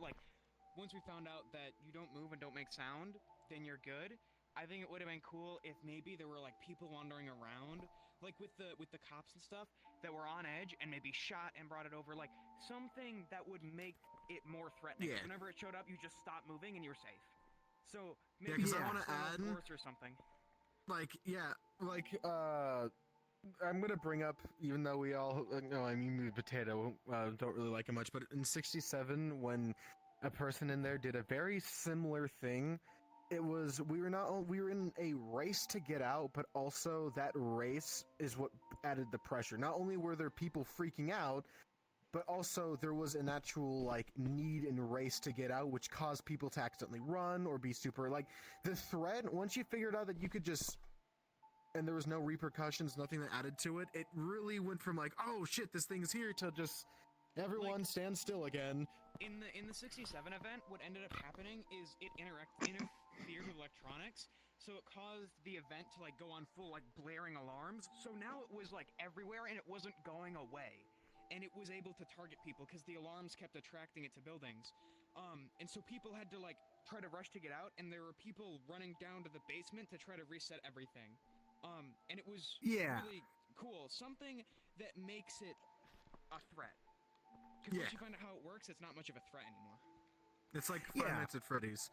Once we found out that you don't move and don't make sound, then you're good. I think it would have been cool if maybe there were people wandering around, with the cops and stuff, that were on edge and maybe shot and brought it over, something that would make it more threatening. Yeah. Whenever it showed up, you just stopped moving and you were safe. So Yeah, maybe 'cause I wanna add, force or something. I'm gonna bring up, even though we all, the Potato, don't really like it much, but in 67, when a person in there did a very similar thing, it was, we were in a race to get out, but also that race is what added the pressure. Not only were there people freaking out, but also there was an actual need and race to get out, which caused people to accidentally run or be super the threat. Once you figured out that you could just, and there was no repercussions, nothing that added to it, it really went from oh shit, this thing's here, to just everyone stand still again. In the 67 event, what ended up happening is it interfered with electronics, so it caused the event to go on full blaring alarms. So now it was everywhere and it wasn't going away. and it was able to target people because the alarms kept attracting it to buildings. And so people had to like try to rush to get out, and there were people running down to the basement to try to reset everything. And it was really cool. Something that makes it a threat. Because once you find out how it works, it's not much of a threat anymore. It's like Five Nights at Freddy's.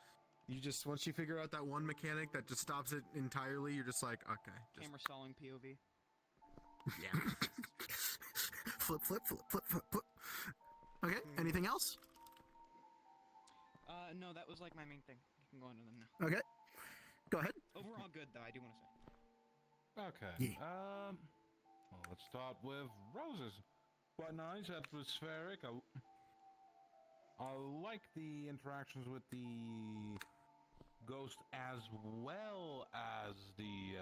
You just once you figure out that one mechanic that just stops it entirely, you're just like, okay. Camera stalling POV. Yeah. Flip, flip, flip, flip, flip, flip. Okay, anything else? No, that was like my main thing. You can go into them now. Okay, go ahead. Overall good, though, I do want to say. Okay. Well, let's start with roses. Quite nice, atmospheric. I like the interactions with the ghost as well as the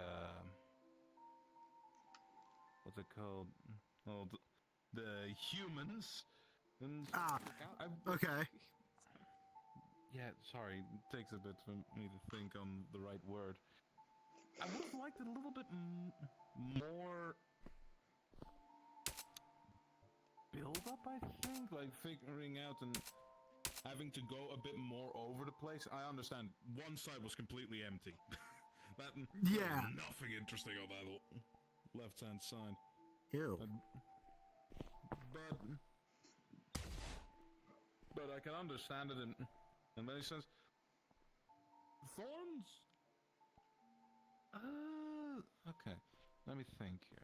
what's it called? Oh, the humans. And okay. Yeah, sorry, it takes a bit for me to think on the right word. I would have liked it a little bit more build up, I think, like figuring out and having to go a bit more over the place. I understand one side was completely empty. There was nothing interesting on that left-hand side. Ew. But I can understand it in many sense. Thorns? Okay. Let me think here.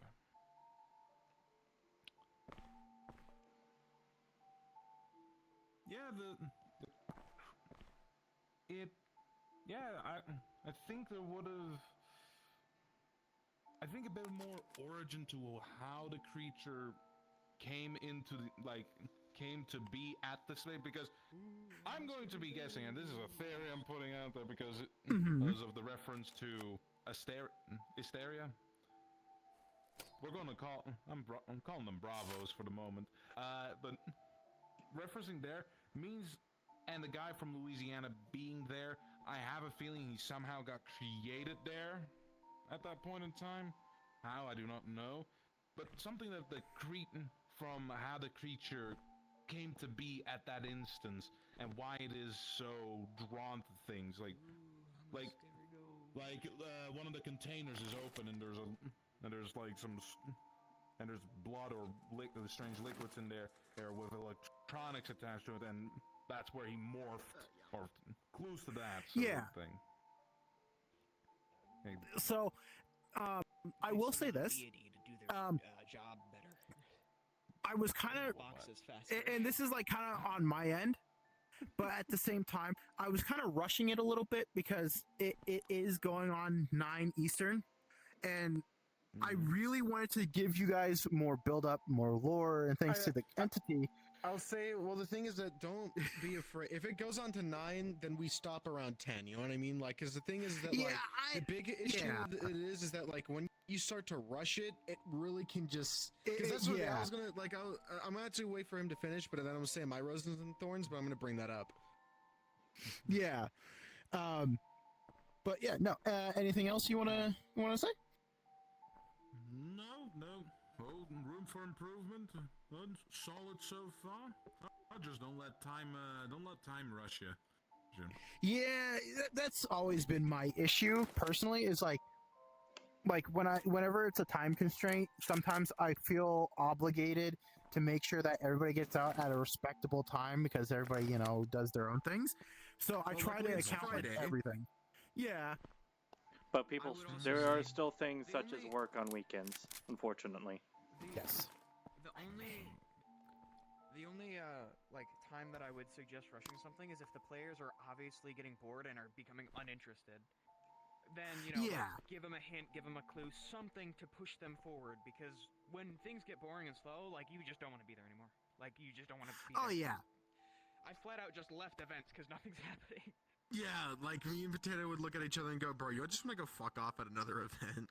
Yeah, I think there would have. I think a bit more origin to how the creature came into came to be at this place, because I'm going to be guessing, and this is a theory I'm putting out there because of the reference to hysteria. We're going to call I'm calling them Bravos for the moment, but referencing there means, and the guy from Louisiana being there, I have a feeling he somehow got created there at that point in time. How, I do not know, but something that from how the creature came to be at that instance, and why it is so drawn to things like one of the containers is open and there's like there's blood or strange liquids in there with electronics attached to it, and that's where he morphed, or clues to that sort of thing. Hey. So, I will say this. Job better. I was kind of, and this is like kind of on my end, but at the same time, I was kind of rushing it a little bit because it is going on 9 Eastern, and I really wanted to give you guys more build up, more lore, and things to the entity. I'll say, well, the thing is that don't be afraid. If it goes on to 9, then we stop around 10. You know what I mean? Like, because the thing is that the big issue it is that like when you start to rush it, it really can just. Because that's what I was gonna like. I'm gonna have to wait for him to finish, but then I'm gonna say my roses and thorns, but I'm gonna bring that up. Yeah. But yeah, no. Anything else you wanna say? No. Oh, room for improvement. Solid so far. I just don't let time rush you, Jim. Yeah, that's always been my issue personally. Is like whenever it's a time constraint, sometimes I feel obligated to make sure that everybody gets out at a respectable time because everybody, does their own things. So I try to account for everything. Yeah. But there are still things such as work on weekends, unfortunately. Yes. The only time that I would suggest rushing something is if the players are obviously getting bored and are becoming uninterested. Then, give them a hint, give them a clue, something to push them forward, because when things get boring and slow, you just don't want to be there anymore. You just don't want to be there. Oh, yeah. I flat out just left events because nothing's happening. Yeah, like me and Potato would look at each other and go, bro, you just want to go fuck off at another event.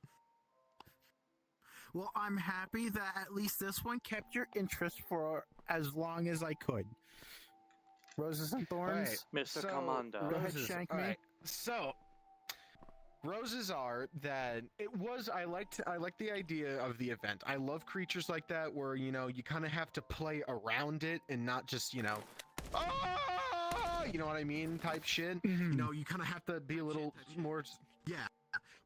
Well, I'm happy that at least this one kept your interest for as long as I could. Roses and Thorns? Right, Mr. Commando. Go ahead, shank me. Right. So, roses are that I liked the idea of the event. I love creatures like that where, you know, you kind of have to play around it and not just, you know, oh, you know what I mean, type shit. You know, you kind of have to be a little more, yeah.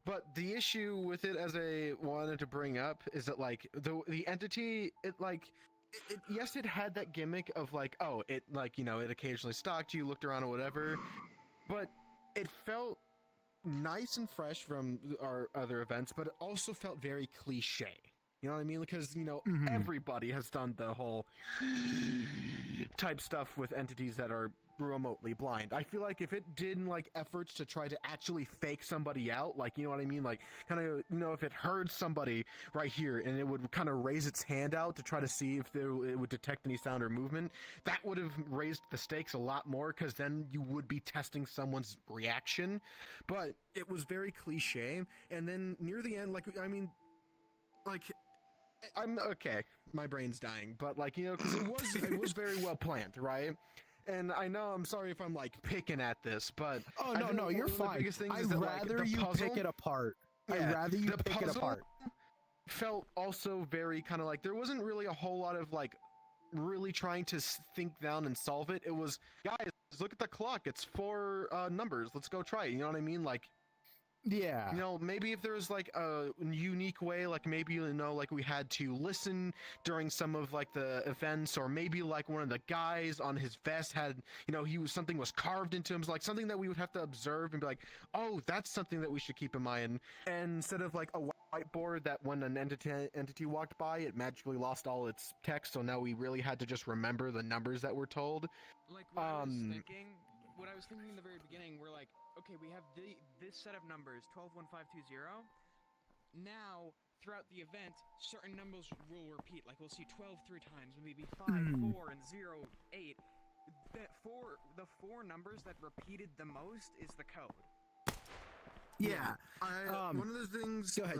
But the issue with it, as I wanted to bring up, is that like the entity, yes, it had that gimmick of like, oh, it like, you know, it occasionally stalked you, looked around or whatever, but it felt nice and fresh from our other events, but it also felt very cliche. You know what I mean? Because, you know, everybody has done the whole type stuff with entities that are remotely blind. I feel like if it did like efforts to try to actually fake somebody out, like, you know what I mean? Like, kind of, you know, if it heard somebody right here and it would kind of raise its hand out to try to see if it would detect any sound or movement, that would have raised the stakes a lot more, because then you would be testing someone's reaction. But it was very cliche. And then near the end, like, I mean, like, I'm okay. My brain's dying, but like, you know, because it was very well planned, right? And I know, I'm sorry if I'm like picking at this, but oh no, you're fine. I'd rather you pick it apart. I'd rather you pick it apart. Felt also very kind of like there wasn't really a whole lot of like really trying to think down and solve it. It was, guys, look at the clock. It's 4 numbers. Let's go try it. You know what I mean? Like, yeah. You know, maybe if there's like a unique way, like maybe, you know, like we had to listen during some of like the events, or maybe like one of the guys on his vest had, you know, something was carved into him, like something that we would have to observe and be like, oh, that's something that we should keep in mind. And instead of like a whiteboard that when an entity walked by, it magically lost all its text, so now we really had to just remember the numbers that were told. Like what I was thinking in the very beginning, we're like, okay, we have this set of numbers, 121520. Now, throughout the event, certain numbers will repeat. Like, we'll see 12 3 times, maybe 5, 4, and 0, 8. The 4 numbers that repeated the most is the code. Yeah. One of the things... Go ahead.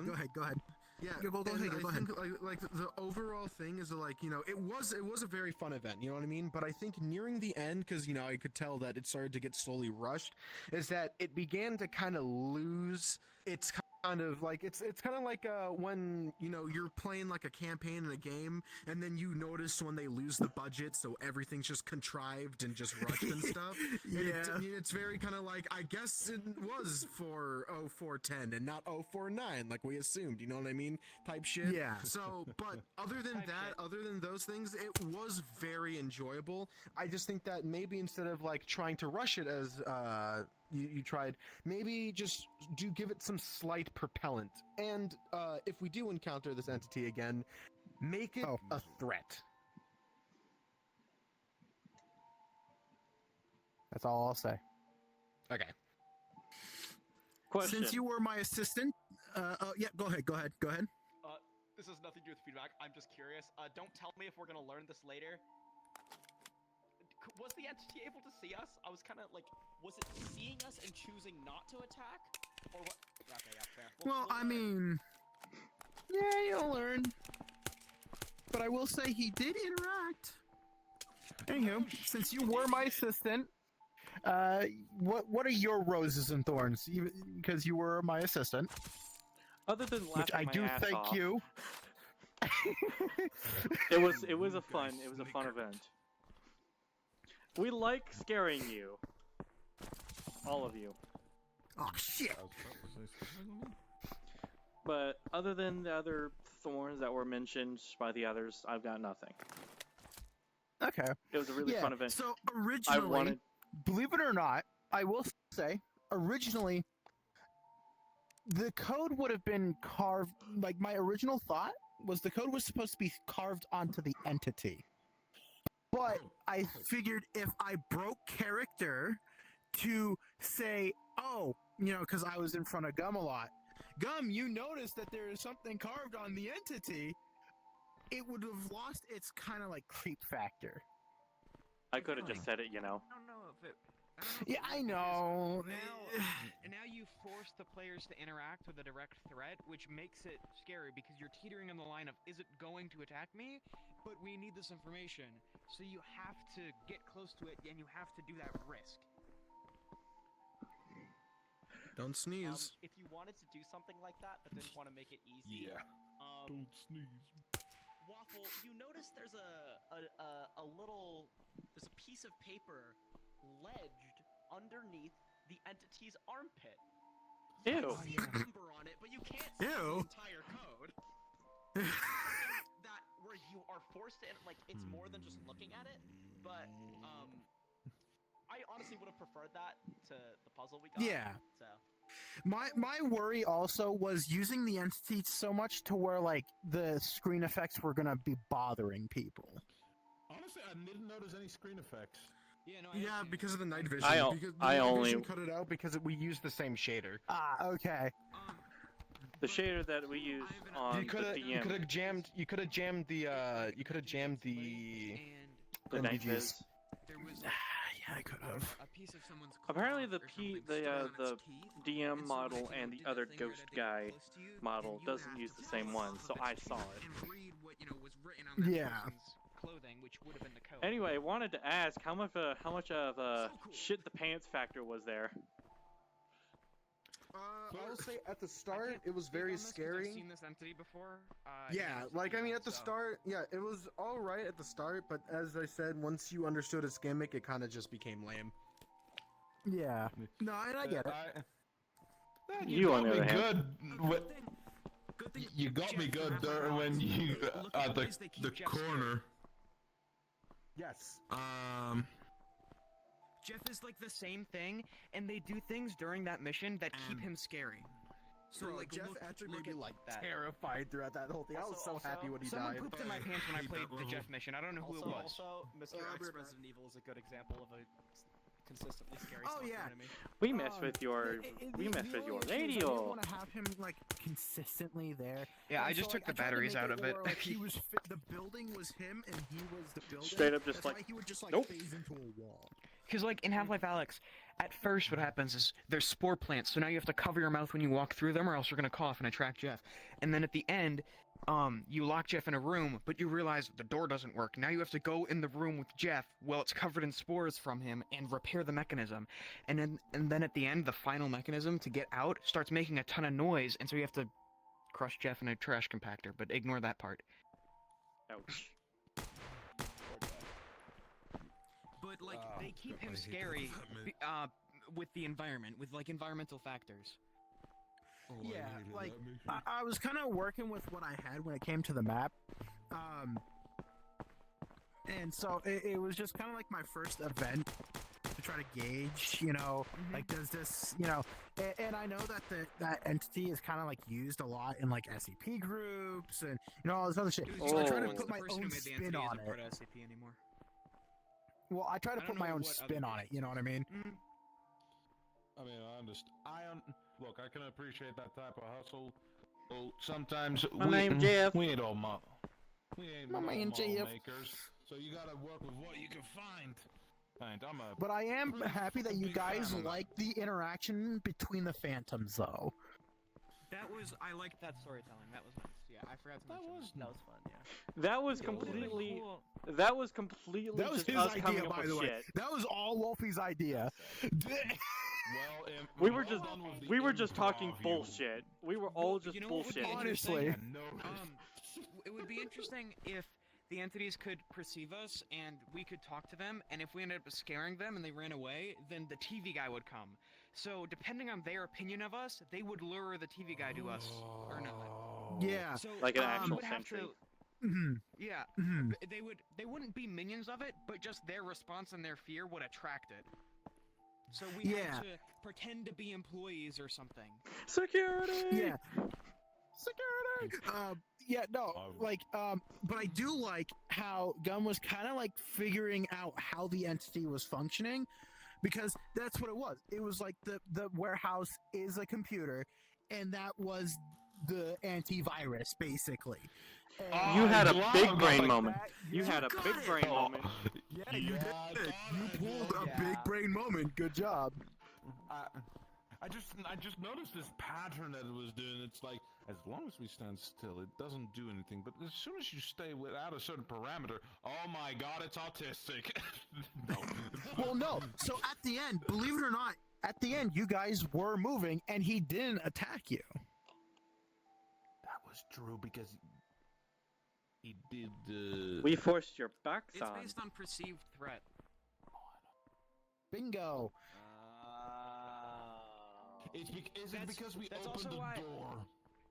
Yeah, go ahead. I think like the overall thing is like, you know, it was a very fun event, you know what I mean? But I think nearing the end, because, you know, I could tell that it started to get slowly rushed, is that it began to kind of lose its kind of like, it's kind of like when, you know, you're playing like a campaign in a game, and then you notice when they lose the budget, so everything's just contrived and just rushed and stuff. And it's very kind of like, I guess it was for 0410 and not 0409 like we assumed, you know what I mean, type shit. Yeah. So, but other than that, other than those things, it was very enjoyable. I just think that maybe instead of like trying to rush it as you tried, maybe just give it some slight propellant, and if we do encounter this entity again, make it a threat. That's all I'll say. Okay. Question. Since you were my assistant, yeah, go ahead. This has nothing to do with feedback. I'm just curious. Don't tell me if we're gonna learn this later. Was the entity able to see us? I was kind of like, was it seeing us and choosing not to attack? Or what? Okay, yeah, fair. Well, I mean, yeah, you'll learn. But I will say he did interact. Anywho, since you were my assistant, what are your roses and thorns? Because you were my assistant. Other than laughing which I my do ass thank off, you. it was a fun event. We like scaring you. All of you. Oh shit. But other than the other thorns that were mentioned by the others, I've got nothing. Okay. It was a really fun event. So originally, believe it or not, I will say, originally, the code would have been carved, like my original thought was the code was supposed to be carved onto the entity. But I figured if I broke character to say, oh, you know, because I was in front of Gum a lot. Gum, you noticed that there is something carved on the entity. It would have lost its kind of like creep factor. I could have just said it, you know. I don't know if it... Yeah, I know. Now you force the players to interact with a direct threat, which makes it scary because you're teetering on the line of, is it going to attack me? But we need this information. So you have to get close to it, and you have to do that risk. Don't sneeze. If you wants to do something like that, but didn't want to make it easy. Yeah. Don't sneeze. Waffle, you notice there's a little, there's a piece of paper ledged underneath the entity's armpit. Ew. You see a number on it, but you can't see the entire code. That where you are forced to, like, it's more than just looking at it, but I honestly would have preferred that to the puzzle we got. Yeah. So My worry also was using the entity so much to where like the screen effects were gonna be bothering people. Honestly, I didn't notice any screen effects. Yeah, no, Yeah, because of the night vision. I because the I night only- vision cut it out because we used the same shader. Ah, okay. The shader that we used on You could the have DM. jammed. You could have jammed the. You could have jammed the. The night NVGs. viz. There was Yeah, I could have. a piece of someone's Apparently the cloth or something stood on the its teeth, DM and so, model like, you and know, the did other that thing where ghost it had to guy get close to you, model and you doesn't have use to the pull same it one, off so of I its saw teeth it. and read what, you know, was written on that Yeah. person's clothing, which would have been the code. Anyway, wanted to ask how much of a shit the pants factor was there. I will say at the I start can't it was speak very on this 'cause scary. I've seen this entity before. Yeah, like I mean at the start, yeah, it was all right at the start, but as I said, once you understood its gimmick, it kind of just became lame. Yeah. No, and I get it. You on got the me other hand. good. You got me good there when you at the corner. Yes. Jeff is like the same thing, and they do things during that mission that keep him scary. So Bro, like Jeff look, actually look made me at like that. terrified throughout that whole thing. I was so happy when he Someone died. pooped in my pants when I played the Jeff mission. I don't know who it was. Also, Mr. X Resident Evil is a good example of a consistently scary Oh, stalker yeah. enemy. We messed with your we messed with your radio. I want to have him like consistently there. Yeah, I And just so, took like, the I tried to batteries make out of where, it. Like, he was the building was him and he was the building. Straight up just That's like, why he would just like nope. phase into a wall. Because, like, in Half-Life Alyx, at first what happens is there's spore plants, so now you have to cover your mouth when you walk through them or else you're going to cough and attract Jeff. And then at the end, you lock Jeff in a room, but you realize the door doesn't work. Now you have to go in the room with Jeff while it's covered in spores from him and repair the mechanism. And then at the end, the final mechanism to get out starts making a ton of noise, and so you have to crush Jeff in a trash compactor, but ignore that part. Ouch. But, like, they keep him scary with the environment, with, like, environmental factors. Yeah, like I was kind of working with what I had when it came to the map, and so it was just kind of like my first event to try to gauge, you know, like does this, you know, and I know that that entity is kind of like used a lot in like SCP groups and you know all this other shit. So I try to put my own spin on it. Well, I try to put my own spin on it. You know what I mean? I mean, I understand. Look, I can appreciate that type of hustle. Well, sometimes My name Jeff. We ain't all we ain't My all man Jeff. makers, so you gotta work with what you can find. And But I am pretty happy that you big guys fan of like the interaction between the phantoms, though. I liked that storytelling. That was nice. Yeah, I forgot to mention That was fun, yeah. That was completely. That was completely That was just his us coming idea, up by with the way. shit. That was all Wolfie's idea. Well, We were just talking bullshit. We were all just You know what would be bullshitting. interesting? Honestly. It would be interesting if the entities could perceive us and we could talk to them, and if we ended up scaring them and they ran away, then the TV guy would come. So depending on their opinion of us, they would lure the TV guy to us or not. Yeah. So Like an we actual would have sentry. yeah, Mhm. they wouldn't be minions of it, but just their response and their fear would attract it. So we Yeah. had to pretend to be employees or something. Security. Yeah. Security. Yeah, no, like, but I do like how Gunn was kind of like figuring out how the entity was functioning, because that's what it was. It was like the warehouse is a computer, and that was the antivirus basically. And You had a glad big about brain moment. that- You had a got big it. brain moment. Yeah, you did. You pulled a big brain moment. Good job. I just noticed this pattern that it was doing. It's like, as long as we stand still, it doesn't do anything. But as soon as you stay without a certain parameter, oh my god, it's autistic. No. Well, no. So at the end, believe it or not, at the end, you guys were moving, and he didn't attack you. That was true because he did. We forced your backs It's on. based on perceived threat. Bingo. Is it because we that's opened also the why- door?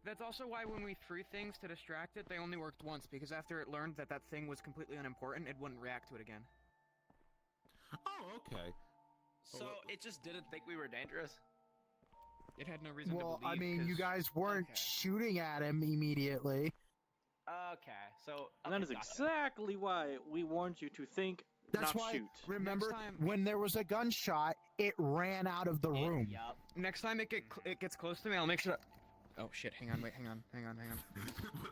That's also why when we threw things to distract it, they only worked once, because after it learned that that thing was completely unimportant, it wouldn't react to it again. Oh, okay. So it just didn't think we were dangerous? It had no reason Well, to believe. I mean, you 'cause- guys weren't okay. shooting at him immediately. Okay, so... And that is okay, gotcha. exactly why we warned you to think, That's not why, shoot. remember, Next time- when there was a gunshot, it ran out of the room. Yup. Next time it gets close to me, I'll make sure. Oh shit! Hang on, wait, hang on.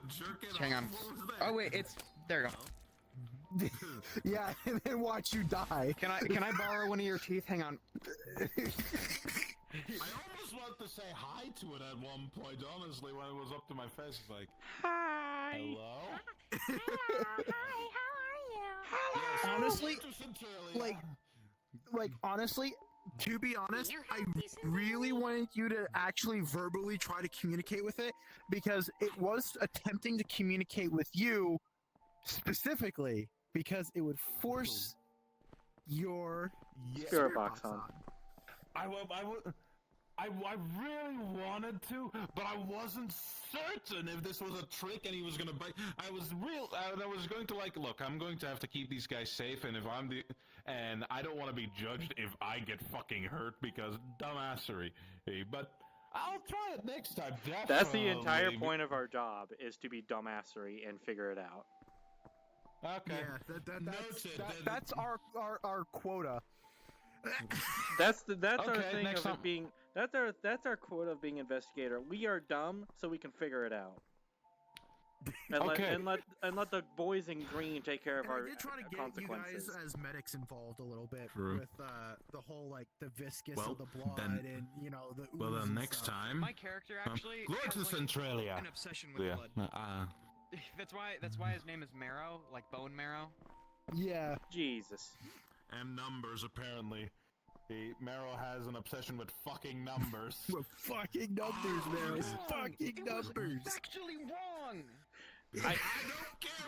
Jerk it Hang off, on. what was that? Oh wait, it's there. You go. Yeah, and then watch you die. Can I borrow one of your teeth? Hang on. I almost wanted to say hi to it at one point, honestly, when it was up to my face. It's like, Hi. hello? Honestly, like honestly, to be honest, I really wanted you to actually verbally try to communicate with it because it was attempting to communicate with you specifically because it would force your Spirit box on. I really wanted to, but I wasn't certain if this was a trick and he was gonna bite. I was going to like, look, I'm going to have to keep these guys safe, and and I don't want to be judged if I get fucking hurt because dumbassery. But I'll try it next time. That's the entire definitely. point of our job, is to be dumbassery and figure it out. Okay. Yeah, that's our quota. That's our Okay, thing next of time. it being. That's our quota of being investigator. We are dumb, so we can figure it out. And Okay. let the boys in green take care of And our I did try to get consequences. you guys as medics involved a little bit True. with the whole like the viscous Well, of the blood then- and the Well, ooze then and next stuff. time, My character actually Glory has to like, Centralia. an obsession with yeah, blood. That's why his name is Marrow, like bone marrow. Yeah. Jesus. and numbers apparently. Marrow has an obsession with fucking numbers. With fucking numbers, man. It's fucking It was numbers. actually wrong. I,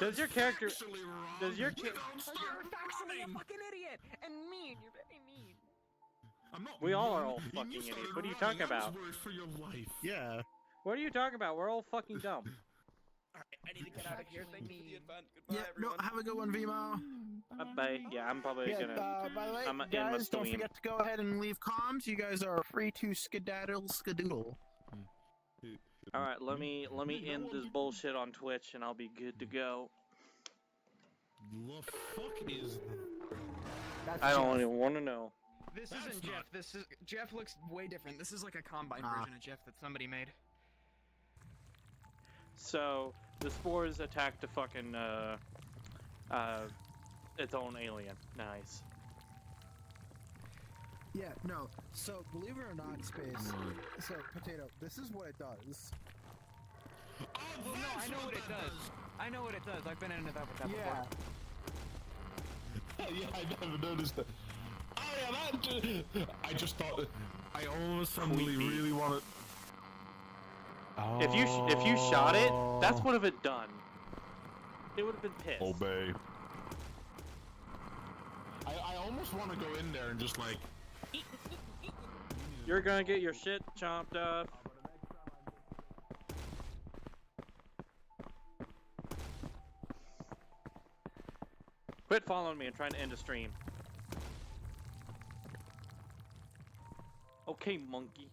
does your character? Does your You're factually a fucking idiot and mean. You're very mean. I'm not We all are mean. all You fucking started idiots. What are you running. talking I was about? worried for your life. Yeah. What are you talking about? We're all fucking dumb. Alright, I need to get out of here. Thank you for the event. Yeah. Goodbye, No. everyone. Have a good one, Vimo. Bye. Yeah, I'm probably Yeah. gonna. By the way, I'm in guys, don't between. forget to go ahead and leave comms. You guys are free to skadoodle. All right, let me end this bullshit on Twitch, and I'll be good to go. The fuck is That's I don't Jeff. even want to know. This That's isn't Jeff. Jeff looks way different. This is like a combine Ah. version of Jeff that somebody made. So the spores attacked the fucking its own alien. Nice. Yeah, no. So, believe it or not, Space. So, Potato, this is what it does. Well, no, I know what it does. I know what it does. I've been in that with that Yeah. before. Yeah, I never noticed that. Oh yeah, that. I just thought. I almost suddenly Creepy. really wanted. If you shot it, that's what have it done. It would have been pissed. Obey. I almost want to go in there and just like. You're gonna get your shit chomped up. Quit following me and trying to end a stream. Okay, monkey.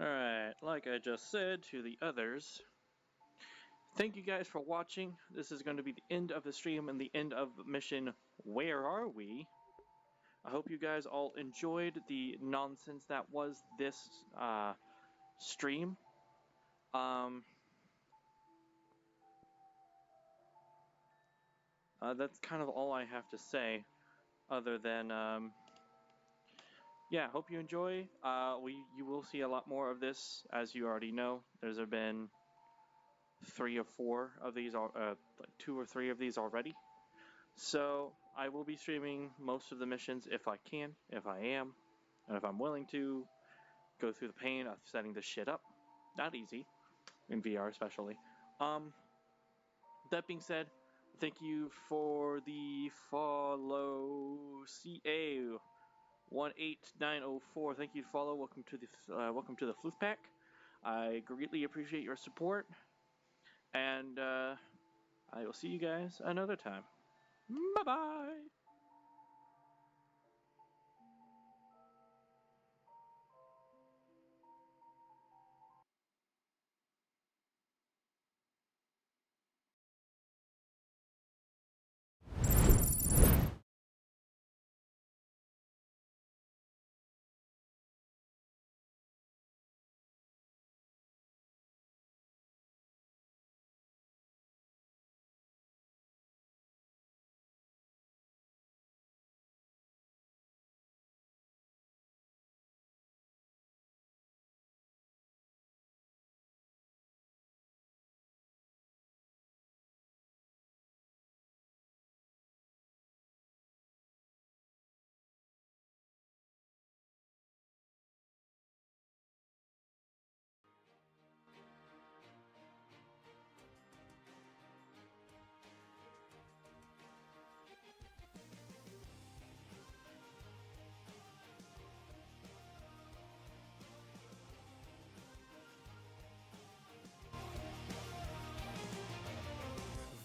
Alright, like I just said to the others, thank you guys for watching. This is going to be the end of the stream and the end of mission Where Are We? I hope you guys all enjoyed the nonsense that was this stream. That's kind of all I have to say, other than, yeah, hope you enjoy. You will see a lot more of this, as you already know. There's been 3 or 4 of these, like 2 or 3 of these already. So I will be streaming most of the missions if I can, if I am, and if I'm willing to go through the pain of setting this shit up. Not easy, in VR especially. That being said, thank you for the follow, CA18904. Thank you to follow. Welcome to the Floof Pack. I greatly appreciate your support, and I will see you guys another time. Bye bye.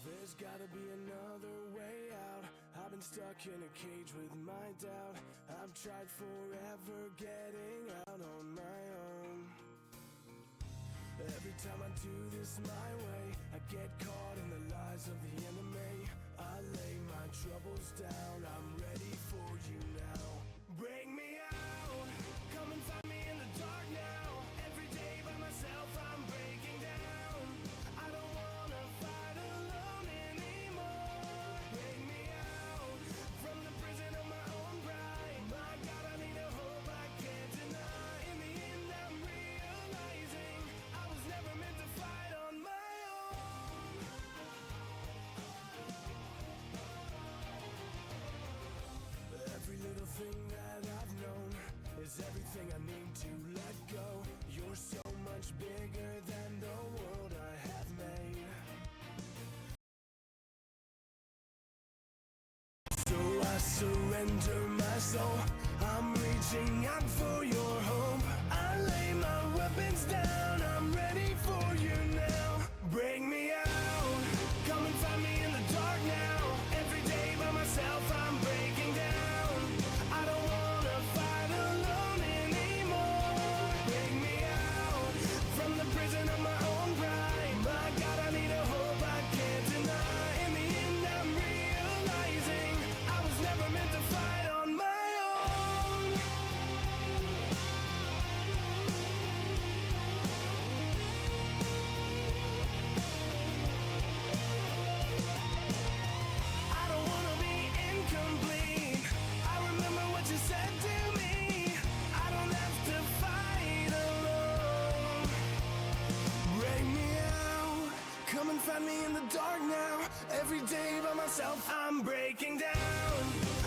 There's gotta be another way out. I've been stuck in a cage with my doubt. I've tried forever getting out on my own. Every time I do this my way, I get caught in the lies of the enemy. I lay my troubles down, I'm ready for you now. Bring me out, come and find me in the dark now. Every day by myself I'm breaking down. I don't wanna fight alone anymore. Bring me out from the prison of my own pride. My God, I need a hope I can't deny. In the end I'm realizing I was never meant to fight on my own. Every little thing that I've known is everything I need to let go. You're so much bigger than the world I have made. So I surrender my soul. I'm reaching out for your hope. I lay my weapons down. I'm ready for you now. Bring me out. Come and find me in the dark now. Every day by myself I'm breaking down. I don't wanna fight alone anymore. Bring me out from the prison of my own pride. My God, I need a hope I can't deny. In the end I'm realizing I was never meant to fight on my own. I don't wanna be incomplete. I remember what you said to me. I don't have to fight alone. Bring me out. Come and find me in the dark now. Every day by myself I'm breaking down.